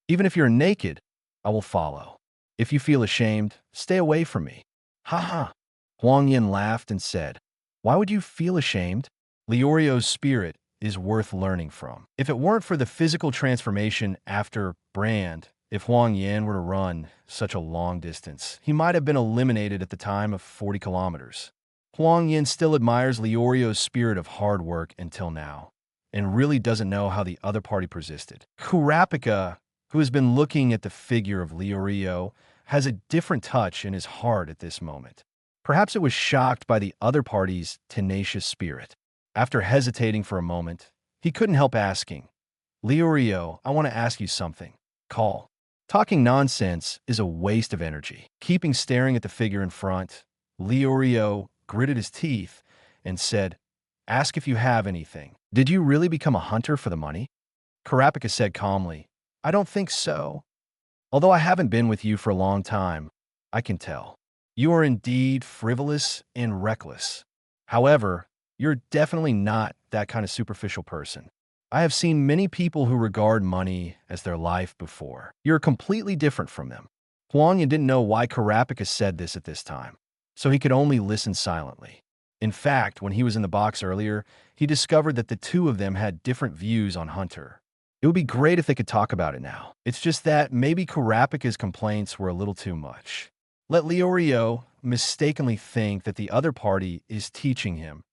Speaker 2: Even if you're naked, I will follow. If you feel ashamed, stay away from me. Ha ha. Huang Yan laughed and said, why would you feel ashamed? Liurio's spirit is worth learning from. If it weren't for the physical transformation after Brand, if Huang Yan were to run such a long distance, he might have been eliminated at the time of 40 kilometers. Huang Yan still admires Liurio's spirit of hard work until now, and really doesn't know how the other party persisted. Kurapika, who has been looking at the figure of Liurio, has a different touch in his heart at this moment. Perhaps it was shocked by the other party's tenacious spirit. After hesitating for a moment, he couldn't help asking, Liurio, I want to ask you something. Call. Talking nonsense is a waste of energy. Keeping staring at the figure in front, Liurio gritted his teeth and said, ask if you have anything. Did you really become a hunter for the money? Kurapika said calmly, I don't think so. Although I haven't been with you for a long time, I can tell. You are indeed frivolous and reckless. However, you're definitely not that kind of superficial person. I have seen many people who regard money as their life before. You're completely different from them. Huang Yan didn't know why Kurapika said this at this time, so he could only listen silently. In fact, when he was in the box earlier, he discovered that the two of them had different views on Hunter. It would be great if they could talk about it now. It's just that maybe Kurapika's complaints were a little too much. Let Liurio mistakenly think that the other party is teaching him.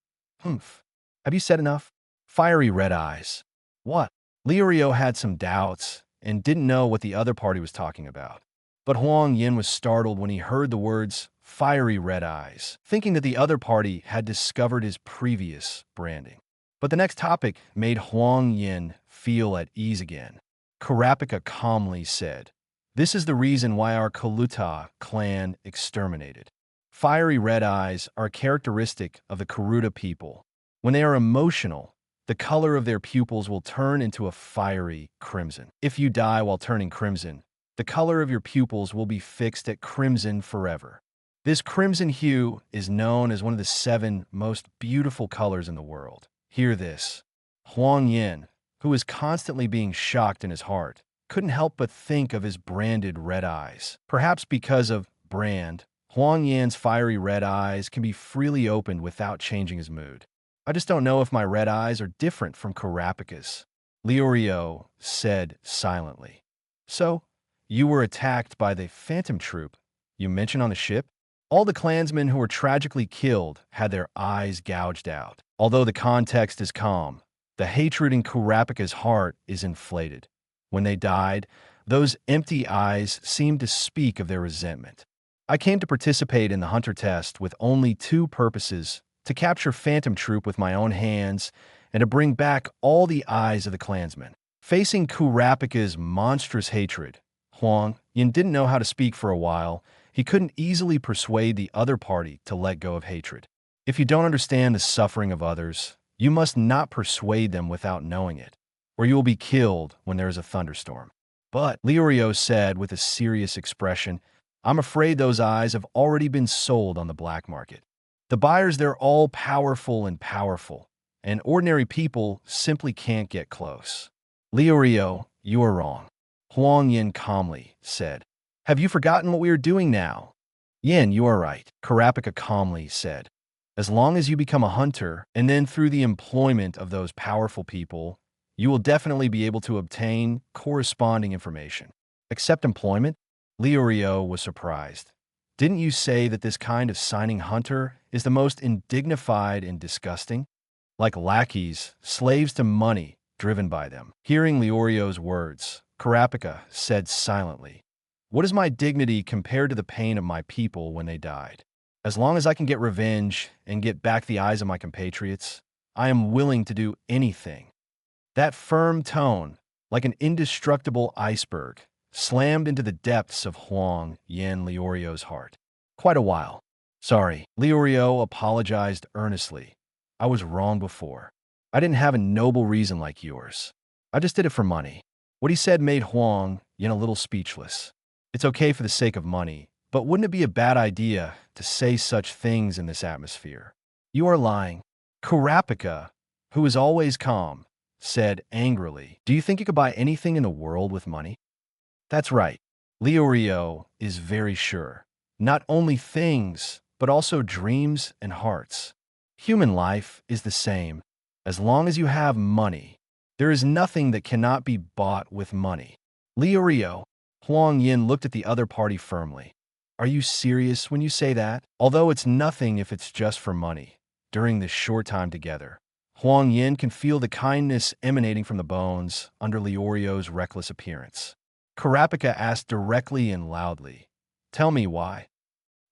Speaker 2: Humph. Have you said enough? Fiery red eyes. What? Liurio had some doubts and didn't know what the other party was talking about. But Huang Yan was startled when he heard the words fiery red eyes, thinking that the other party had discovered his previous branding. But the next topic made Huang Yan feel at ease again. Kurapika calmly said, this is the reason why our Kaluta clan exterminated. Fiery red eyes are characteristic of the Karuta people. When they are emotional, the color of their pupils will turn into a fiery crimson. If you die while turning crimson, the color of your pupils will be fixed at crimson forever. This crimson hue is known as one of the 7 most beautiful colors in the world. Hear this. Huang Yan, who is constantly being shocked in his heart, couldn't help but think of his branded red eyes. Perhaps because of brand, Huang Yan's fiery red eyes can be freely opened without changing his mood. I just don't know if my red eyes are different from Kurapika's, Liurio said silently. So, you were attacked by the phantom troop you mentioned on the ship? All the clansmen who were tragically killed had their eyes gouged out. Although the context is calm, the hatred in Kurapika's heart is inflated. When they died, those empty eyes seemed to speak of their resentment. I came to participate in the hunter test with only 2 purposes: to capture Phantom Troop with my own hands and to bring back all the eyes of the clansmen. Facing Kurapika's monstrous hatred, Huang Yan didn't know how to speak for a while. He couldn't easily persuade the other party to let go of hatred. If you don't understand the suffering of others, you must not persuade them without knowing it, or you will be killed when there is a thunderstorm. But, Liurio said with a serious expression, I'm afraid those eyes have already been sold on the black market. The buyers, they're all powerful, and ordinary people simply can't get close. Liurio, you are wrong. Huang Yan calmly said. Have you forgotten what we are doing now? Yan, you are right, Kurapika calmly said. As long as you become a hunter, and then through the employment of those powerful people, you will definitely be able to obtain corresponding information. Accept employment? Liurio was surprised. Didn't you say that this kind of signing hunter is the most indignified and disgusting? Like lackeys, slaves to money, driven by them. Hearing Liurio's words, Karapika said silently, "What is my dignity compared to the pain of my people when they died? As long as I can get revenge and get back the eyes of my compatriots, I am willing to do anything." That firm tone, like an indestructible iceberg, slammed into the depths of Huang Yan Liurio's heart. Quite a while. Sorry, Liurio apologized earnestly. I was wrong before. I didn't have a noble reason like yours. I just did it for money. What he said made Huang Yan a little speechless. It's okay for the sake of money, but wouldn't it be a bad idea to say such things in this atmosphere? You are lying. Karapika, who is always calm, said angrily, "Do you think you could buy anything in the world with money?" That's right. Liurio is very sure. Not only things, but also dreams and hearts. Human life is the same. As long as you have money, there is nothing that cannot be bought with money. Liurio, Huang Yan looked at the other party firmly. Are you serious when you say that? Although it's nothing if it's just for money. During this short time together, Huang Yan can feel the kindness emanating from the bones under Liurio's reckless appearance. Karapika asked directly and loudly, "Tell me why."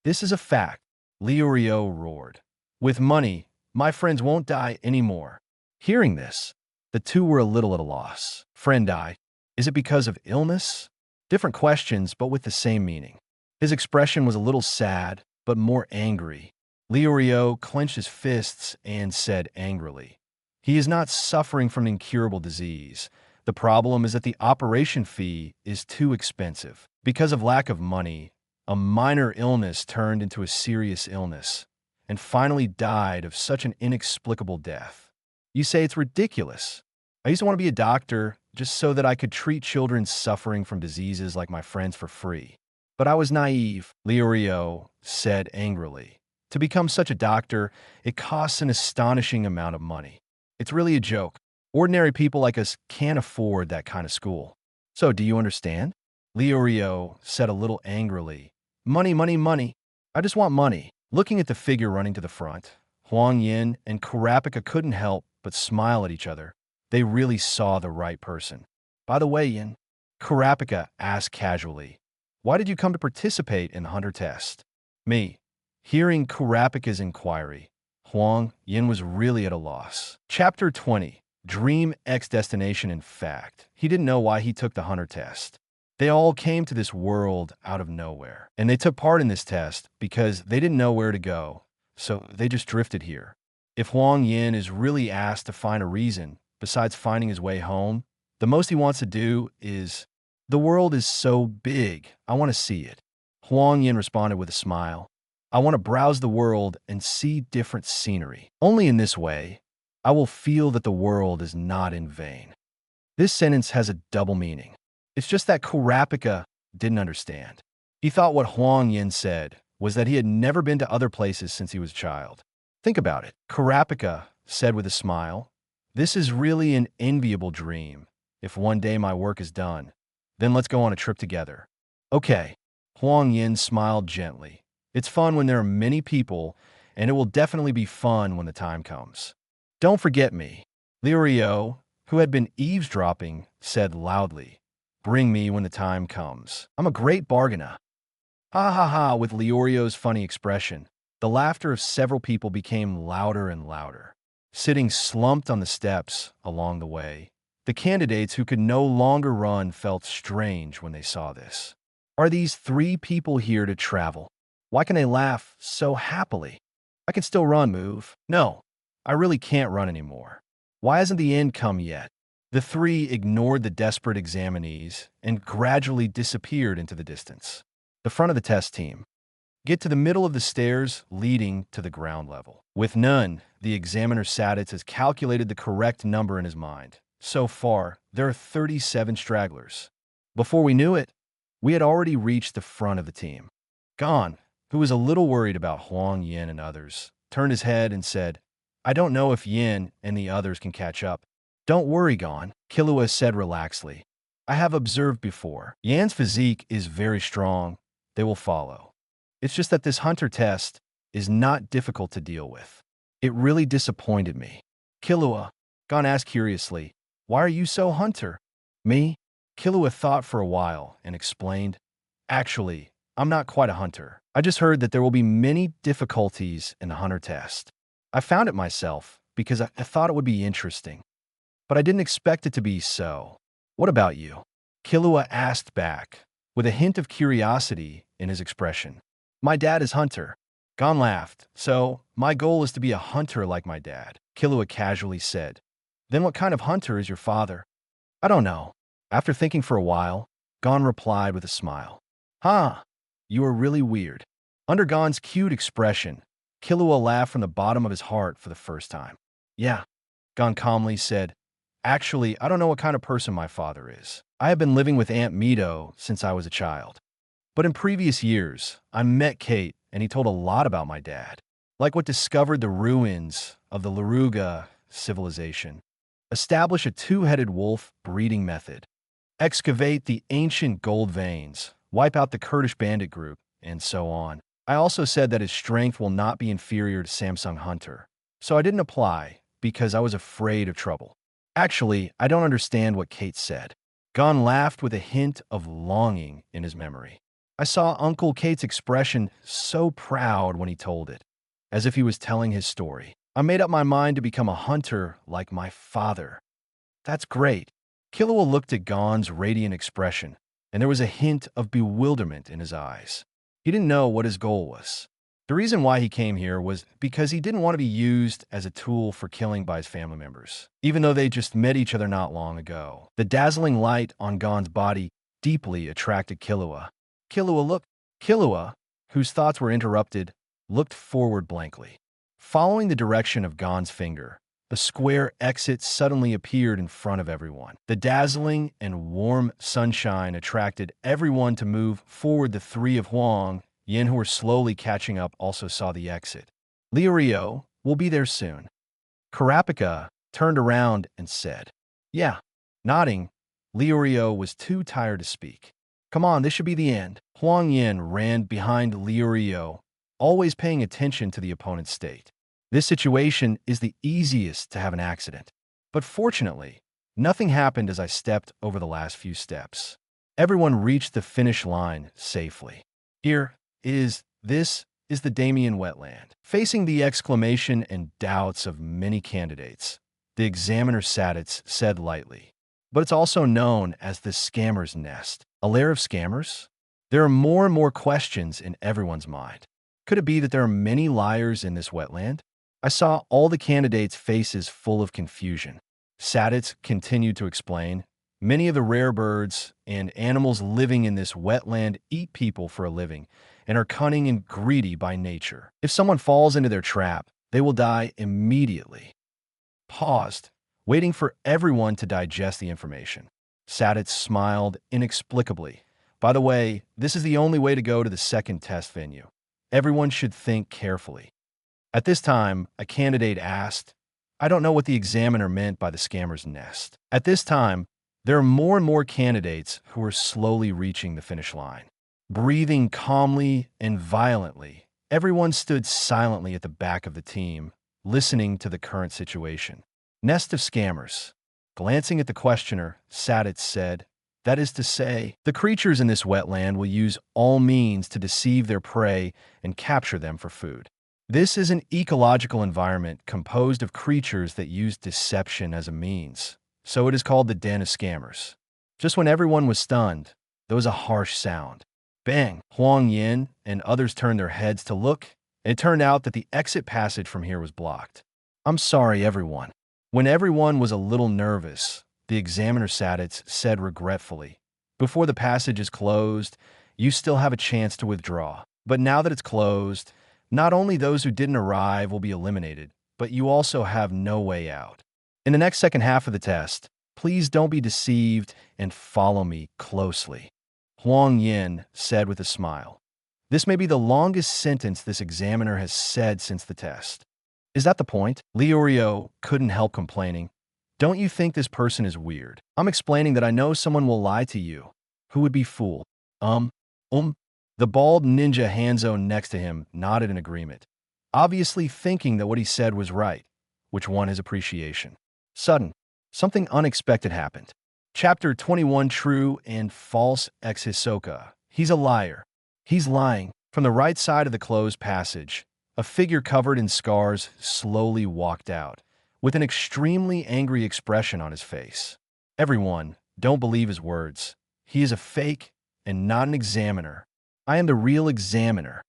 Speaker 2: "This is a fact," Liurio roared. "With money, my friends won't die anymore." Hearing this, the two were a little at a loss. Friend die? Is it because of illness? Different questions, but with the same meaning. His expression was a little sad, but more angry. Liurio clenched his fists and said angrily, "He is not suffering from an incurable disease. The problem is that the operation fee is too expensive. Because of lack of money, a minor illness turned into a serious illness, and finally died of such an inexplicable death. You say it's ridiculous. I used to want to be a doctor just so that I could treat children suffering from diseases like my friends for free. But I was naive," Liurio said angrily. "To become such a doctor, it costs an astonishing amount of money. It's really a joke. Ordinary people like us can't afford that kind of school. So do you understand?" Liurio said a little angrily, "Money, money, money. I just want money." Looking at the figure running to the front, Huang Yan and Karapika couldn't help but smile at each other. They really saw the right person. "By the way, Yan," Karapika asked casually, "why did you come to participate in the hunter test?" "Me." Hearing Karapika's inquiry, Huang Yan was really at a loss. Chapter 20. Dream X Destination. In fact, he didn't know why he took the hunter test. They all came to this world out of nowhere, and they took part in this test because they didn't know where to go, so they just drifted here. If Huang Yan is really asked to find a reason besides finding his way home, the most he wants to do is, "The world is so big, I want to see it." Huang Yan responded with a smile. "I want to browse the world and see different scenery. Only in this way, I will feel that the world is not in vain." This sentence has a double meaning. It's just that Karapika didn't understand. He thought what Huang Yan said was that he had never been to other places since he was a child. "Think about it," Karapika said with a smile. "This is really an enviable dream. If one day my work is done, then let's go on a trip together." "Okay." Huang Yan smiled gently. "It's fun when there are many people, and it will definitely be fun when the time comes. Don't forget me." Liurio, who had been eavesdropping, said loudly, "Bring me when the time comes. I'm a great bargainer." Ha ha ha! With Liurio's funny expression, the laughter of several people became louder and louder. Sitting slumped on the steps along the way, the candidates who could no longer run felt strange when they saw this. Are these three people here to travel? Why can they laugh so happily? I can still run, move. No, I really can't run anymore. Why hasn't the end come yet? The three ignored the desperate examinees and gradually disappeared into the distance. The front of the test team. Get to the middle of the stairs leading to the ground level. With none, the examiner Saditz has calculated the correct number in his mind. So far, there are 37 stragglers. Before we knew it, we had already reached the front of the team. Gon, who was a little worried about Huang Yan and others, turned his head and said, "I don't know if Yan and the others can catch up." "Don't worry, Gon," Killua said relaxedly. I have observed before. Yan's physique is very strong. They will follow. It's just that this hunter test is not difficult to deal with. It really disappointed me. Killua, Gon asked curiously, why are you so hunter? Me? Killua thought for a while and explained, actually, I'm not quite a hunter. I just heard that there will be many difficulties in the hunter test. I found it myself because I thought it would be interesting. But I didn't expect it to be so. What about you? Killua asked back, with a hint of curiosity in his expression. My dad is hunter. Gon laughed. So, my goal is to be a hunter like my dad, Killua casually said. Then what kind of hunter is your father? I don't know. After thinking for a while, Gon replied with a smile. Huh, you are really weird. Under Gon's cute expression, Killua laughed from the bottom of his heart for the first time. Yeah, Gon calmly said. Actually, I don't know what kind of person my father is. I have been living with Aunt Mito since I was a child. But in previous years, I met Kate and he told a lot about my dad. Like what discovered the ruins of the Laruga civilization. Establish a two-headed wolf breeding method. Excavate the ancient gold veins. Wipe out the Kurdish bandit group, and so on. I also said that his strength will not be inferior to Samsung Hunter. So I didn't apply because I was afraid of trouble. Actually, I don't understand what Kate said. Gon laughed with a hint of longing in his memory. I saw Uncle Kate's expression so proud when he told it, as if he was telling his story. I made up my mind to become a hunter like my father. That's great. Killua looked at Gon's radiant expression, and there was a hint of bewilderment in his eyes. He didn't know what his goal was. The reason why he came here was because he didn't want to be used as a tool for killing by his family members, even though they just met each other not long ago. The dazzling light on Gon's body deeply attracted Killua. Killua, whose thoughts were interrupted, looked forward blankly. Following the direction of Gon's finger, the square exit suddenly appeared in front of everyone. The dazzling and warm sunshine attracted everyone to move forward. The three of Huang Yan, who were slowly catching up, also saw the exit. Liurio will be there soon. Karapika turned around and said, yeah. Nodding, Liurio was too tired to speak. Come on, this should be the end. Huang Yan ran behind Liurio, always paying attention to the opponent's state. This situation is the easiest to have an accident. But fortunately, nothing happened as I stepped over the last few steps. Everyone reached the finish line safely. This is the Damien wetland. Facing the exclamation and doubts of many candidates, the examiner Saditz said lightly. But it's also known as the scammer's nest. A lair of scammers? There are more and more questions in everyone's mind. Could it be that there are many liars in this wetland? I saw all the candidates' faces full of confusion. Saditz continued to explain, many of the rare birds and animals living in this wetland eat people for a living and are cunning and greedy by nature. If someone falls into their trap, they will die immediately. Paused, waiting for everyone to digest the information. Saditz smiled inexplicably. By the way, this is the only way to go to the second test venue. Everyone should think carefully. At this time, a candidate asked, I don't know what the examiner meant by the scammer's nest. At this time, there are more and more candidates who are slowly reaching the finish line. Breathing calmly and violently, everyone stood silently at the back of the team, listening to the current situation. Nest of scammers. Glancing at the questioner, Saditz said, that is to say, the creatures in this wetland will use all means to deceive their prey and capture them for food. This is an ecological environment composed of creatures that use deception as a means, so it is called the den of scammers. Just when everyone was stunned, there was a harsh sound. Bang! Huang Yan and others turned their heads to look, and it turned out that the exit passage from here was blocked. I'm sorry, everyone. When everyone was a little nervous, the examiner Saditz said regretfully, before the passage is closed, you still have a chance to withdraw. But now that it's closed, not only those who didn't arrive will be eliminated, but you also have no way out. In the next second half of the test, please don't be deceived and follow me closely. Huang Yan said with a smile. This may be the longest sentence this examiner has said since the test. Is that the point? Liurio couldn't help complaining. Don't you think this person is weird? I'm explaining that I know someone will lie to you. Who would be fooled? Um, um. The bald ninja Hanzo next to him nodded in agreement, obviously thinking that what he said was right, which won his appreciation. Sudden, something unexpected happened. Chapter 21 True and False ex Hisoka. He's a liar. He's lying. From the right side of the closed passage, a figure covered in scars slowly walked out, with an extremely angry expression on his face. Everyone, don't believe his words. He is a fake and not an examiner. I am the real examiner.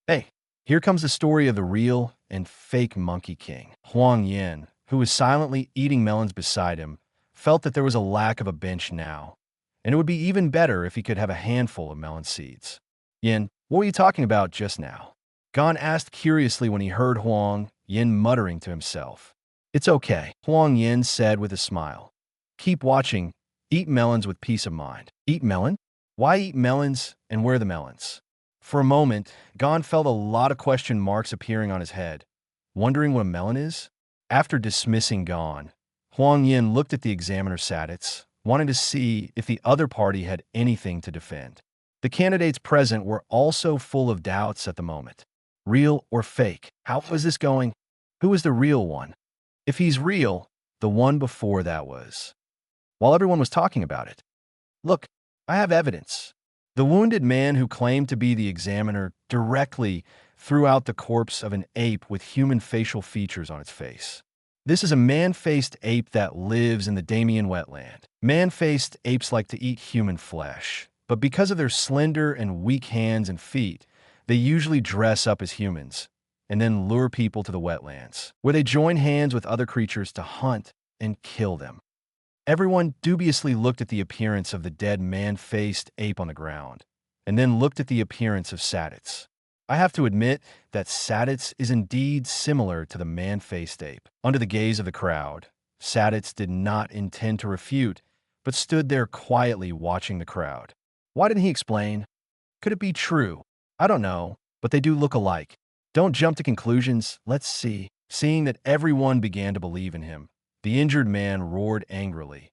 Speaker 2: Hey, here comes the story of the real and fake Monkey King. Huang Yan, who was silently eating melons beside him, felt that there was a lack of a bench now, and it would be even better if he could have a handful of melon seeds. Yin, what were you talking about just now? Gon asked curiously when he heard Huang Yin muttering to himself. It's okay, Huang Yin said with a smile. Keep watching. Eat melons with peace of mind. Eat melon? Why eat melons, and where are the melons? For a moment, Gon felt a lot of question marks appearing on his head, wondering what a melon is. After dismissing Gon, Huang Yin looked at the examiner Sadits, wanting to see if the other party had anything to defend. The candidates present were also full of doubts at the moment. Real or fake? How was this going? Who was the real one? If he's real, the one before that was. While everyone was talking about it. Look, I have evidence. The wounded man who claimed to be the examiner directly threw out the corpse of an ape with human facial features on its face. This is a man-faced ape that lives in the Damian wetland. Man-faced apes like to eat human flesh, but because of their slender and weak hands and feet, they usually dress up as humans and then lure people to the wetlands, where they join hands with other creatures to hunt and kill them. Everyone dubiously looked at the appearance of the dead man-faced ape on the ground, and then looked at the appearance of Sadits. I have to admit that Sadits is indeed similar to the man-faced ape. Under the gaze of the crowd, Sadits did not intend to refute, but stood there quietly watching the crowd. Why didn't he explain? Could it be true? I don't know, but they do look alike. Don't jump to conclusions, let's see. Seeing that everyone began to believe in him, the injured man roared angrily.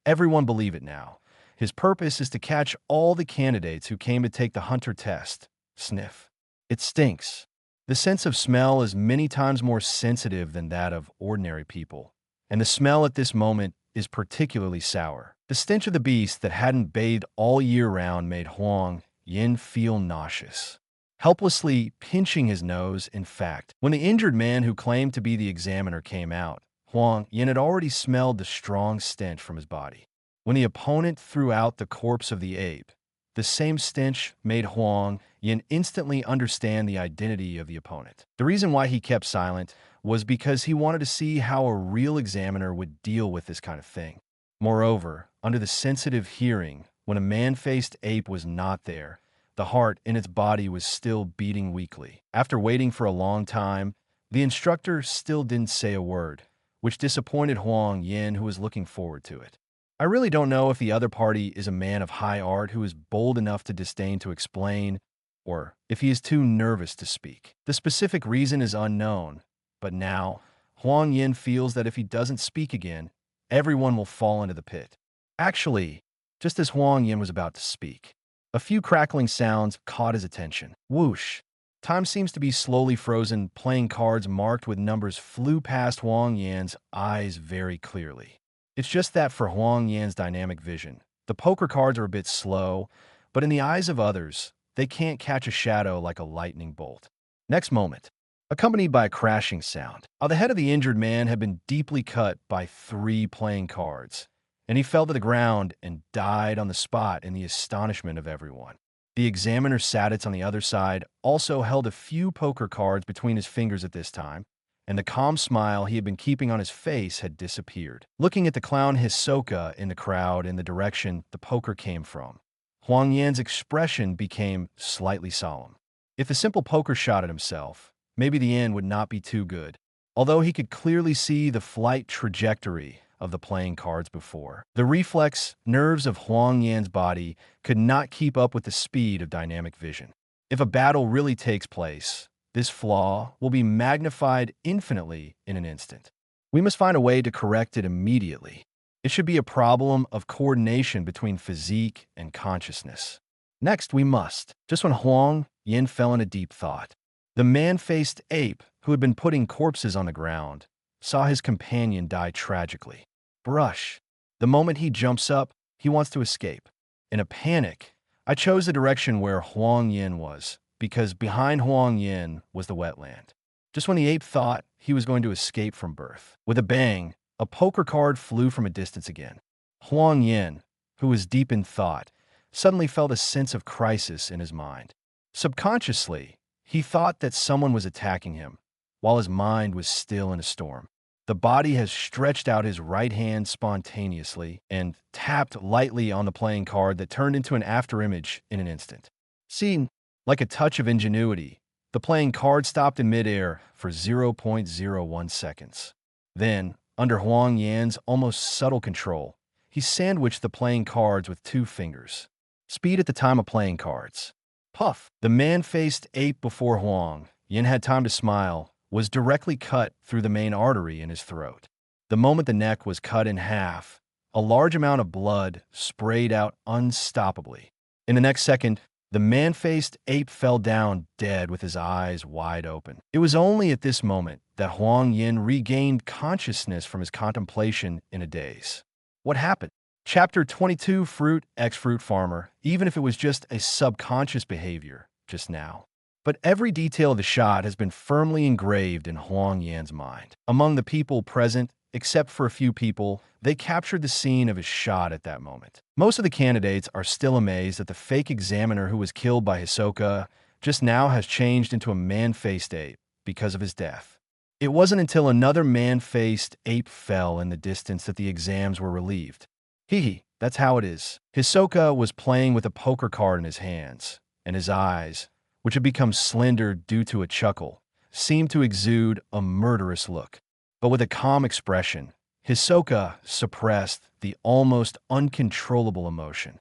Speaker 2: Everyone believe it now. His purpose is to catch all the candidates who came to take the hunter test. Sniff. It stinks. The sense of smell is many times more sensitive than that of ordinary people, and the smell at this moment is particularly sour. The stench of the beast that hadn't bathed all year round made Huang Yin feel nauseous. Helplessly pinching his nose, in fact, when the injured man who claimed to be the examiner came out, Huang Yan had already smelled the strong stench from his body. When the opponent threw out the corpse of the ape, the same stench made Huang Yan instantly understand the identity of the opponent. The reason why he kept silent was because he wanted to see how a real examiner would deal with this kind of thing. Moreover, under the sensitive hearing, when a man-faced ape was not there, the heart in its body was still beating weakly. After waiting for a long time, the instructor still didn't say a word, which disappointed Huang Yan, who was looking forward to it. I really don't know if the other party is a man of high art who is bold enough to disdain to explain, or if he is too nervous to speak. The specific reason is unknown, but now, Huang Yan feels that if he doesn't speak again, everyone will fall into the pit. Actually, just as Huang Yan was about to speak, a few crackling sounds caught his attention. Whoosh! Time seems to be slowly frozen. Playing cards marked with numbers flew past Huang Yan's eyes very clearly. It's just that for Huang Yan's dynamic vision, the poker cards are a bit slow, but in the eyes of others, they can't catch a shadow like a lightning bolt. Next moment, accompanied by a crashing sound, the head of the injured man had been deeply cut by 3 playing cards, and he fell to the ground and died on the spot in the astonishment of everyone. The examiner Sadits on the other side also held a few poker cards between his fingers at this time, and the calm smile he had been keeping on his face had disappeared. Looking at the clown Hisoka in the crowd in the direction the poker came from, Huang Yan's expression became slightly solemn. If a simple poker shot at himself, maybe the end would not be too good, although he could clearly see the flight trajectory of the playing cards before. The reflex nerves of Huang Yan's body could not keep up with the speed of dynamic vision. If a battle really takes place, this flaw will be magnified infinitely in an instant. We must find a way to correct it immediately. It should be a problem of coordination between physique and consciousness. Next, we must. Just when Huang Yan fell into deep thought, the man-faced ape, who had been putting corpses on the ground, saw his companion die tragically. Brush. The moment he jumps up, he wants to escape. In a panic, I chose the direction where Huang Yan was, because behind Huang Yan was the wetland. Just when the ape thought he was going to escape from birth, with a bang, a poker card flew from a distance again. Huang Yan, who was deep in thought, suddenly felt a sense of crisis in his mind. Subconsciously, he thought that someone was attacking him, while his mind was still in a storm. The body has stretched out his right hand spontaneously and tapped lightly on the playing card that turned into an afterimage in an instant. Seen like a touch of ingenuity, the playing card stopped in midair for 0.01 seconds. Then, under Huang Yan's almost subtle control, he sandwiched the playing cards with 2 fingers. Speed at the time of playing cards. Puff! The man-faced ape before Huang Yan had time to smile was directly cut through the main artery in his throat. The moment the neck was cut in half, a large amount of blood sprayed out unstoppably. In the next second, the man-faced ape fell down dead with his eyes wide open. It was only at this moment that Huang Yan regained consciousness from his contemplation in a daze. What happened? Chapter 22, Fruit X Fruit Farmer, even if it was just a subconscious behavior just now. But every detail of the shot has been firmly engraved in Huang Yan's mind. Among the people present, except for a few people, they captured the scene of his shot at that moment. Most of the candidates are still amazed that the fake examiner who was killed by Hisoka just now has changed into a man-faced ape because of his death. It wasn't until another man-faced ape fell in the distance that the exams were relieved. That's how it is. Hisoka was playing with a poker card in his hands, and his eyes, which had become slender due to a chuckle, seemed to exude a murderous look. But with a calm expression, Hisoka suppressed the almost uncontrollable emotion.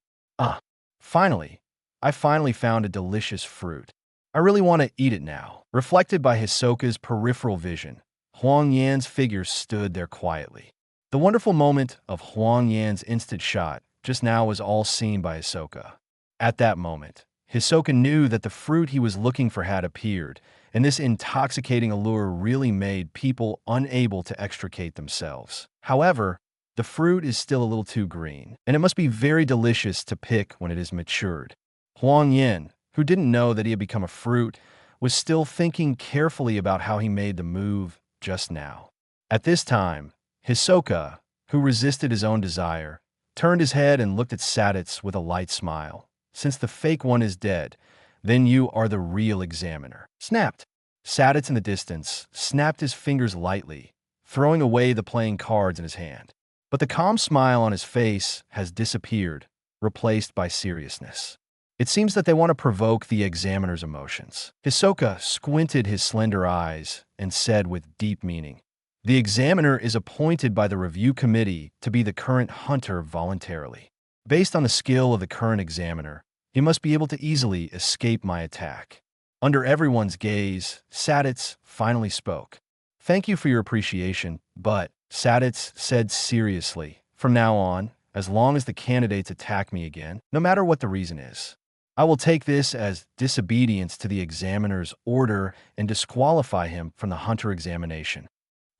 Speaker 2: Finally, I found a delicious fruit. I really want to eat it now. Reflected by Hisoka's peripheral vision, Huang Yan's figure stood there quietly. The wonderful moment of Huang Yan's instant shot just now was all seen by Hisoka. At that moment, Hisoka knew that the fruit he was looking for had appeared, and this intoxicating allure really made people unable to extricate themselves. However, the fruit is still a little too green, and it must be very delicious to pick when it is matured. Huang Yan, who didn't know that he had become a fruit, was still thinking carefully about how he made the move just now. At this time, Hisoka, who resisted his own desire, turned his head and looked at Saditz with a light smile. Since the fake one is dead, then you are the real examiner. Snapped. Saditz in the distance snapped his fingers lightly, throwing away the playing cards in his hand. But the calm smile on his face has disappeared, replaced by seriousness. It seems that they want to provoke the examiner's emotions. Hisoka squinted his slender eyes and said with deep meaning, "The examiner is appointed by the review committee to be the current hunter voluntarily. Based on the skill of the current examiner, he must be able to easily escape my attack." Under everyone's gaze, Saditz finally spoke. "Thank you for your appreciation, but," Saditz said seriously, "from now on, as long as the candidates attack me again, no matter what the reason is, I will take this as disobedience to the examiner's order and disqualify him from the hunter examination.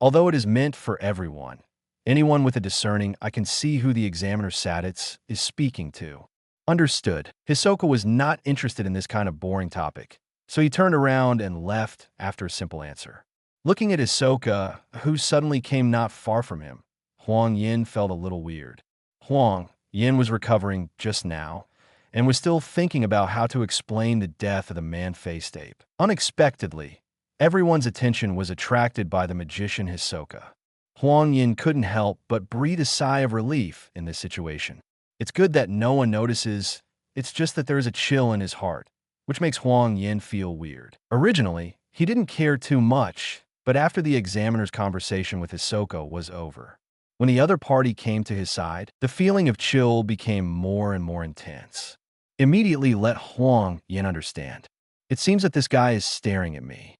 Speaker 2: Although it is meant for everyone, anyone with a discerning eye can see who the examiner Saditz is speaking to." Understood. Hisoka was not interested in this kind of boring topic, so he turned around and left after a simple answer. Looking at Hisoka, who suddenly came not far from him, Huang Yan felt a little weird. Huang Yan was recovering just now, and was still thinking about how to explain the death of the man-faced ape. Unexpectedly, everyone's attention was attracted by the magician Hisoka. Huang Yan couldn't help but breathe a sigh of relief in this situation. It's good that no one notices, it's just that there is a chill in his heart, which makes Huang Yan feel weird. Originally, he didn't care too much, but after the examiner's conversation with Hisoka was over, when the other party came to his side, the feeling of chill became more and more intense. Immediately let Huang Yan understand. It seems that this guy is staring at me.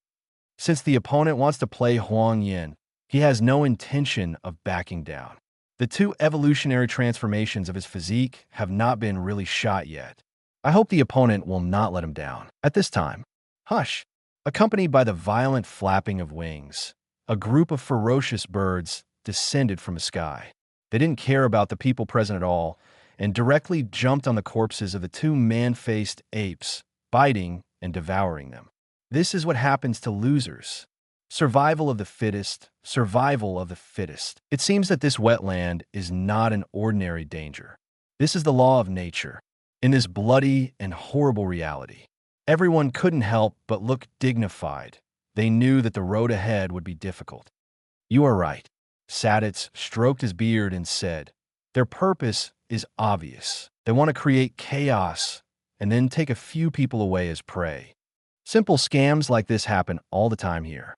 Speaker 2: Since the opponent wants to play Huang Yan, He has no intention of backing down. The two evolutionary transformations of his physique have not been really shot yet. I hope the opponent will not let him down. At this time, hush! Accompanied by the violent flapping of wings, a group of ferocious birds descended from the sky. They didn't care about the people present at all, and directly jumped on the corpses of the two man-faced apes, biting and devouring them. This is what happens to losers. Survival of the fittest, survival of the fittest. It seems that this wetland is not an ordinary danger. This is the law of nature. In this bloody and horrible reality, everyone couldn't help but look dignified. They knew that the road ahead would be difficult. You are right. Sadits stroked his beard and said, their purpose is obvious. They want to create chaos and then take a few people away as prey. Simple scams like this happen all the time here.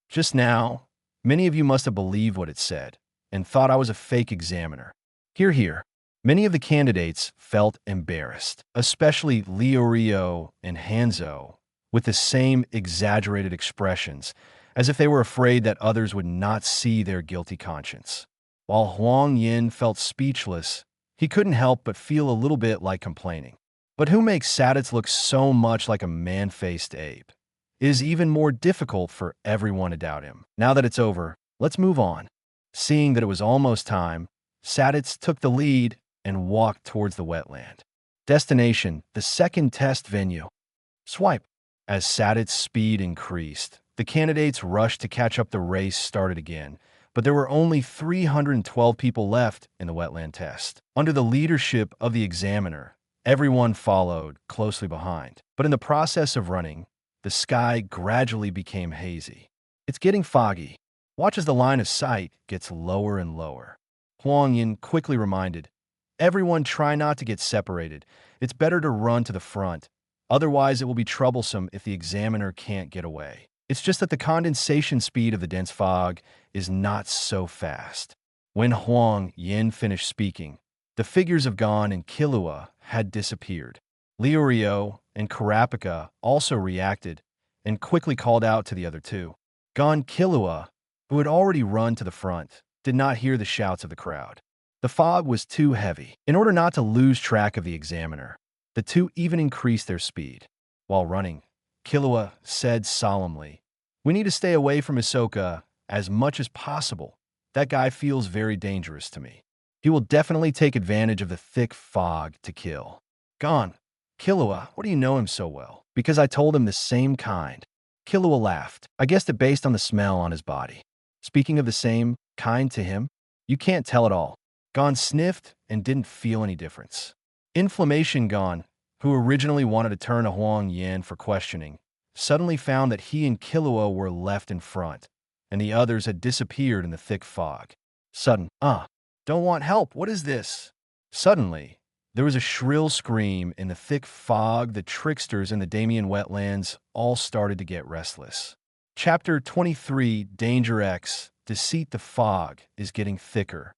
Speaker 2: Just now, many of you must have believed what it said and thought I was a fake examiner. Here. Many of the candidates felt embarrassed, especially Liurio and Hanzo, with the same exaggerated expressions, as if they were afraid that others would not see their guilty conscience. While Huang Yan felt speechless, he couldn't help but feel a little bit like complaining. But who makes Sadits look so much like a man-faced ape? It is even more difficult for everyone to doubt him. Now that it's over, let's move on. Seeing that it was almost time, Sadits took the lead and walked towards the wetland. Destination, the second test venue. Swipe. As Sadits' speed increased, the candidates rushed to catch up. The race started again, but there were only 312 people left in the wetland test. Under the leadership of the examiner, everyone followed closely behind. But in the process of running, the sky gradually became hazy. It's getting foggy. Watch as the line of sight gets lower and lower. Huang Yan quickly reminded, everyone try not to get separated. It's better to run to the front. Otherwise, it will be troublesome if the examiner can't get away. It's just that the condensation speed of the dense fog is not so fast. When Huang Yan finished speaking, the figures of Gon and Killua had disappeared. Liurio and Kurapika also reacted and quickly called out to the other two. Gon Killua, who had already run to the front, did not hear the shouts of the crowd. The fog was too heavy. In order not to lose track of the examiner, the two even increased their speed. While running, Killua said solemnly, we need to stay away from Hisoka as much as possible. That guy feels very dangerous to me. He will definitely take advantage of the thick fog to kill. Gon, Killua, what do you know him so well? Because I told him the same kind. Killua laughed. I guessed it based on the smell on his body. Speaking of the same kind to him, you can't tell at all. Gon sniffed and didn't feel any difference. Inflammation Gon, who originally wanted to turn to Huang Yan for questioning, suddenly found that he and Killua were left in front, and the others had disappeared in the thick fog. Sudden, don't want help, what is this? Suddenly, there was a shrill scream in the thick fog. The tricksters in the Damien wetlands all started to get restless. Chapter 23, Danger X, Deceit. The fog is getting thicker.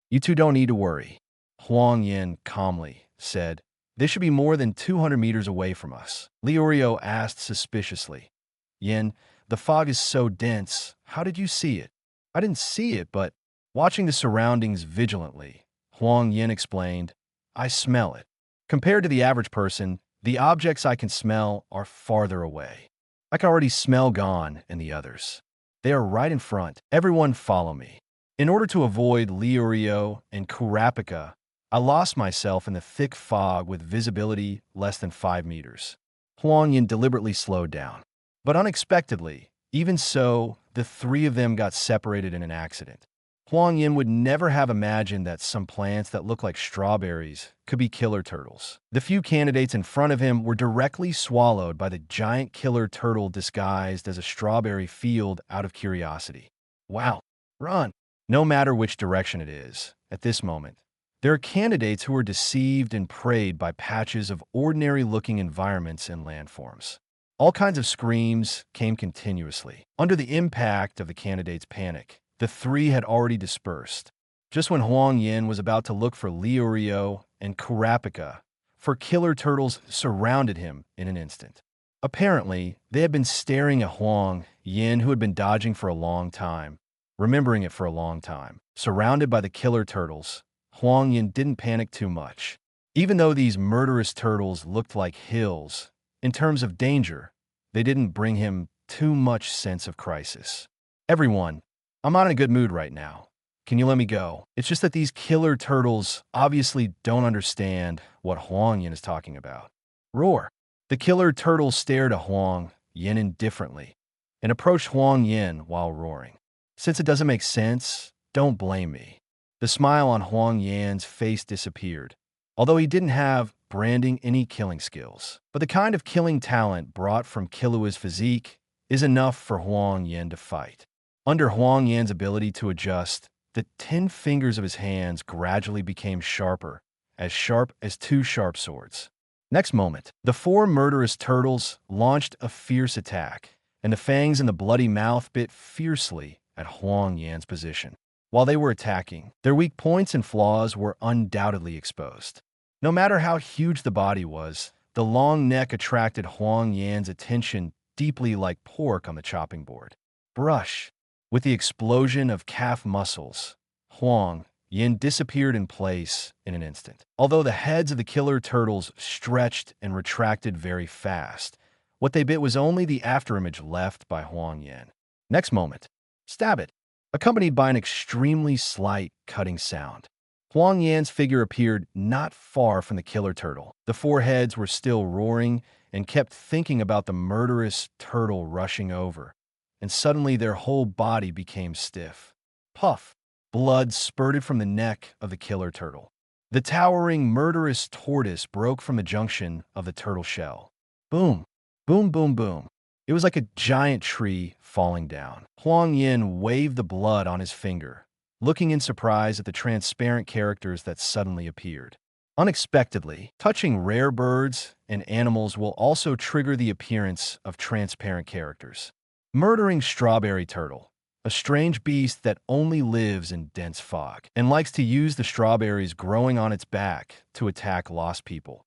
Speaker 2: You two don't need to worry. Huang Yan calmly said, they should be more than 200 meters away from us. Liurio asked suspiciously, Yan, the fog is so dense. How did you see it? I didn't see it, but watching the surroundings vigilantly, Huang Yan explained, I smell it. Compared to the average person, the objects I can smell are farther away. I can already smell Gon and the others. They are right in front. Everyone follow me. In order to avoid Liurio and Kurapika, I lost myself in the thick fog with visibility less than 5 meters. Huang Yan deliberately slowed down. But unexpectedly, even so, the three of them got separated in an accident. Huang Yan would never have imagined that some plants that look like strawberries could be killer turtles. The few candidates in front of him were directly swallowed by the giant killer turtle disguised as a strawberry field out of curiosity. Wow, run! No matter which direction it is, at this moment, there are candidates who are deceived and preyed by patches of ordinary-looking environments and landforms. All kinds of screams came continuously. Under the impact of the candidates' panic, the three had already dispersed. Just when Huang Yan was about to look for Liurio and Kurapika, for killer turtles surrounded him in an instant. Apparently, they had been staring at Huang Yan, who had been dodging for a long time. remembering it for a long time. Surrounded by the killer turtles, Huang Yan didn't panic too much. Even though these murderous turtles looked like hills, in terms of danger, they didn't bring him too much sense of crisis. Everyone, I'm not in a good mood right now. Can you let me go? It's just that these killer turtles obviously don't understand what Huang Yan is talking about. Roar. The killer turtles stared at Huang Yan indifferently and approached Huang Yan while roaring. Since it doesn't make sense, don't blame me. The smile on Huang Yan's face disappeared, although he didn't have branding any killing skills. But the kind of killing talent brought from Killua's physique is enough for Huang Yan to fight. Under Huang Yan's ability to adjust, the 10 fingers of his hands gradually became sharp as two sharp swords. Next moment, the 4 murderous turtles launched a fierce attack, and the fangs in the bloody mouth bit fiercely at Huang Yan's position. While they were attacking, their weak points and flaws were undoubtedly exposed. No matter how huge the body was, the long neck attracted Huang Yan's attention deeply like pork on the chopping board. Brush. With the explosion of calf muscles, Huang Yan disappeared in place in an instant. Although the heads of the killer turtles stretched and retracted very fast, what they bit was only the afterimage left by Huang Yan. Next moment, stab it, accompanied by an extremely slight cutting sound. Huang Yan's figure appeared not far from the killer turtle. The 4 heads were still roaring and kept thinking about the murderous turtle rushing over, and suddenly their whole body became stiff. Puff! Blood spurted from the neck of the killer turtle. The towering, murderous tortoise broke from the junction of the turtle shell. Boom! Boom, boom, boom. It was like a giant tree falling down. Huang Yan waved the blood on his finger, looking in surprise at the transparent characters that suddenly appeared. Unexpectedly, touching rare birds and animals will also trigger the appearance of transparent characters. Murdering strawberry turtle, a strange beast that only lives in dense fog and likes to use the strawberries growing on its back to attack lost people.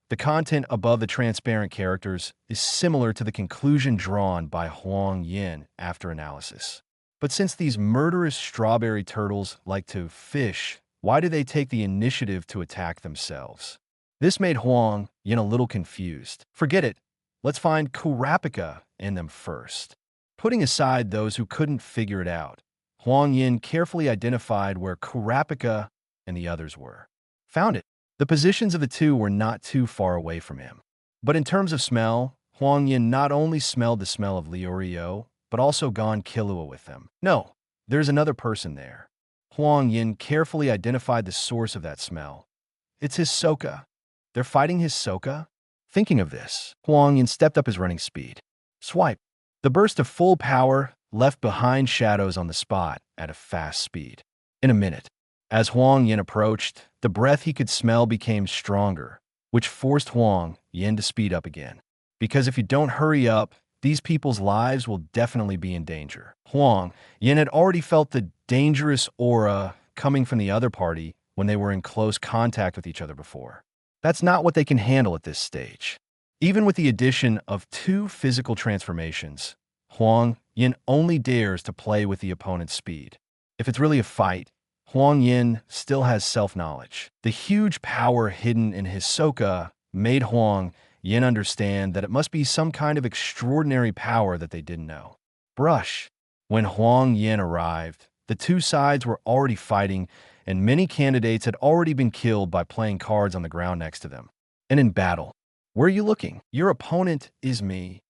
Speaker 2: The content above the transparent characters is similar to the conclusion drawn by Huang Yan after analysis. But since these murderous strawberry turtles like to fish, why do they take the initiative to attack themselves? This made Huang Yan a little confused. Forget it. Let's find Kurapika in them first. Putting aside those who couldn't figure it out, Huang Yan carefully identified where Kurapika and the others were. Found it. The positions of the 2 were not too far away from him. But in terms of smell, Huang Yan not only smelled the smell of Liurio, but also gone Killua with them. No, there's another person there. Huang Yan carefully identified the source of that smell. It's Hisoka. They're fighting Hisoka? Thinking of this, Huang Yan stepped up his running speed. Swipe. The burst of full power left behind shadows on the spot at a fast speed. In a minute, as Huang Yan approached, the breath he could smell became stronger, which forced Huang Yan to speed up again. Because if you don't hurry up, these people's lives will definitely be in danger. Huang Yan had already felt the dangerous aura coming from the other party when they were in close contact with each other before. That's not what they can handle at this stage. Even with the addition of 2 physical transformations, Huang Yan only dares to play with the opponent's speed. If it's really a fight, Huang Yan still has self-knowledge. The huge power hidden in Hisoka made Huang Yan understand that it must be some kind of extraordinary power that they didn't know. Brush. When Huang Yan arrived, the 2 sides were already fighting, and many candidates had already been killed by playing cards on the ground next to them. And in battle, where are you looking? Your opponent is me.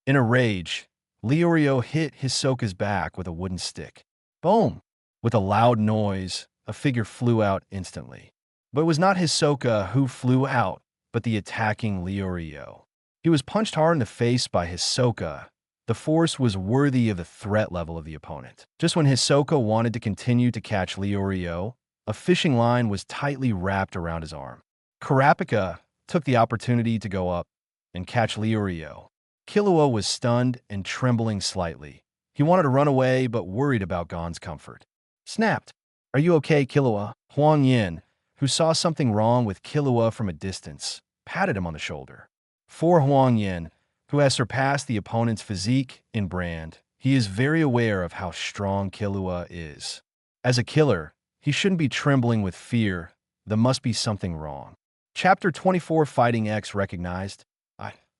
Speaker 2: In a rage, Liurio hit Hisoka's back with a wooden stick. Boom! With a loud noise, a figure flew out instantly. But it was not Hisoka who flew out, but the attacking Liurio. He was punched hard in the face by Hisoka. The force was worthy of the threat level of the opponent. Just when Hisoka wanted to continue to catch Liurio, a fishing line was tightly wrapped around his arm. Kurapika took the opportunity to go up and catch Liurio. Killua was stunned and trembling slightly. He wanted to run away, but worried about Gon's comfort. Snapped. Are you okay, Killua? Huang Yan, who saw something wrong with Killua from a distance, patted him on the shoulder. For Huang Yan, who has surpassed the opponent's physique in brand, He is very aware of how strong Killua is. As a killer, he shouldn't be trembling with fear. There must be something wrong. Chapter 24 Fighting X recognized.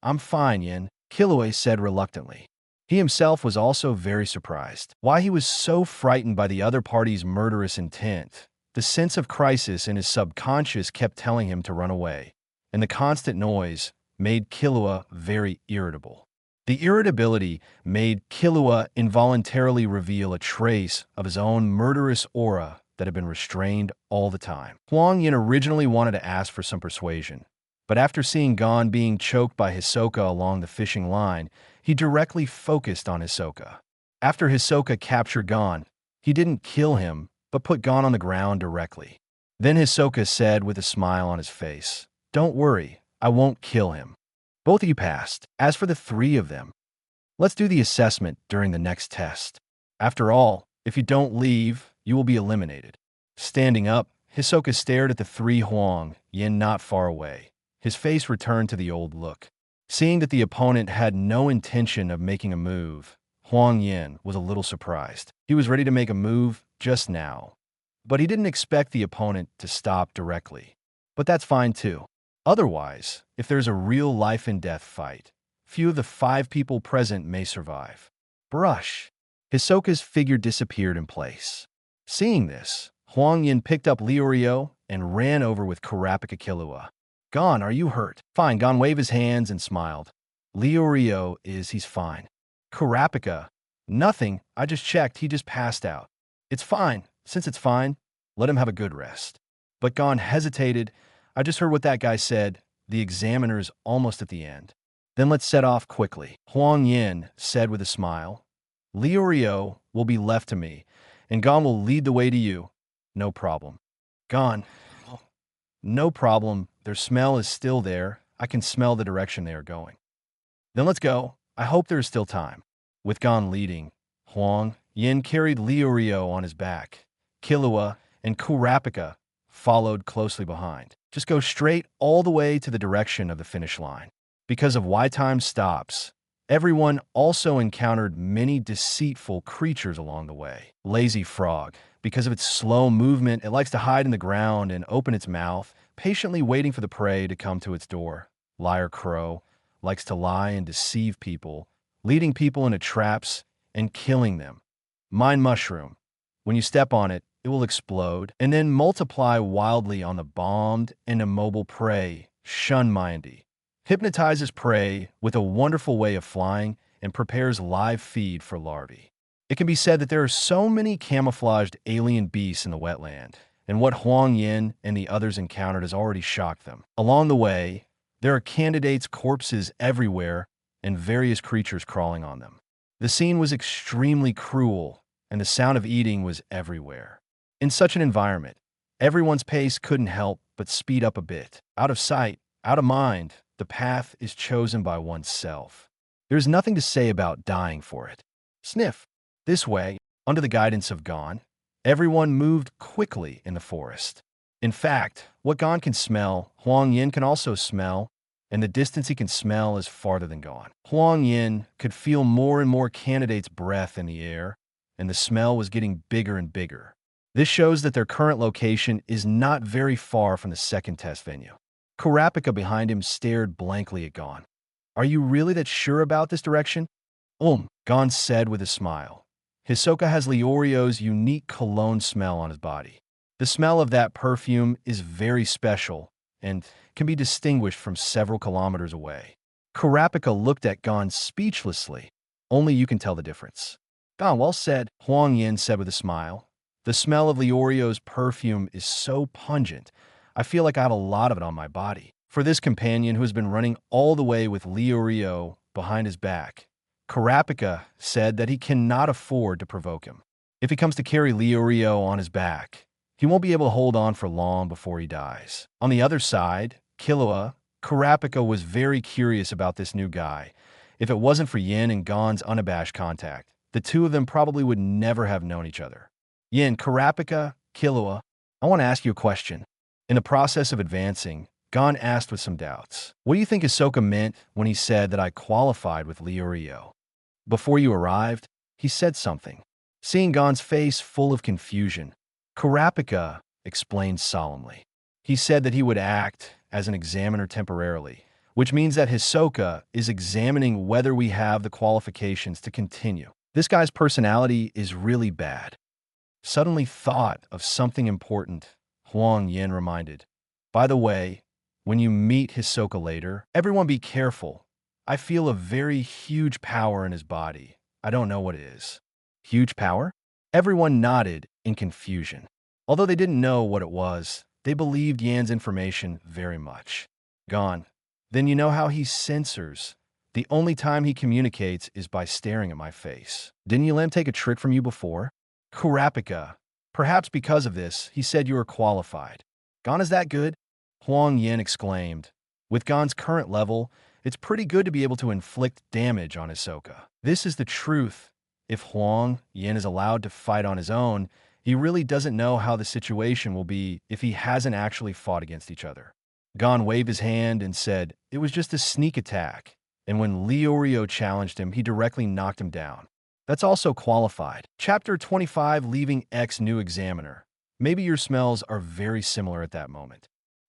Speaker 2: I'm fine, Yin, Killua said reluctantly. He himself was also very surprised. Why he was so frightened by the other party's murderous intent. The sense of crisis in his subconscious kept telling him to run away, and the constant noise made Killua very irritable. The irritability made Killua involuntarily reveal a trace of his own murderous aura that had been restrained all the time. Huang Yan originally wanted to ask for some persuasion, but after seeing Gon being choked by Hisoka along the fishing line, he directly focused on Hisoka. After Hisoka captured Gon, he didn't kill him, but put Gon on the ground directly. Then Hisoka said with a smile on his face, "Don't worry, I won't kill him. Both of you passed. As for the three of them, let's do the assessment during the next test. After all, if you don't leave, you will be eliminated." Standing up, Hisoka stared at the three Huang Yan not far away. His face returned to the old look. Seeing that the opponent had no intention of making a move, Huang Yan was a little surprised. He was ready to make a move just now, but he didn't expect the opponent to stop directly. But that's fine too. Otherwise, if there's a real life-and-death fight, few of the 5 people present may survive. Brush. Hisoka's figure disappeared in place. Seeing this, Huang Yan picked up Leorio and ran over with Kurapika Killua. "Gon, are you hurt?" "Fine." Gon waved his hands and smiled. He's fine. Kurapika, "Nothing, I just checked, he just passed out." "It's fine. Since it's fine, let him have a good rest." But Gon hesitated. "I just heard what that guy said. The examiner's almost at the end. Then let's set off quickly." Huang Yan said with a smile, "Leorio will be left to me, and Gon will lead the way to you." "No problem." "Gon, no problem. Their smell is still there. I can smell the direction they are going." "Then let's go. I hope there is still time." With Gon leading, Huang Yan carried Leorio on his back. Killua and Kurapika followed closely behind. "Just go straight all the way to the direction of the finish line." Because of why time stops, everyone also encountered many deceitful creatures along the way. Lazy frog. Because of its slow movement, it likes to hide in the ground and open its mouth, patiently waiting for the prey to come to its door. Liar crow likes to lie and deceive people, leading people into traps and killing them. Mind mushroom. When you step on it, it will explode and then multiply wildly on the bombed and immobile prey. Shun Mindy. Hypnotizes prey with a wonderful way of flying and prepares live feed for larvae. It can be said that there are so many camouflaged alien beasts in the wetland, and what Huang Yan and the others encountered has already shocked them. Along the way, there are candidates' corpses everywhere and various creatures crawling on them. The scene was extremely cruel, and the sound of eating was everywhere. In such an environment, everyone's pace couldn't help but speed up a bit. Out of sight, out of mind, the path is chosen by oneself. There's nothing to say about dying for it. Sniff. This way, under the guidance of Gon, everyone moved quickly in the forest. In fact, what Gon can smell, Huang Yan can also smell, and the distance he can smell is farther than Gon. Huang Yan could feel more and more candidates' breath in the air, and the smell was getting bigger and bigger. This shows that their current location is not very far from the second test venue. Kurapika behind him stared blankly at Gon. "Are you really that sure about this direction?" Gon said with a smile. Hisoka has Leorio's unique cologne smell on his body. The smell of that perfume is very special and can be distinguished from several kilometers away. Kurapika looked at Gon speechlessly. "Only you can tell the difference." "Gon, well said," Huang Yan said with a smile. "The smell of Leorio's perfume is so pungent, I feel like I have a lot of it on my body." For this companion who has been running all the way with Leorio behind his back, Kurapika said that he cannot afford to provoke him. If he comes to carry Leorio on his back, he won't be able to hold on for long before he dies. On the other side, Killua, Kurapika was very curious about this new guy. If it wasn't for Yin and Gon's unabashed contact, the two of them probably would never have known each other. "Yin, Kurapika, Killua, I want to ask you a question." In the process of advancing, Gon asked with some doubts, "What do you think Hisoka meant when he said that I qualified with Leorio?" Before you arrived, he said something. Seeing Gon's face full of confusion, Kurapika explained solemnly. He said that he would act as an examiner temporarily, which means that Hisoka is examining whether we have the qualifications to continue. This guy's personality is really bad. Suddenly thought of something important, Huang Yan reminded. By the way, when you meet Hisoka later, everyone be careful. I feel a very huge power in his body. I don't know what it is. Huge power? Everyone nodded in confusion. Although they didn't know what it was, they believed Yan's information very much. Gon, then you know how he censors. The only time he communicates is by staring at my face. Didn't you let him take a trick from you before? Kurapika. Perhaps because of this, he said you were qualified. Gon is that good? Huang Yan exclaimed. With Gon's current level, it's pretty good to be able to inflict damage on Hisoka. This is the truth. If Huang Yan is allowed to fight on his own, he really doesn't know how the situation will be if he hasn't actually fought against each other. Gon waved his hand and said, it was just a sneak attack, and when Leorio challenged him, he directly knocked him down. That's also qualified. Chapter 25, Leaving X New Examiner. Maybe your smells are very similar at that moment.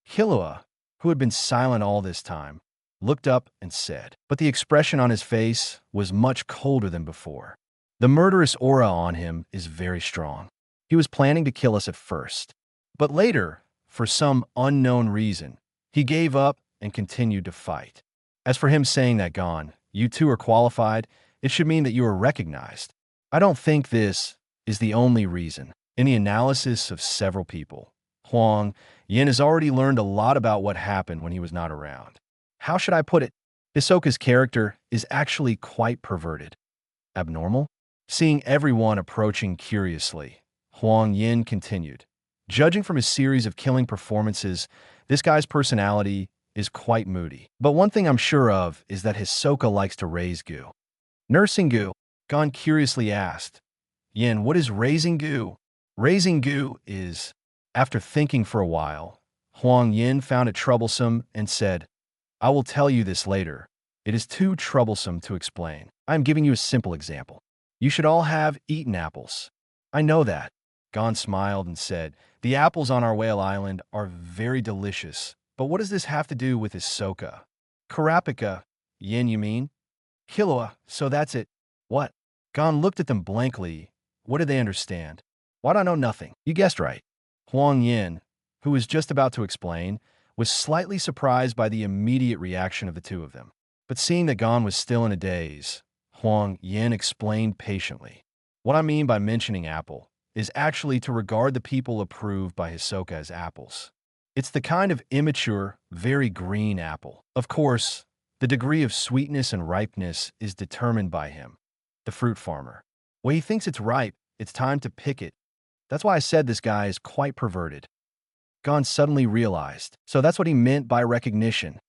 Speaker 2: Killua, who had been silent all this time, looked up and said, but the expression on his face was much colder than before. The murderous aura on him is very strong. He was planning to kill us at first, but later, for some unknown reason, he gave up and continued to fight. As for him saying that, Gon, you two are qualified, it should mean that you are recognized. I don't think this is the only reason. In the analysis of several people, Huang Yan has already learned a lot about what happened when he was not around. How should I put it? Hisoka's character is actually quite perverted. Abnormal? Seeing everyone approaching curiously, Huang Yan continued. Judging from his series of killing performances, this guy's personality is quite moody. But one thing I'm sure of is that Hisoka likes to raise goo. Nursing goo? Gon curiously asked. Yan, what is raising goo? Raising goo is... After thinking for a while, Huang Yan found it troublesome and said, I will tell you this later. It is too troublesome to explain. I am giving you a simple example. You should all have eaten apples. I know that. Gon smiled and said, the apples on our whale island are very delicious, but what does this have to do with Hisoka? Kurapika. Yin, you mean? Killua, so that's it. What? Gon looked at them blankly. What did they understand? Why do I know nothing? You guessed right. Huang Yan, who was just about to explain, was slightly surprised by the immediate reaction of the two of them. But seeing that Gon was still in a daze, Huang Yan explained patiently. What I mean by mentioning apple is actually to regard the people approved by Hisoka as apples. It's the kind of immature, very green apple. Of course, the degree of sweetness and ripeness is determined by him, the fruit farmer. When he thinks it's ripe, it's time to pick it. That's why I said this guy is quite perverted. Gon suddenly realized, so that's what he meant by recognition.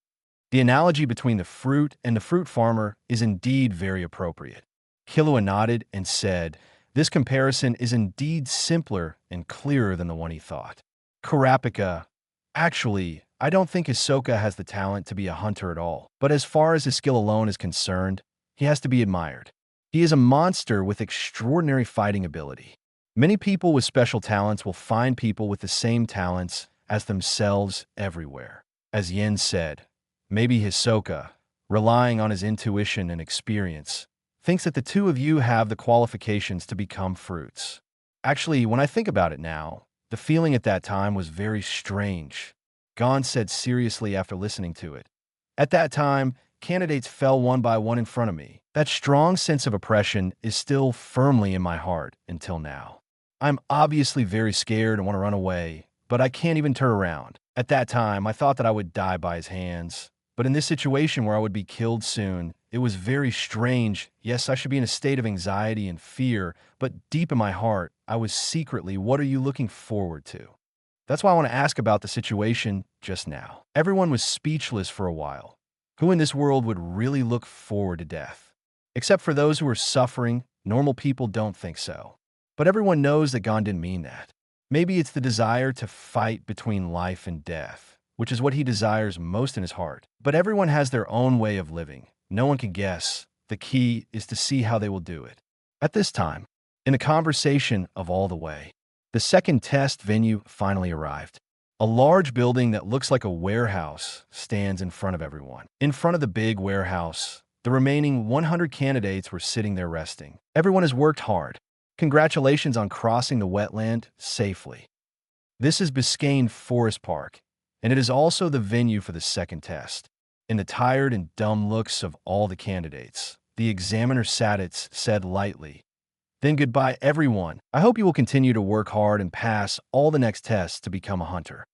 Speaker 2: The analogy between the fruit and the fruit farmer is indeed very appropriate. Killua nodded and said, this comparison is indeed simpler and clearer than the one he thought. Kurapika, actually, I don't think Hisoka has the talent to be a hunter at all, but as far as his skill alone is concerned, he has to be admired. He is a monster with extraordinary fighting ability. Many people with special talents will find people with the same talents as themselves everywhere. As Yen said, maybe Hisoka, relying on his intuition and experience, thinks that the two of you have the qualifications to become fruits. Actually, when I think about it now, the feeling at that time was very strange. Gon said seriously after listening to it. At that time, candidates fell one by one in front of me. That strong sense of oppression is still firmly in my heart until now. I'm obviously very scared and want to run away, but I can't even turn around. At that time, I thought that I would die by his hands. But in this situation where I would be killed soon, it was very strange. Yes, I should be in a state of anxiety and fear, but deep in my heart, I was secretly, what are you looking forward to? That's why I want to ask about the situation just now. Everyone was speechless for a while. Who in this world would really look forward to death? Except for those who are suffering, normal people don't think so. But everyone knows that Gon didn't mean that. Maybe it's the desire to fight between life and death, which is what he desires most in his heart. But everyone has their own way of living. No one can guess. The key is to see how they will do it. At this time, in the conversation of all the way, the second test venue finally arrived. A large building that looks like a warehouse stands in front of everyone. In front of the big warehouse, the remaining 100 candidates were sitting there resting. Everyone has worked hard. Congratulations on crossing the wetland safely. This is Biscayne Forest Park, and it is also the venue for the second test. In the tired and dumb looks of all the candidates, the examiner Saditz said lightly, "Then goodbye, everyone. I hope you will continue to work hard and pass all the next tests to become a hunter."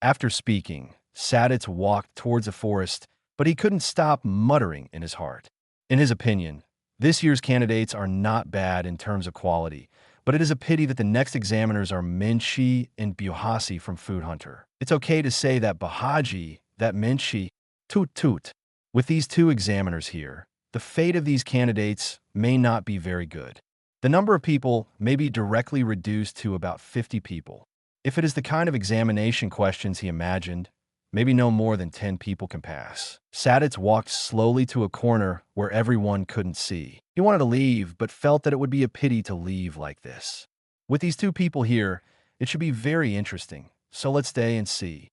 Speaker 2: After speaking, Saditz walked towards the forest, but he couldn't stop muttering in his heart. In his opinion, this year's candidates are not bad in terms of quality, but it is a pity that the next examiners are Menchi and Buhasi from Food Hunter. It's okay to say that Bahaji, that Menchi, toot toot. With these two examiners here, the fate of these candidates may not be very good. The number of people may be directly reduced to about 50 people. If it is the kind of examination questions he imagined, maybe no more than 10 people can pass. Saditz walked slowly to a corner where everyone couldn't see. He wanted to leave, but felt that it would be a pity to leave like this. With these two people here, it should be very interesting, so let's stay and see.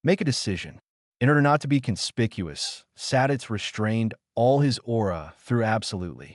Speaker 2: Make a decision. In order not to be conspicuous, Saditz restrained all his aura through absolutely.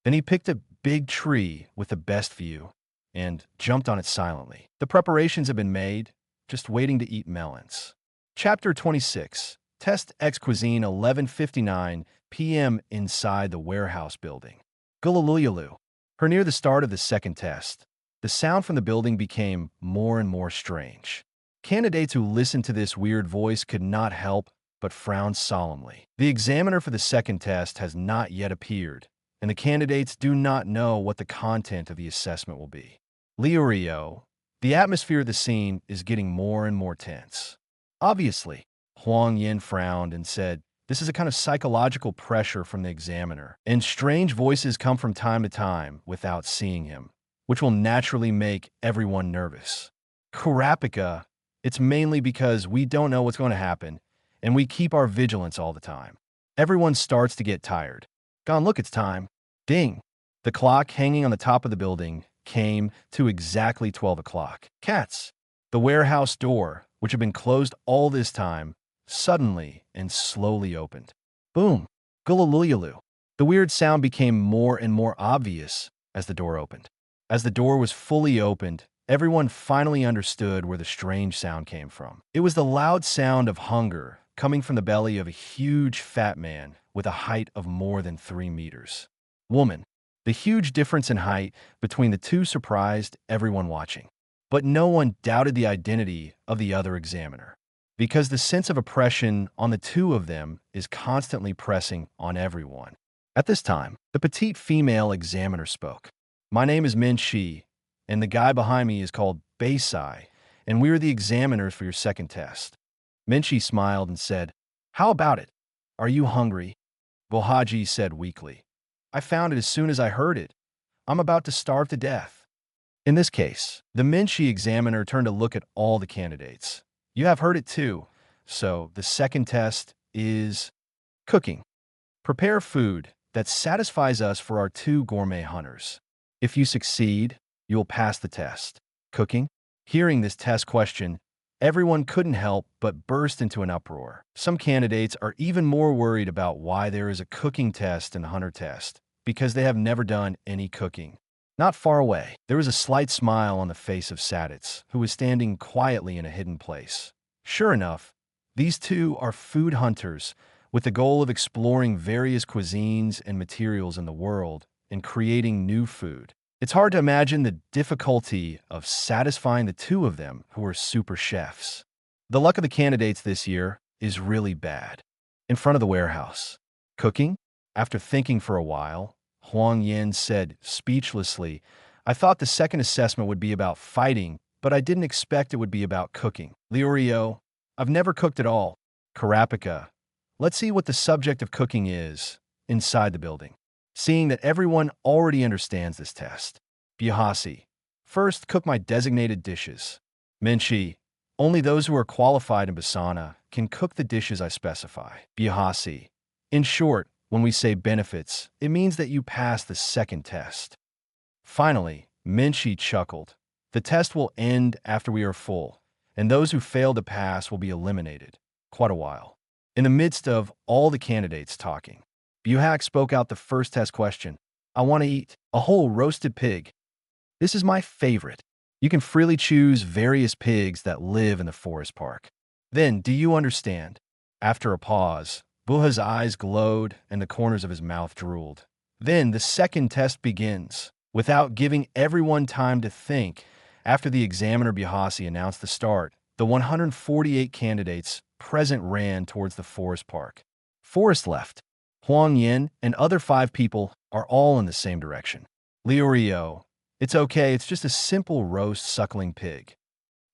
Speaker 2: Then he picked a big tree with the best view and jumped on it silently. The preparations have been made, just waiting to eat melons. Chapter 26, Test X Cuisine, 11:59 p.m. inside the warehouse building. Gululuyulu. Her near the start of the second test, the sound from the building became more and more strange. Candidates who listened to this weird voice could not help but frown solemnly. The examiner for the second test has not yet appeared, and the candidates do not know what the content of the assessment will be. Liurio, the atmosphere of the scene is getting more and more tense. Obviously, Huang Yan frowned and said, "This is a kind of psychological pressure from the examiner, and strange voices come from time to time without seeing him, which will naturally make everyone nervous. Kurapika, it's mainly because we don't know what's going to happen, and we keep our vigilance all the time. Everyone starts to get tired. Gone, look, it's time. Ding." The clock hanging on the top of the building came to exactly 12 o'clock. Cats. The warehouse door, which had been closed all this time, suddenly and slowly opened. Boom. Gululuyulu. The weird sound became more and more obvious as the door opened. As the door was fully opened, everyone finally understood where the strange sound came from. It was the loud sound of hunger coming from the belly of a huge fat man with a height of more than 3 meters. Woman. The huge difference in height between the two surprised everyone watching. But no one doubted the identity of the other examiner, because the sense of oppression on the two of them is constantly pressing on everyone. At this time, the petite female examiner spoke. "My name is Min Shi, and the guy behind me is called Baisai, and we are the examiners for your second test." Min Shi smiled and said, "How about it? Are you hungry?" Bohaji said weakly, "I found it as soon as I heard it. I'm about to starve to death." In this case, the Minshi examiner turned to look at all the candidates. You have heard it too. So the second test is cooking. Prepare food that satisfies us for our two gourmet hunters. If you succeed, you will pass the test. Cooking? Hearing this test question, everyone couldn't help but burst into an uproar. Some candidates are even more worried about why there is a cooking test and hunter test, because they have never done any cooking. Not far away, there was a slight smile on the face of Saditz, who was standing quietly in a hidden place. Sure enough, these two are food hunters with the goal of exploring various cuisines and materials in the world and creating new food. It's hard to imagine the difficulty of satisfying the two of them who are super chefs. The luck of the candidates this year is really bad. In front of the warehouse. Cooking? After thinking for a while, Huang Yan said speechlessly, "I thought the second assessment would be about fighting, but I didn't expect it would be about cooking." Liurio, "I've never cooked at all." Karapika, "Let's see what the subject of cooking is inside the building." Seeing that everyone already understands this test. Buhasi, "First, cook my designated dishes." Menchi, "Only those who are qualified in Basana can cook the dishes I specify." Buhasi, "In short, when we say benefits, it means that you pass the second test." Finally, Minshi chuckled. The test will end after we are full, and those who fail to pass will be eliminated. Quite a while. In the midst of all the candidates talking, Buhak spoke out the first test question. I want to eat a whole roasted pig. This is my favorite. You can freely choose various pigs that live in the forest park. Then, do you understand? After a pause, Buha's eyes glowed and the corners of his mouth drooled. Then the second test begins. Without giving everyone time to think, after the examiner Buhasi announced the start, the 148 candidates present ran towards the forest park. Forest left. Huang Yan and other 5 people are all in the same direction. Liu Rio, it's okay, it's just a simple roast suckling pig.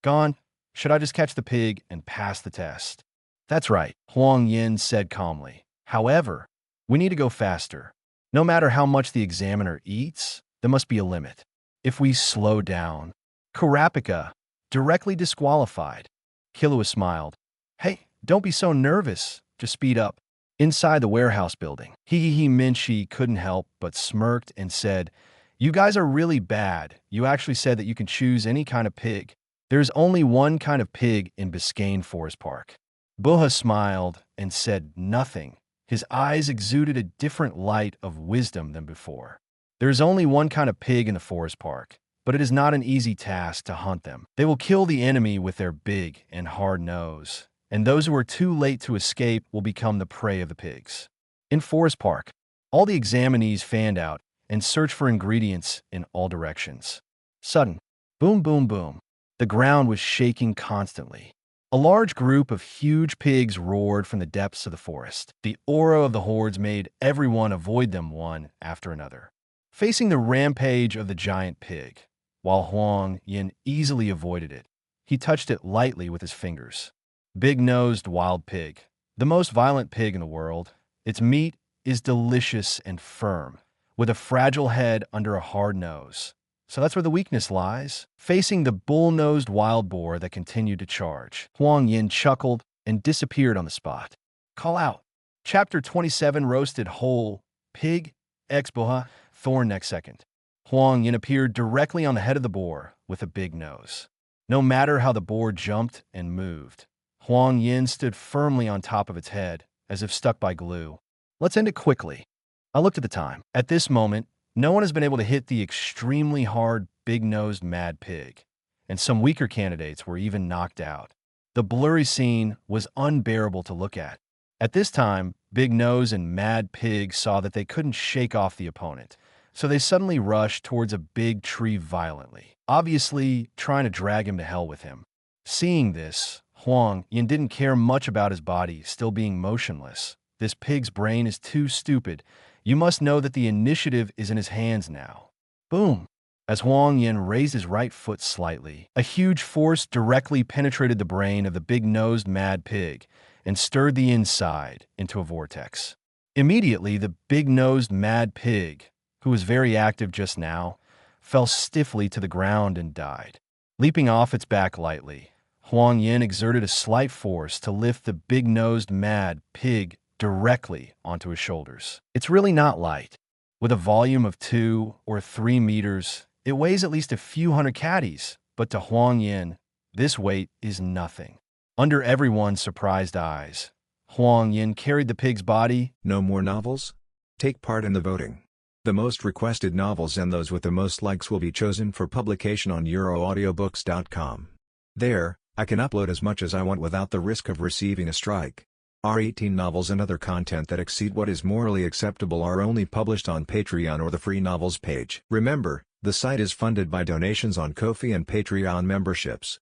Speaker 2: Gone. Should I just catch the pig and pass the test? That's right, Huang Yan said calmly. However, we need to go faster. No matter how much the examiner eats, there must be a limit. If we slow down, Karapika, directly disqualified. Kilua smiled. Hey, don't be so nervous. Just speed up. Inside the warehouse building, Minshi couldn't help but smirked and said, you guys are really bad. You actually said that you can choose any kind of pig. There's only one kind of pig in Biscayne Forest Park. Buha smiled and said nothing. His eyes exuded a different light of wisdom than before. There is only one kind of pig in the forest park, but it is not an easy task to hunt them. They will kill the enemy with their big and hard nose, and those who are too late to escape will become the prey of the pigs. In Forest Park, all the examinees fanned out and searched for ingredients in all directions. Sudden, boom, boom, boom. The ground was shaking constantly. A large group of huge pigs roared from the depths of the forest. The aura of the hordes made everyone avoid them one after another. Facing the rampage of the giant pig, while Huang Yan easily avoided it, he touched it lightly with his fingers. Big-nosed wild pig, the most violent pig in the world. Its meat is delicious and firm, with a fragile head under a hard nose. So that's where the weakness lies. Facing the bull-nosed wild boar that continued to charge, Huang Yan chuckled and disappeared on the spot. Call out. Chapter 27 Roasted Whole Pig Ex Boha Thorn. Next second, Huang Yan appeared directly on the head of the boar with a big nose. No matter how the boar jumped and moved, Huang Yan stood firmly on top of its head, as if stuck by glue. Let's end it quickly. I looked at the time. At this moment, no one has been able to hit the extremely hard, big-nosed mad pig, and some weaker candidates were even knocked out. The blurry scene was unbearable to look at. At this time, Big Nose and Mad Pig saw that they couldn't shake off the opponent, so they suddenly rushed towards a big tree violently, obviously trying to drag him to hell with him. Seeing this, Huang Yan didn't care much about his body still being motionless. This pig's brain is too stupid. You must know that the initiative is in his hands now. Boom! As Huang Yan raised his right foot slightly, a huge force directly penetrated the brain of the big-nosed mad pig and stirred the inside into a vortex. Immediately, the big-nosed mad pig, who was very active just now, fell stiffly to the ground and died. Leaping off its back lightly, Huang Yan exerted a slight force to lift the big-nosed mad pig directly onto his shoulders. It's really not light. With a volume of 2 or 3 meters, it weighs at least a few hundred caddies, but to Huang Yan, this weight is nothing. Under everyone's surprised eyes, Huang Yan carried the pig's body.
Speaker 1: No more novels? Take part in the voting. The most requested novels and those with the most likes will be chosen for publication on euroaudiobooks.com. There, I can upload as much as I want without the risk of receiving a strike. Our 18 novels and other content that exceed what is morally acceptable are only published on Patreon or the free novels page. Remember, the site is funded by donations on Ko-fi and Patreon memberships.